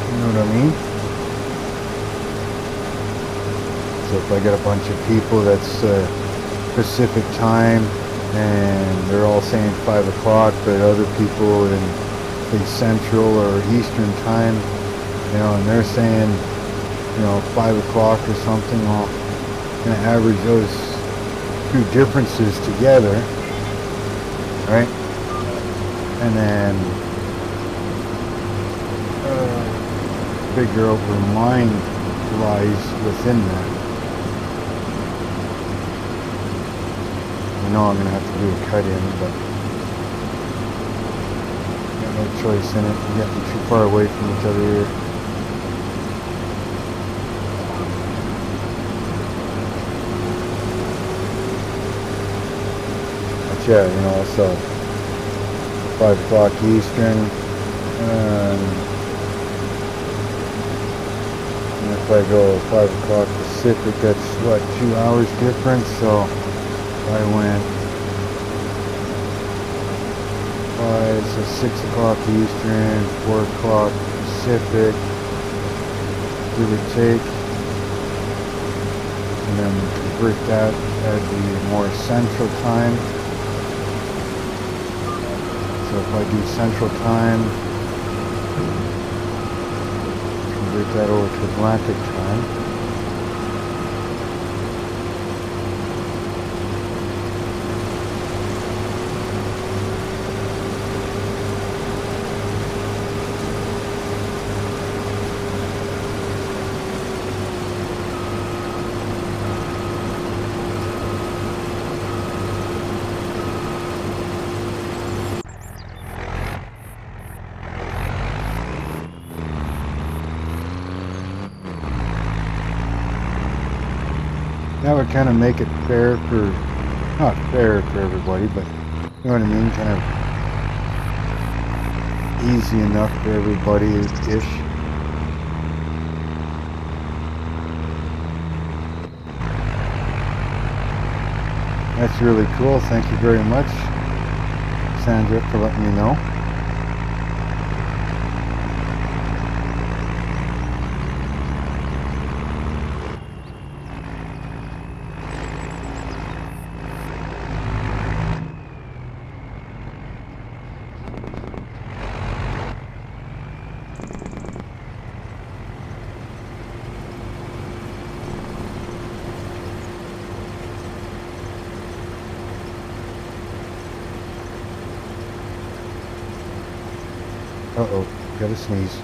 You know what I mean? So if I get a bunch of people that's Pacific time and they're all saying 5 o'clock, but other people in say Central or Eastern time, you know, and they're saying, you know, 5 o'clock or something, well, I'm going to average those two differences together, right? And then figure out where mine lies within that. I know I'm going to have to do a cut in, but got no choice in it. I'm getting too far away from each other here. But yeah, you know, so 5 o'clock Eastern, and if I go 5 o'clock Pacific, that's what, 2 hours difference, so I went 5, so 6 o'clock Eastern, 4 o'clock Pacific, give or take, and then convert that at the more central time. So if I do central time, convert that over to Atlantic time. That would kind of make it fair for, not fair for everybody, but you know what I mean, kind of easy enough for everybody-ish. That's really cool. Thank you very much, Sandra, for letting me know. Uh-oh, gotta sneeze.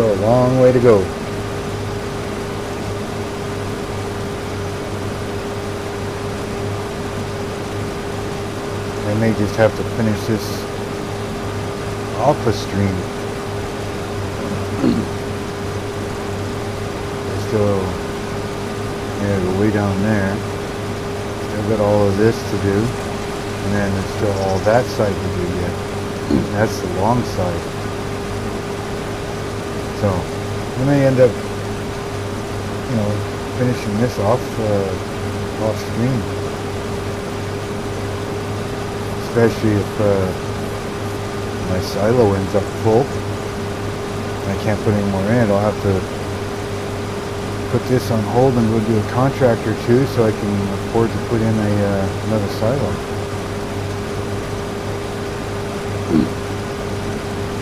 So a long way to go. I may just have to finish this alpha stream. Still, yeah, go way down there. Still got all of this to do, and then there's still all that side to do yet. And that's the long side. So I may end up, you know, finishing this off screen, especially if my silo ends up full and I can't put any more in. I'll have to put this on hold and go do a contract or two so I can afford to put in another silo.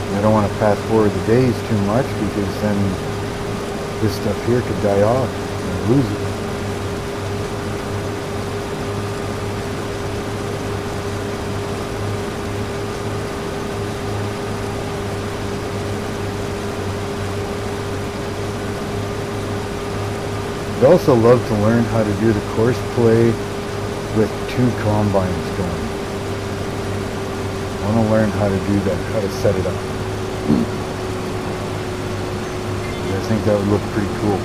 I don't want to fast forward the days too much because then this stuff here could die off and lose it. I'd also love to learn how to do the course play with 2 combines going. I want to learn how to do that, how to set it up. I think that would look pretty cool.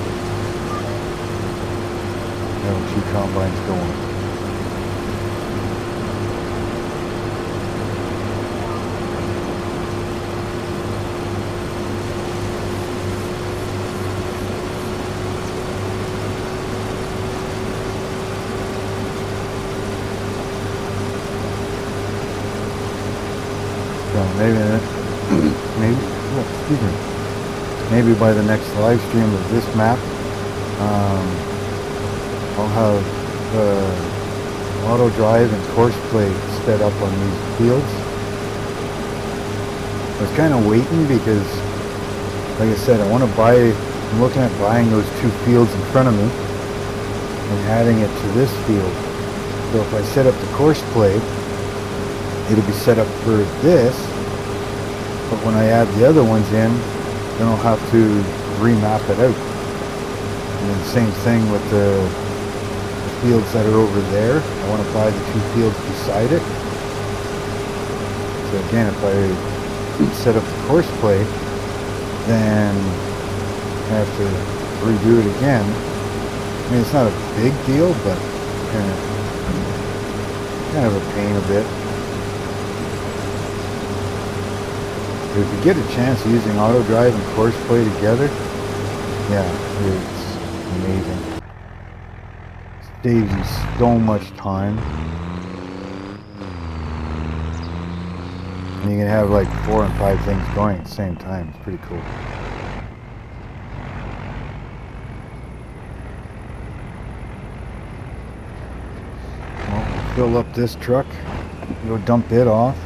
Having 2 combines going. So maybe, maybe, oh, excuse me, maybe by the next live stream of this map, I'll have auto drive and course play sped up on these fields. I was kind of waiting because, like I said, I'm looking at buying those 2 fields in front of me and adding it to this field. So if I set up the course play, it'll be set up for this, but when I add the other ones in, then I'll have to remap it out. And then same thing with the fields that are over there. I want to buy the 2 fields beside it. So again, if I set up the course play, then I have to redo it again. I mean, it's not a big deal, but kind of a pain a bit. But if you get a chance using auto drive and course play together, yeah, it's amazing. Saves you so much time. And you can have like 4 and 5 things going at the same time. It's pretty cool. Well, we'll fill up this truck, go dump it off.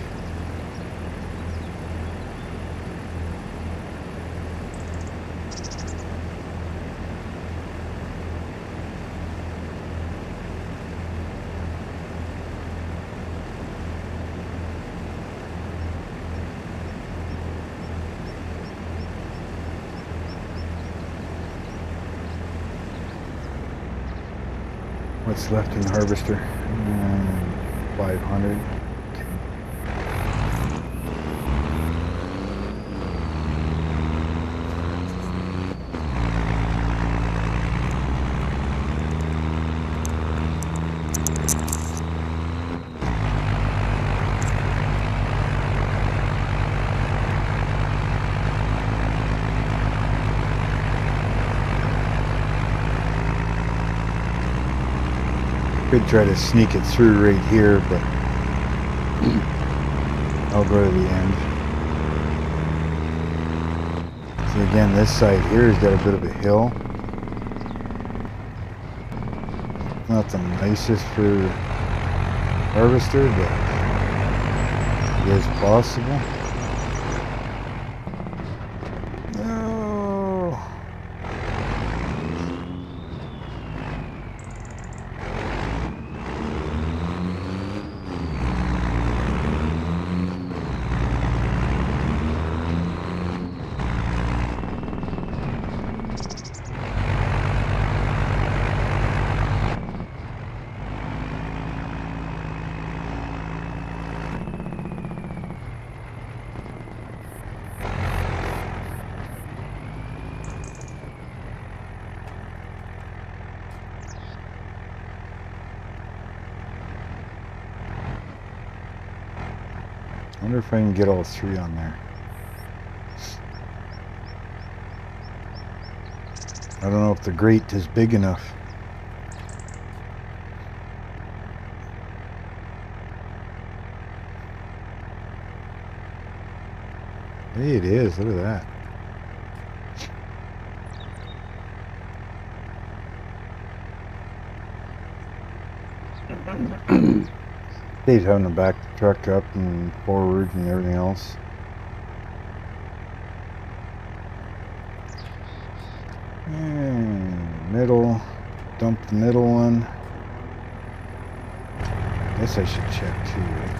What's left in the harvester? 500. Could try to sneak it through right here, but I'll go to the end. See, again, this side here has got a bit of a hill. Not the nicest for harvester, but it is possible. I wonder if I can get all 3 on there. I don't know if the grate is big enough. Hey, it is. Look at that. Dave's having to back the truck up and forward and everything else. And middle, dump the middle one. Guess I should check too, right?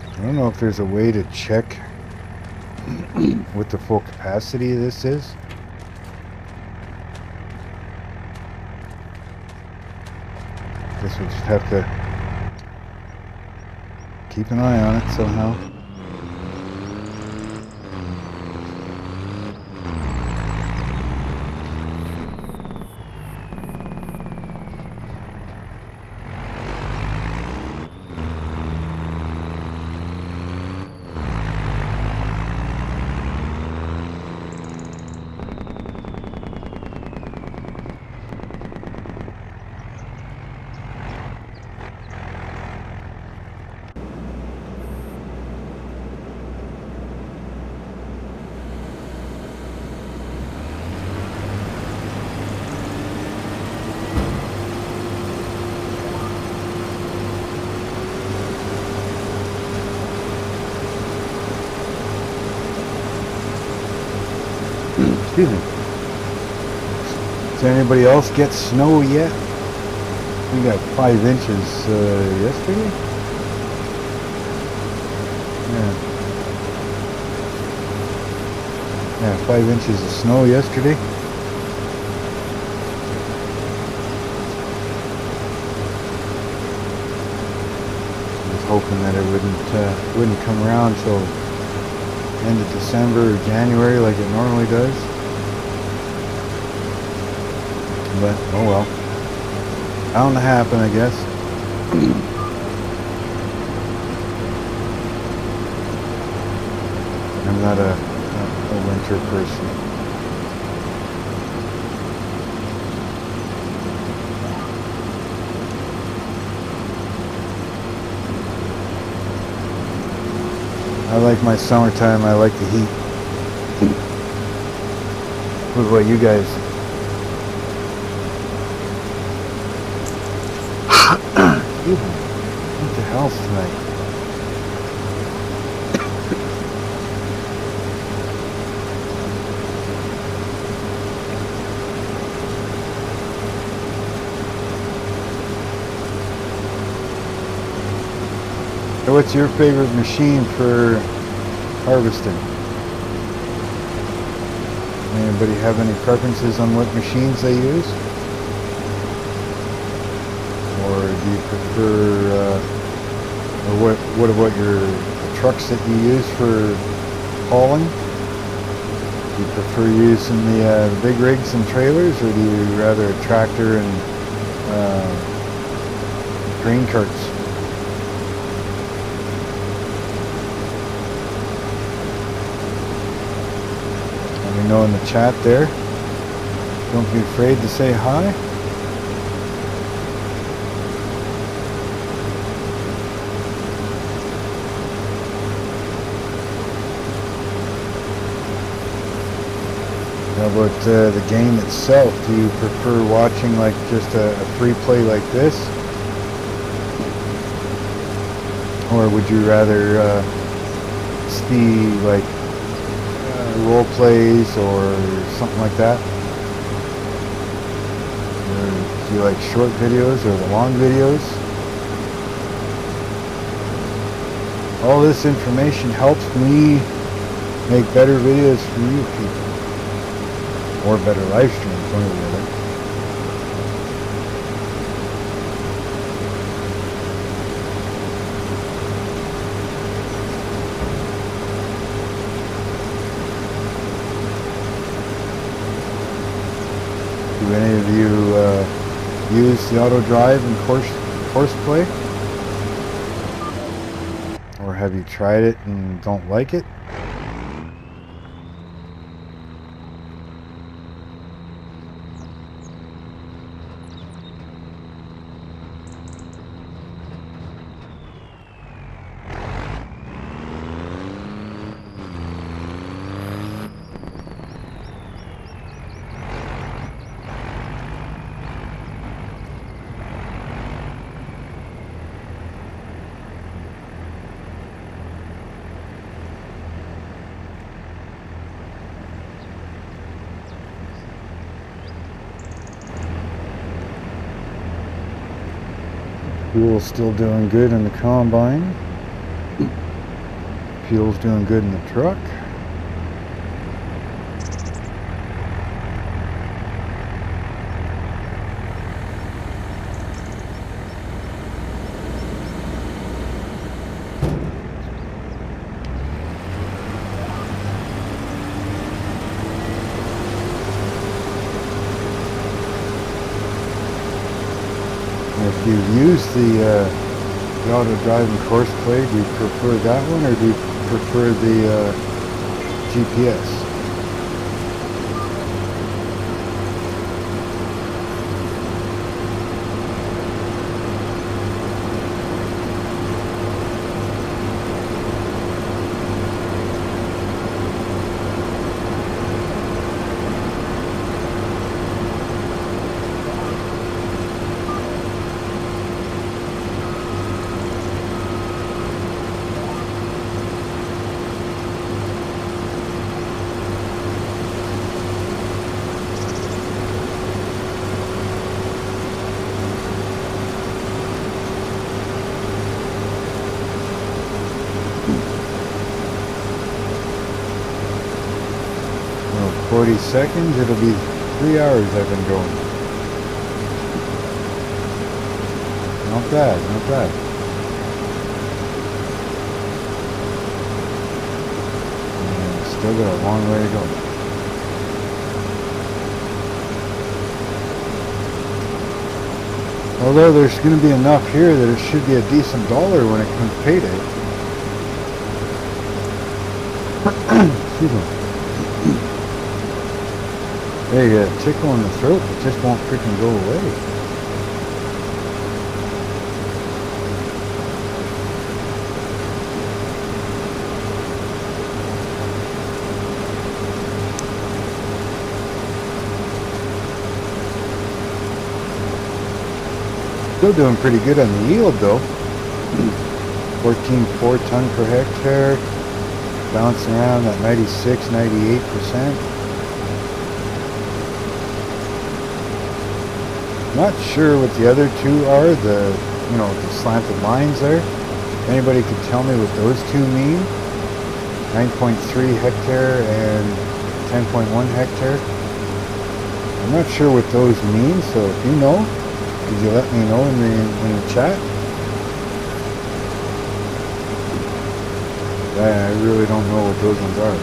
I don't know if there's a way to check what the full capacity of this is. Guess we just have to keep an eye on it somehow. Excuse me. Did anybody else get snow yet? We got 5 inches yesterday. Yeah, 5 inches of snow yesterday. Hoping that it wouldn't come around till end of December or January like it normally does. But oh well, bound to happen, I guess. I'm not a winter person. I like my summertime. I like the heat. What about you guys? What the hell's tonight? So what's your favorite machine for harvesting? Anybody have any preferences on what machines they use? Or do you prefer, or what about your trucks that you use for hauling? Do you prefer using the big rigs and trailers, or do you rather a tractor and grain carts? Let me know in the chat there. Don't be afraid to say hi. How about the game itself? Do you prefer watching like just a free play like this? Or would you rather see like role plays or something like that? Or do you like short videos or the long videos? All this information helps me make better videos for you people. Or better live streams, one or the other. Do any of you use the auto drive in Courseplay? Or have you tried it and don't like it? Fuel's still doing good in the combine. Fuel's doing good in the truck. If you use the auto driving Courseplay, do you prefer that one or do you prefer the GPS? 40 seconds, it'll be 3 hours I've been going. Not bad, not bad. And still got a long way to go. Although there's going to be enough here that it should be a decent dollar when it comes payday. Excuse me. Hey, tickle in the throat, it just won't freaking go away. Still doing pretty good on the yield though. 14.4 ton per hectare, bouncing around that 96-98%. Not sure what the other two are, the slanted lines there. If anybody could tell me what those two mean. 9.3 hectare and 10.1 hectare. I'm not sure what those mean, so if you know, could you let me know in the chat? I really don't know what those ones are.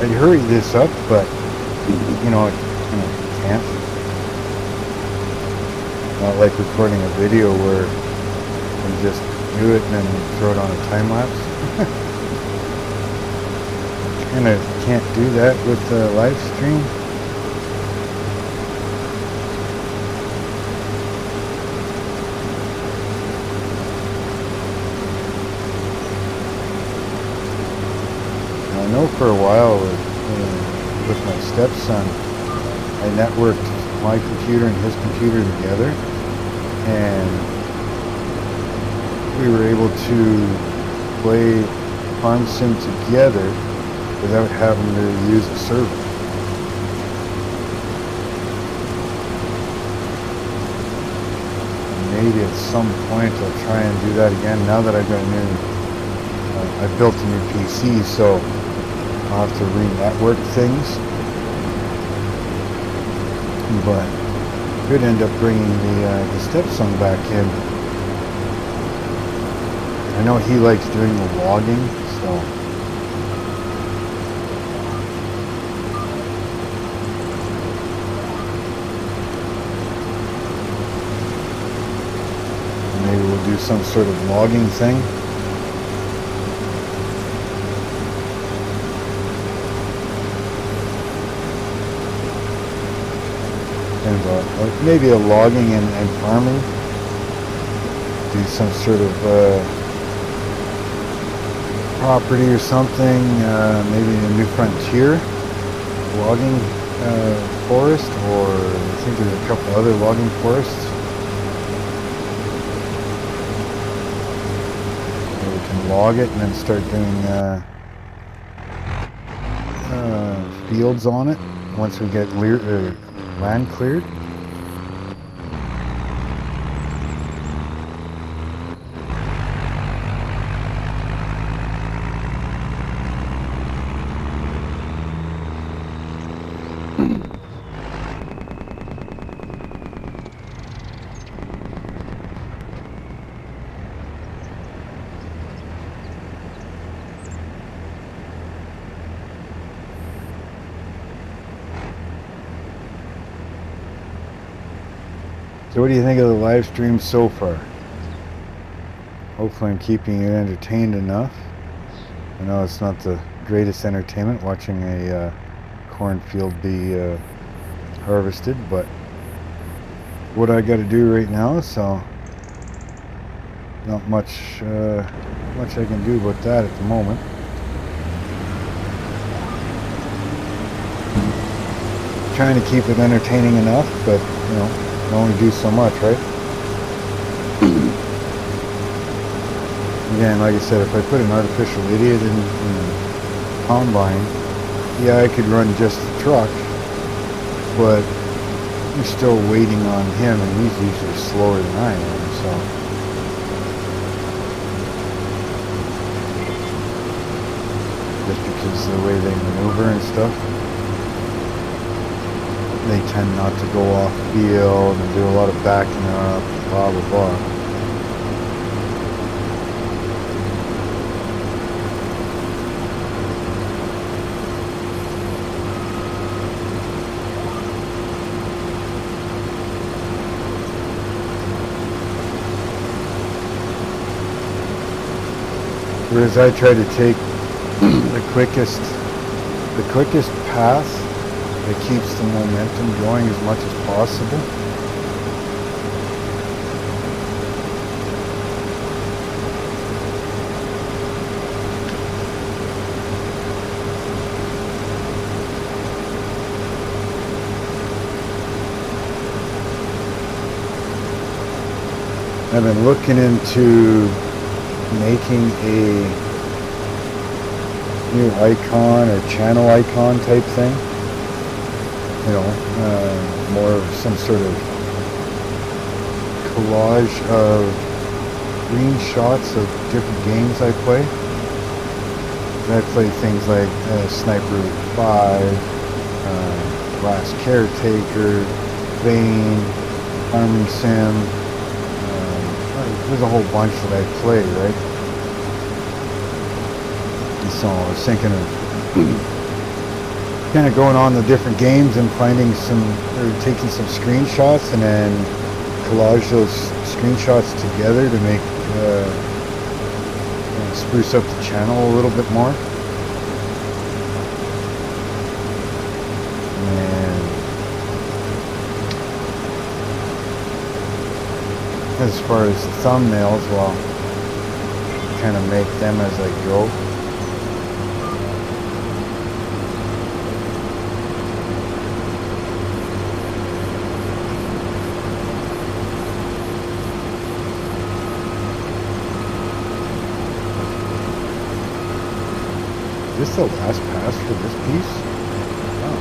I'd hurry this up, but can't. Not like recording a video where you just do it and then throw it on a time lapse. Kind of can't do that with the live stream. I know for a while with my stepson, I networked my computer and his computer together, and we were able to play Farm Sim together without having to use a server. And maybe at some point I'll try and do that again now that I've got I built a new PC, so I'll have to re-network things, but could end up bringing the stepson back in. I know he likes doing the logging, so maybe we'll do some sort of logging thing. Maybe a logging and farming. Do some sort of property or something. Maybe a New Frontier logging forest, or I think there's a couple other logging forests. We can log it and then start doing fields on it once we get land cleared. So what do you think of the live stream so far? Hopefully I'm keeping you entertained enough. I know it's not the greatest entertainment watching a cornfield be harvested, but what I got to do right now, so not much much I can do about that at the moment. Trying to keep it entertaining enough, but you know, can only do so much, right? Again, like I said, if I put an artificial idiot in the combine, yeah, I could run just the truck, but you're still waiting on him, and he's usually slower than I am, so. Just because of the way they maneuver and stuff. They tend not to go off field and do a lot of backing up, blah, blah, blah. Whereas I try to take the quickest path that keeps the momentum going as much as possible. I've been looking into making a new icon or channel icon type thing. You know, more of some sort of collage of screenshots of different games I play. I play things like Sniper Elite 5, Last Caretaker, Vane, Farming Sim. There's a whole bunch that I play, right? And so I was thinking of kind of going on the different games and finding some, or taking some screenshots and then collage those screenshots together to make, spruce up the channel a little bit more. And as far as thumbnails, well, kind of make them as I go. Is this the last pass for this piece? Oh.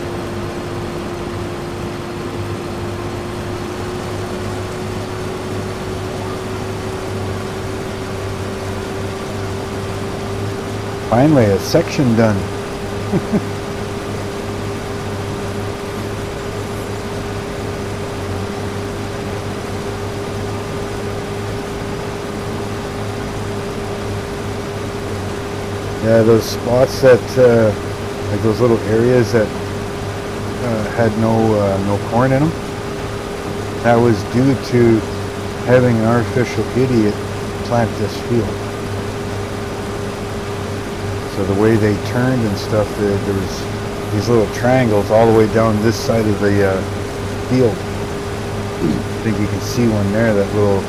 Finally, a section done. Yeah, those spots that, like those little areas that had no corn in them, that was due to having an artificial idiot plant this field. So the way they turned and stuff, there was these little triangles all the way down this side of the field. I think you can see one there, that little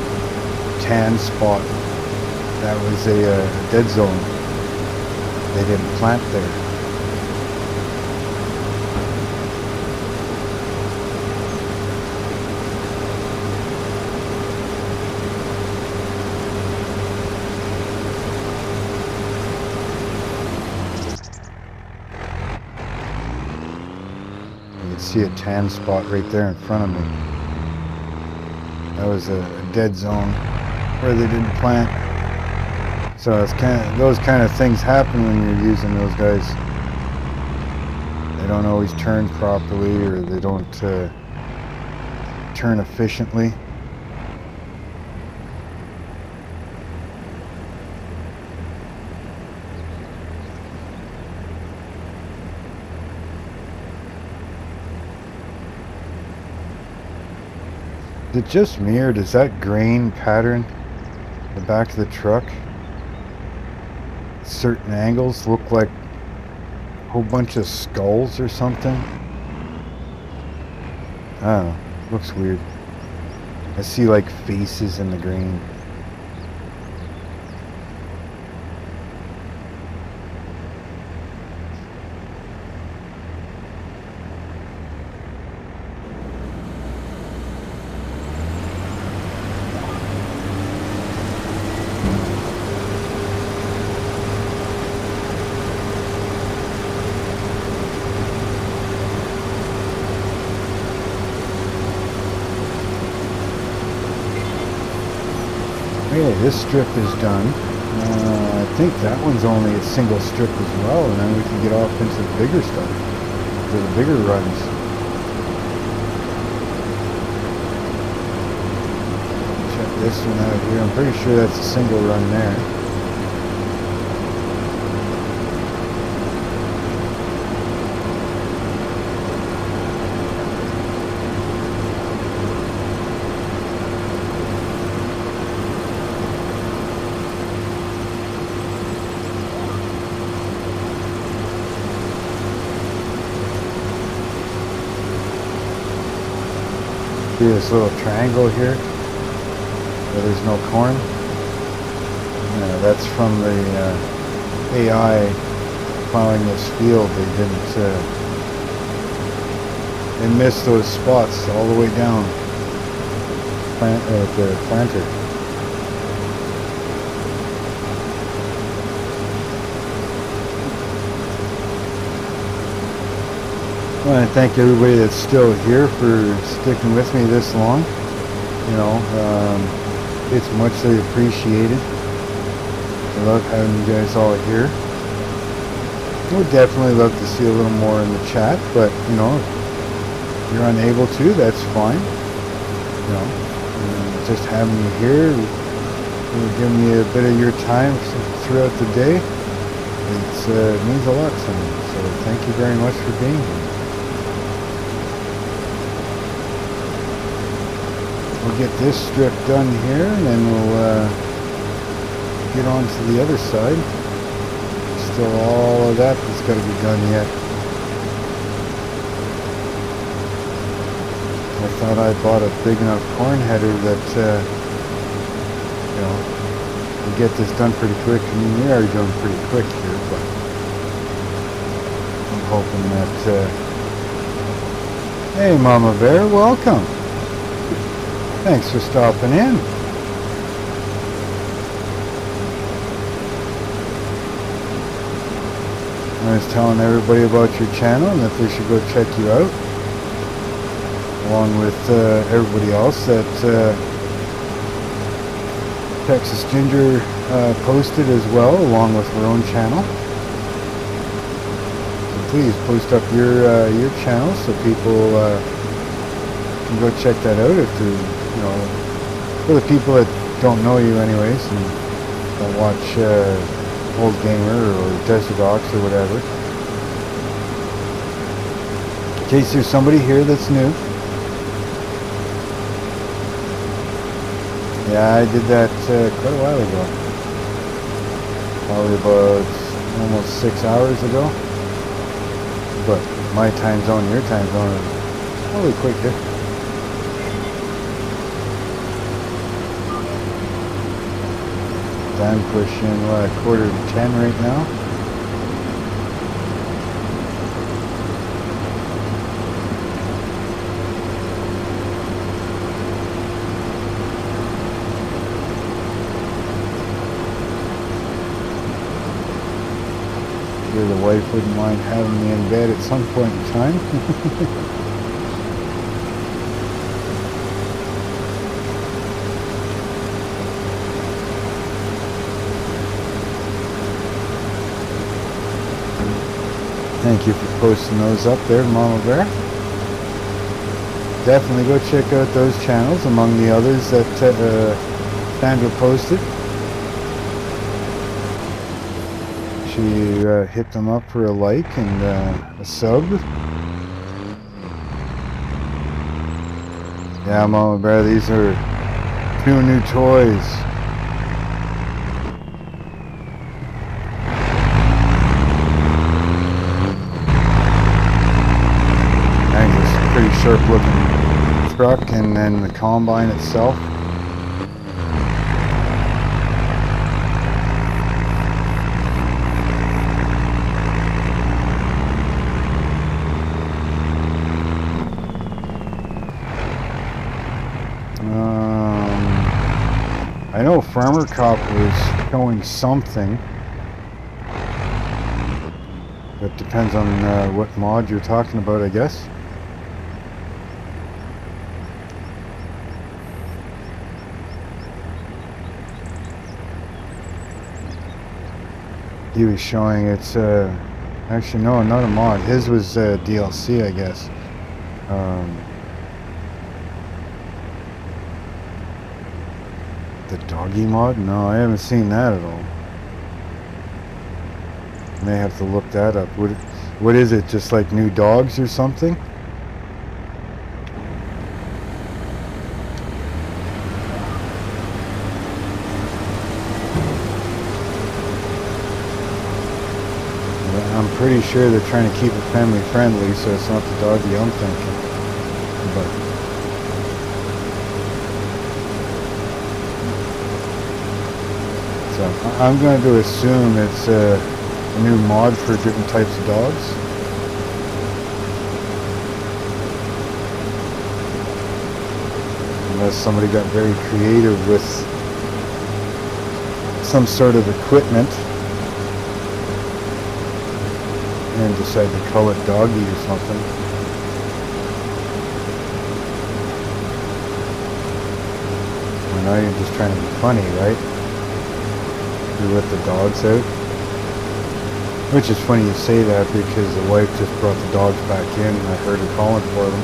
tan spot. That was a dead zone. They didn't plant there. See a tan spot right there in front of me. That was a dead zone where they didn't plant. So it's those kind of things happen when you're using those guys. They don't always turn properly, or they don't turn efficiently. Is it just me, or does that grain pattern the back of the truck, certain angles, look like a whole bunch of skulls or something? I don't know. Looks weird. I see like faces in the green. Okay, this strip is done. I think that one's only a single strip as well, and then we can get off into the bigger stuff, to the bigger runs. Check this one out here. I'm pretty sure that's a single run there. See this little triangle here where there's no corn? Yeah, that's from the AI plowing this field. They didn't, they missed those spots all the way down the planter. I want to thank everybody that's still here for sticking with me this long. You know, it's muchly appreciated. I love having you guys all here. I would definitely love to see a little more in the chat, but you know, if you're unable to, that's fine. You know, just having you here, giving me a bit of your time throughout the day, it means a lot to me. So thank you very much for being here. We'll get this strip done here, and then we'll get on to the other side. Still all of that that's got to be done yet. I thought I bought a big enough corn header that, you know, we get this done pretty quick. I mean, we are doing pretty quick here, but I'm hoping that, hey Mama Bear, welcome. Thanks for stopping in. I was telling everybody about your channel and that they should go check you out, along with everybody else that Texas Ginger posted as well, along with her own channel. So please post up your channel so people can go check that out if they're, you know, for the people that don't know you anyways and don't watch Old Gamer or Desert Ox or whatever. In case there's somebody here that's new. Yeah, I did that quite a while ago. Probably about almost 6 hours ago. But my time zone, your time zone is probably quite different. I'm pushing 9:45 right now. Sure the wife wouldn't mind having me in bed at some point in time. Thank you for posting those up there, Mama Bear. Definitely go check out those channels among the others that Sandra posted. She hit them up for a like and a sub. Yeah, Mama Bear, these are 2 new toys. Pretty sharp looking truck and then the combine itself. I know Farmer Cop was showing something. That depends on what mod you're talking about, I guess. He was showing it's actually no, not a mod. His was DLC, I guess. The doggy mod? No, I haven't seen that at all. May have to look that up. What is it? Just like new dogs or something? I'm pretty sure they're trying to keep it family friendly, so it's not the doggy I'm thinking. But so I'm going to assume it's a new mod for different types of dogs. Unless somebody got very creative with some sort of equipment and decided to call it doggy or something. Well, now you're just trying to be funny, right? You let the dogs out. Which is funny you say that because the wife just brought the dogs back in and I heard her calling for them.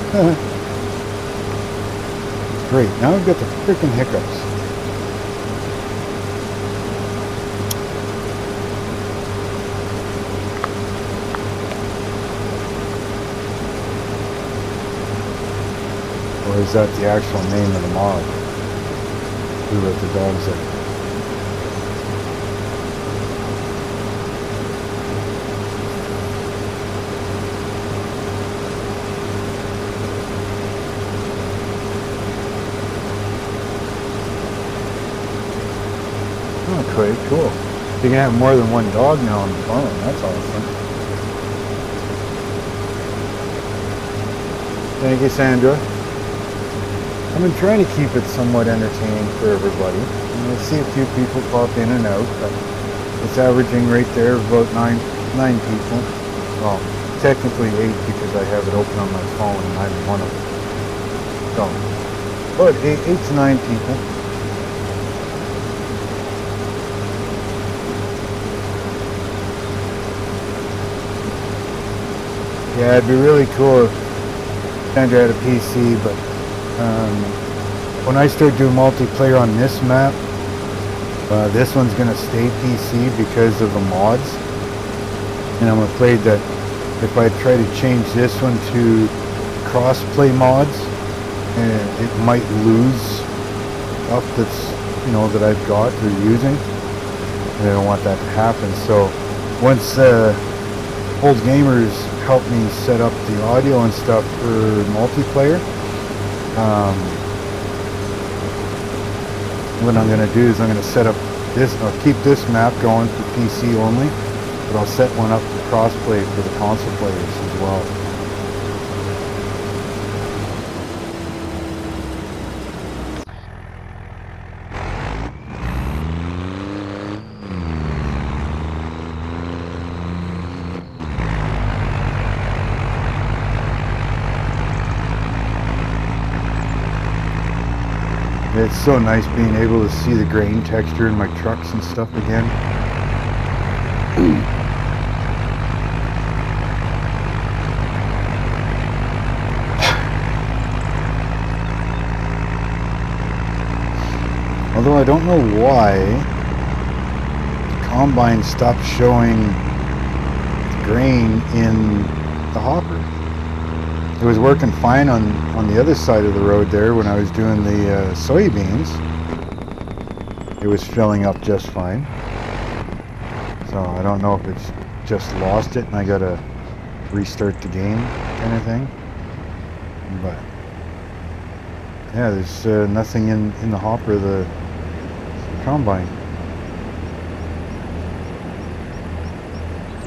Great, now I've got the freaking hiccups. Or is that the actual name of the mod? Who let the dogs out? Oh, quite cool. You can have more than one dog now on the farm. That's awesome. Thank you, Sandra. I've been trying to keep it somewhat entertaining for everybody. And I see a few people pop in and out, but it's averaging right there about nine people. Well, technically 8 because I have it open on my phone and I'm one of them. So, but 8 to 9 people. Yeah, it'd be really cool if Sandra had a PC, but when I start doing multiplayer on this map, this one's going to stay PC because of the mods. And I'm afraid that if I try to change this one to cross-play mods, it might lose stuff that's, you know, that I've got or using. And I don't want that to happen. So once Old Gamers help me set up the audio and stuff for multiplayer, what I'm going to do is I'm going to set up this, I'll keep this map going for PC only, but I'll set one up for crossplay for the console players as well. It's so nice being able to see the grain texture in my trucks and stuff again. Although I don't know why the combine stopped showing grain in the hopper. It was working fine on the other side of the road there when I was doing the soybeans. It was filling up just fine. So I don't know if it's just lost it and I gotta restart the game kind of thing. But Yeah, there's nothing in the hopper of the combine.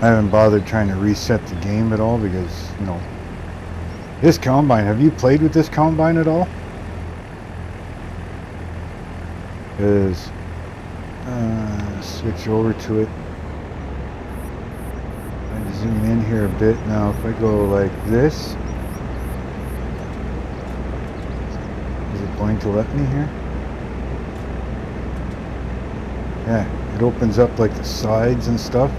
I haven't bothered trying to reset the game at all because, you know, this combine, have you played with this combine at all? Is switch over to it. I zoom in here a bit. Now if I go like this, is it going to let me here? Yeah, it opens up like the sides and stuff.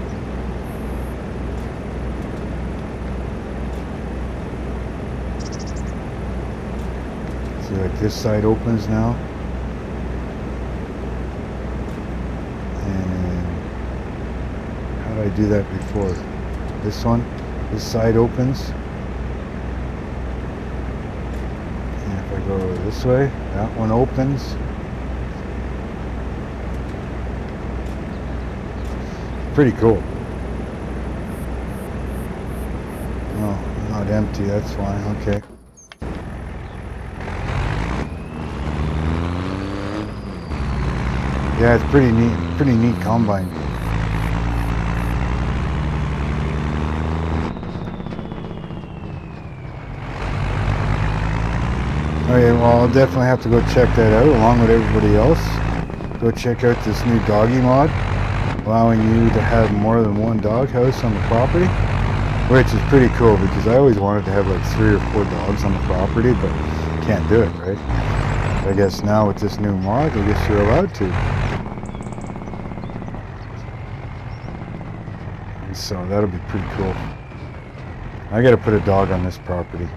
See, like this side opens now. And how did I do that before? This one, this side opens. And if I go this way, that one opens. Pretty cool. Oh, not empty, that's fine, okay. Yeah, it's pretty neat combine. Okay, well, I'll definitely have to go check that out along with everybody else. Go check out this new doggy mod, allowing you to have more than one doghouse on the property, which is pretty cool because I always wanted to have like 3 or 4 dogs on the property, but can't do it, right? I guess now with this new mod, I guess you're allowed to. So that'll be pretty cool. I gotta put a dog on this property.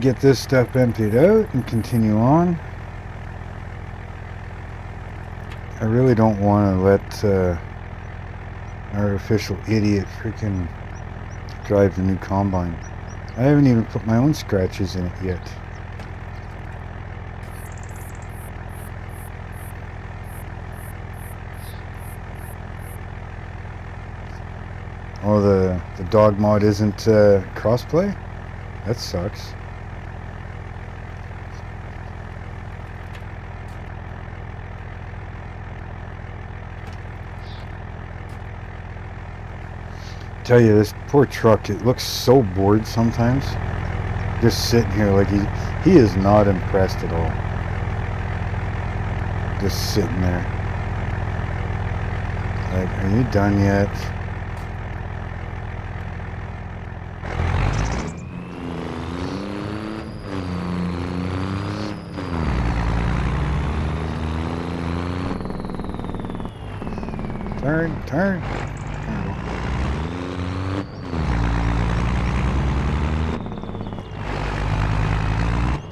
Get this stuff emptied out and continue on. I really don't want to let artificial idiot freaking drive the new combine. I haven't even put my own scratches in it yet. Oh, the dog mod isn't crossplay? That sucks. Tell you, this poor truck, it looks so bored sometimes. Just sitting here like he is not impressed at all. Just sitting there. Like, are you done yet? Turn.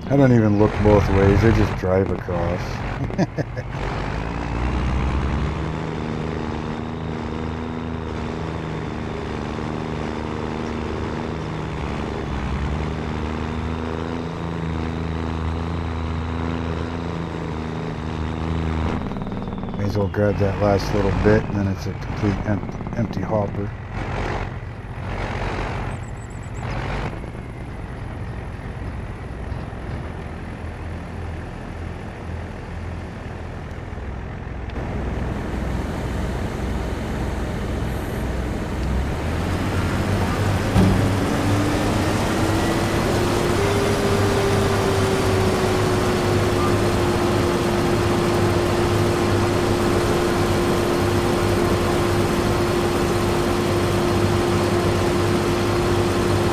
I don't even look both ways, I just drive across. May as well grab that last little bit and then it's a complete empty hopper.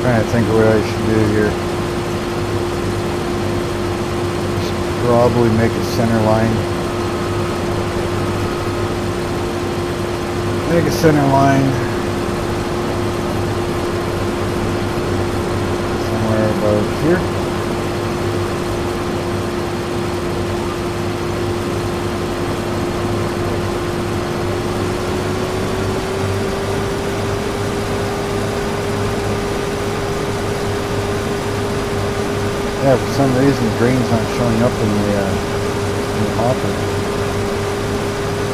Trying to think of what I should do here. Should probably make a center line. Make a center line somewhere about here. Yeah, for some reason the grain's not showing up in the new hopper.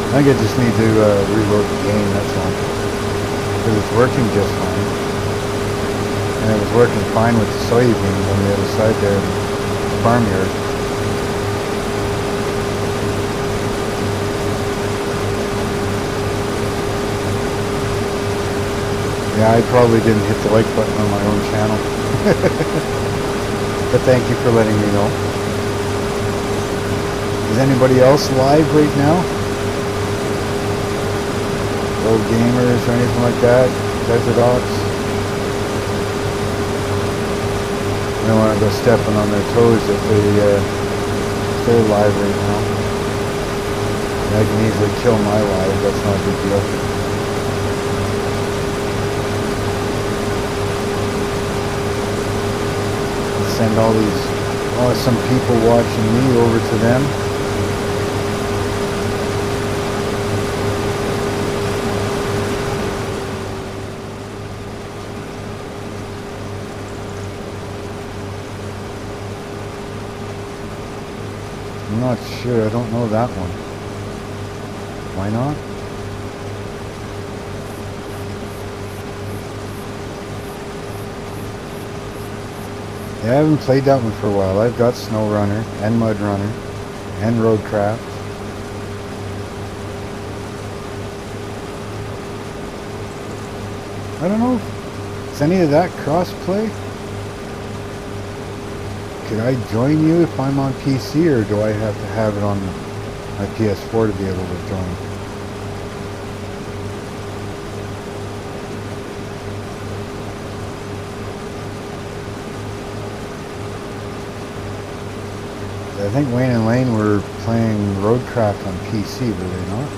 I think I just need to reload the game, that's all. Because it's working just fine. And it was working fine with the soybeans on the other side there in the farmyard. Yeah, I probably didn't hit the like button on my own channel. But thank you for letting me know. Is anybody else live right now? Old gamers or anything like that? Desert Ox? I don't want to go stepping on their toes if they're live right now. I can easily kill my live, that's not a big deal. Send all these awesome people watching me over to them. I'm not sure, I don't know that one. Why not? Yeah, I haven't played that one for a while. I've got SnowRunner and MudRunner and Roadcraft. I don't know. Is any of that cross-play? Could I join you if I'm on PC, or do I have to have it on my PS4 to be able to join? I think Wayne and Lane were playing Roadcraft on PC, were they not?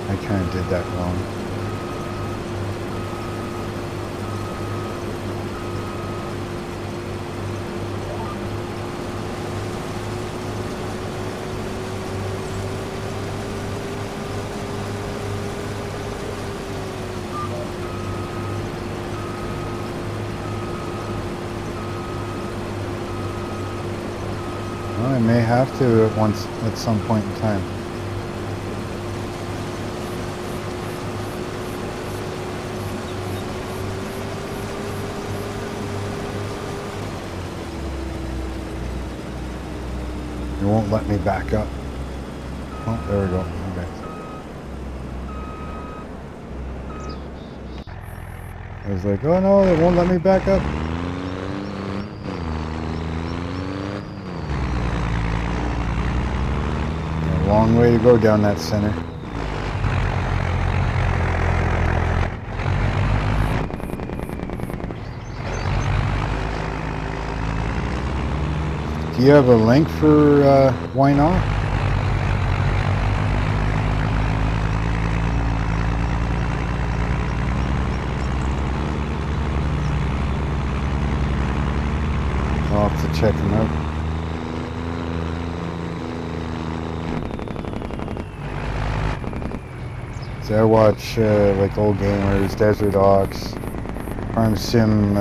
I kind of did that wrong. Well, I may have to at some point in time. It won't let me back up. Oh, there we go. Okay. I was like, oh no, it won't let me back up. A long way to go down that center. Do you have a link for Why Not? I'll have to check them out. So I watch like Old Gamers, Desert Ox, Farm Sim,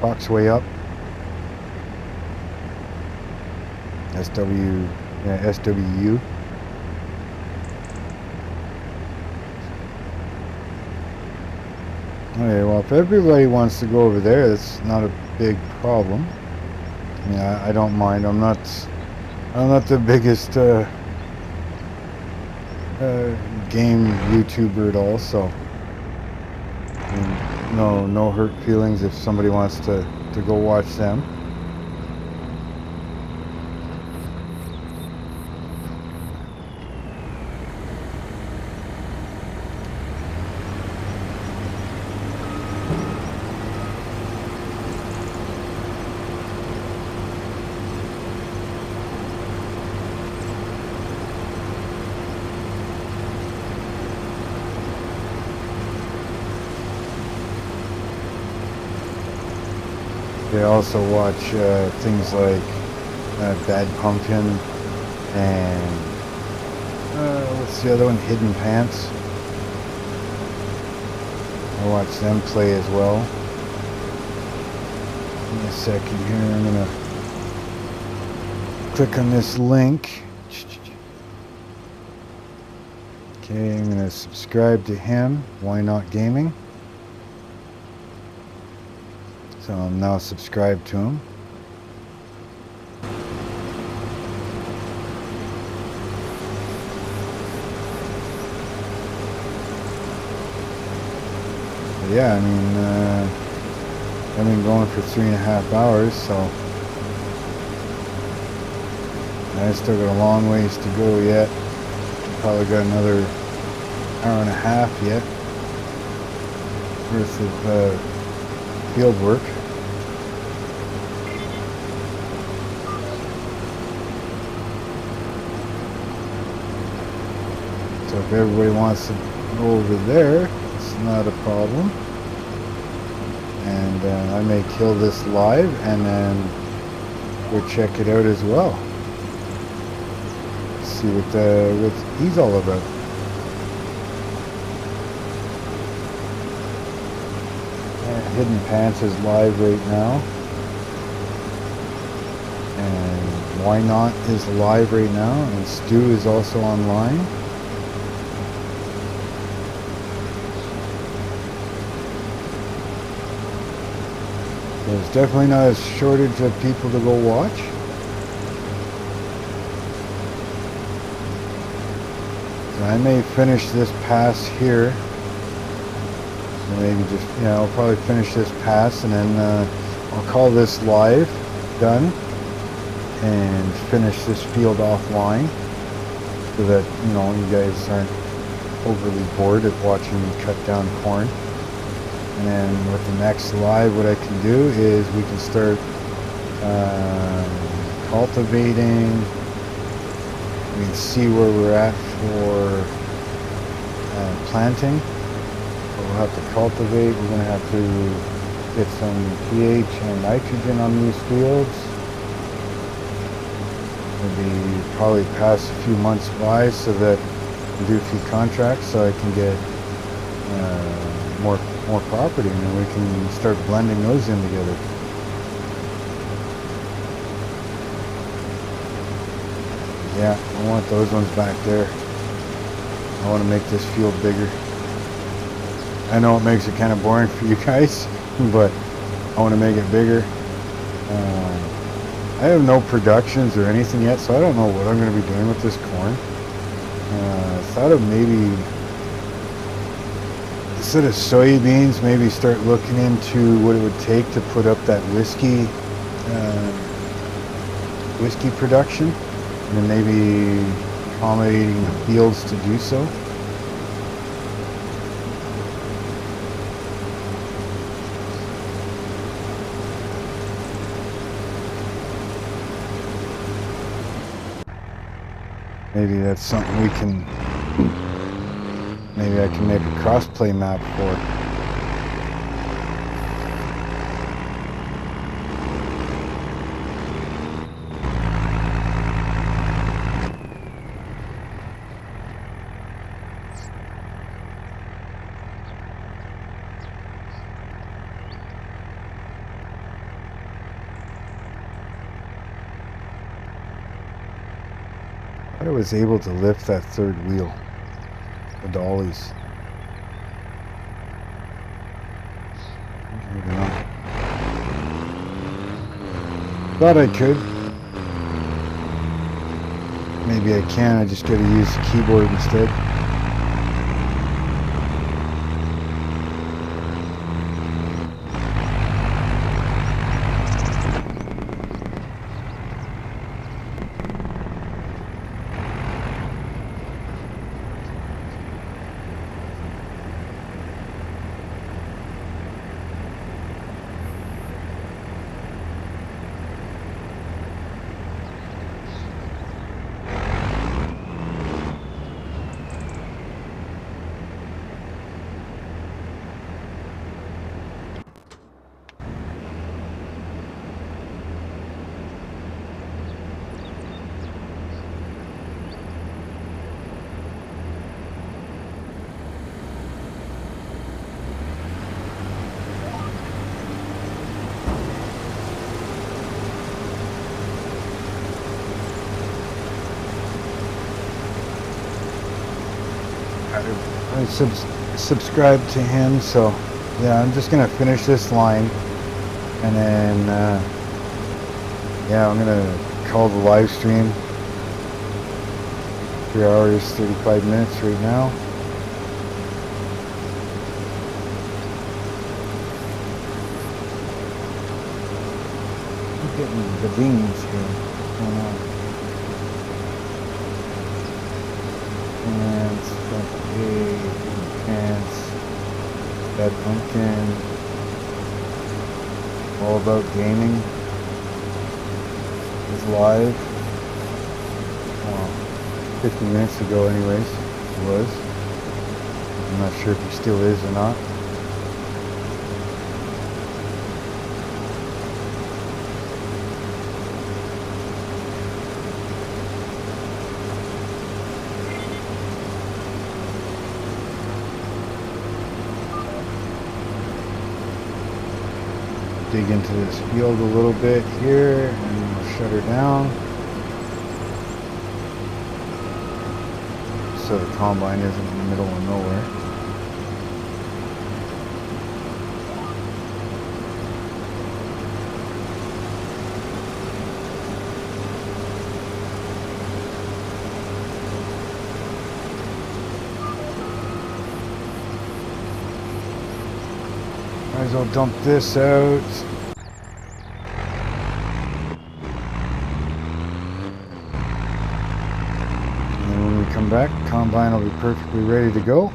Fox Way Up, SWU. Okay, well, if everybody wants to go over there, that's not a big problem. I mean, I don't mind. I'm not the biggest game YouTuber at all, so I mean, no hurt feelings if somebody wants to go watch them. They also watch things like Bad Pumpkin and what's the other one? Hidden Pants. I watch them play as well. Give me a second here. I'm gonna click on this link. Okay, I'm gonna subscribe to him. Why Not Gaming? So I'm now subscribed to him. But yeah, I mean, I've been going for 3.5 hours, so I still got a long ways to go yet. Probably got another hour and a half yet worth of field work. So if everybody wants to go over there, it's not a problem. And I may kill this live and then go check it out as well. See what he's all about. And Hidden Pants is live right now. And Why Not is live right now. And Stu is also online. There's definitely not a shortage of people to go watch. So I may finish this pass here. So maybe just, I'll probably finish this pass and then I'll call this live done and finish this field offline so that, you guys aren't overly bored of watching me cut down corn. And then with the next live, what I can do is we can start cultivating. We can see where we're at for planting. So we'll have to cultivate. We're going to have to get some pH and nitrogen on these fields. Maybe probably pass a few months by so that we do a few contracts so I can get more property, and then we can start blending those in together. Yeah, I want those ones back there. I want to make this field bigger. I know it makes it kind of boring for you guys, but I want to make it bigger. I have no productions or anything yet, so I don't know what I'm going to be doing with this corn. I thought of maybe instead of soybeans, maybe start looking into what it would take to put up that whiskey production, and then maybe accommodating the fields to do so. Maybe that's something we can. Maybe I can make a crossplay map for it. I was able to lift that third wheel, the dollies. Maybe not. Thought I could. Maybe I can, I just gotta use the keyboard instead. I subscribed to him, so yeah, I'm just gonna finish this line, and then yeah, I'm gonna call the live stream. 3 hours 35 minutes right now. I'm getting the beans here. What's going on? Pants, front page, pants, that pumpkin. All about gaming is live. 50 minutes ago anyways, he was. I'm not sure if he still is or not. Dig into this field a little bit here and we'll shut her down. So the combine isn't in the middle of nowhere. Might as well dump this out. Come back, combine will be perfectly ready to go.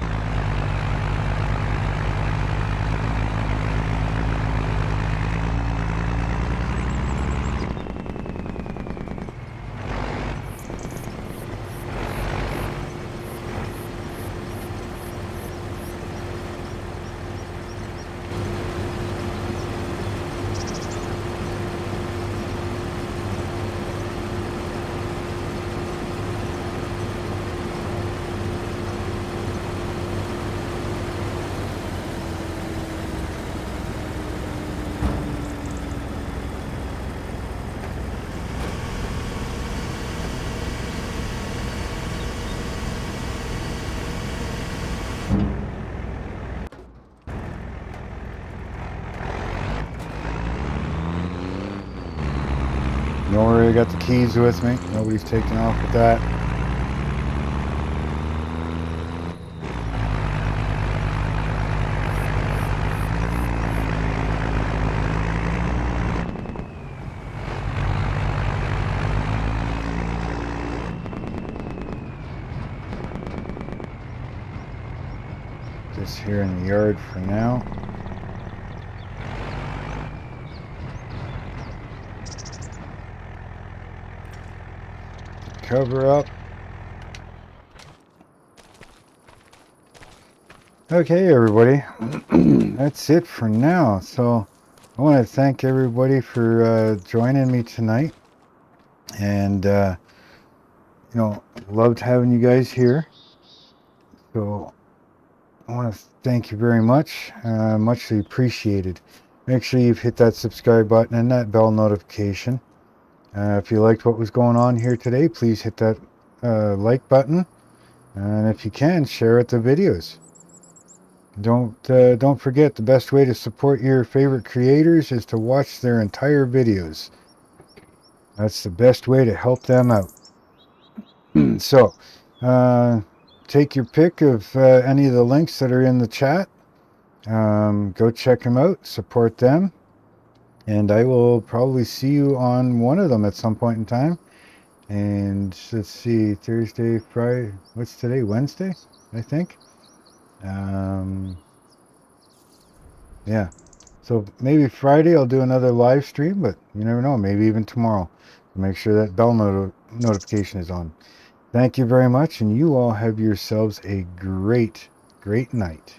Don't worry, I got the keys with me. Nobody's taking off with that. Just here in the yard for now. Cover up. Okay, everybody. That's it for now. So I want to thank everybody for joining me tonight. And, you know, loved having you guys here. So I want to thank you very much. Muchly appreciated. Make sure you've hit that subscribe button and that bell notification. If you liked what was going on here today, please hit that like button, and if you can, share it the videos. Don't forget, the best way to support your favorite creators is to watch their entire videos. That's the best way to help them out. So take your pick of any of the links that are in the chat. Go check them out, support them. And I will probably see you on one of them at some point in time. And let's see, Thursday, Friday, what's today? Wednesday, I think. Yeah. So maybe Friday I'll do another live stream, but you never know. Maybe even tomorrow. Make sure that bell notification is on. Thank you very much, and you all have yourselves a great, great night.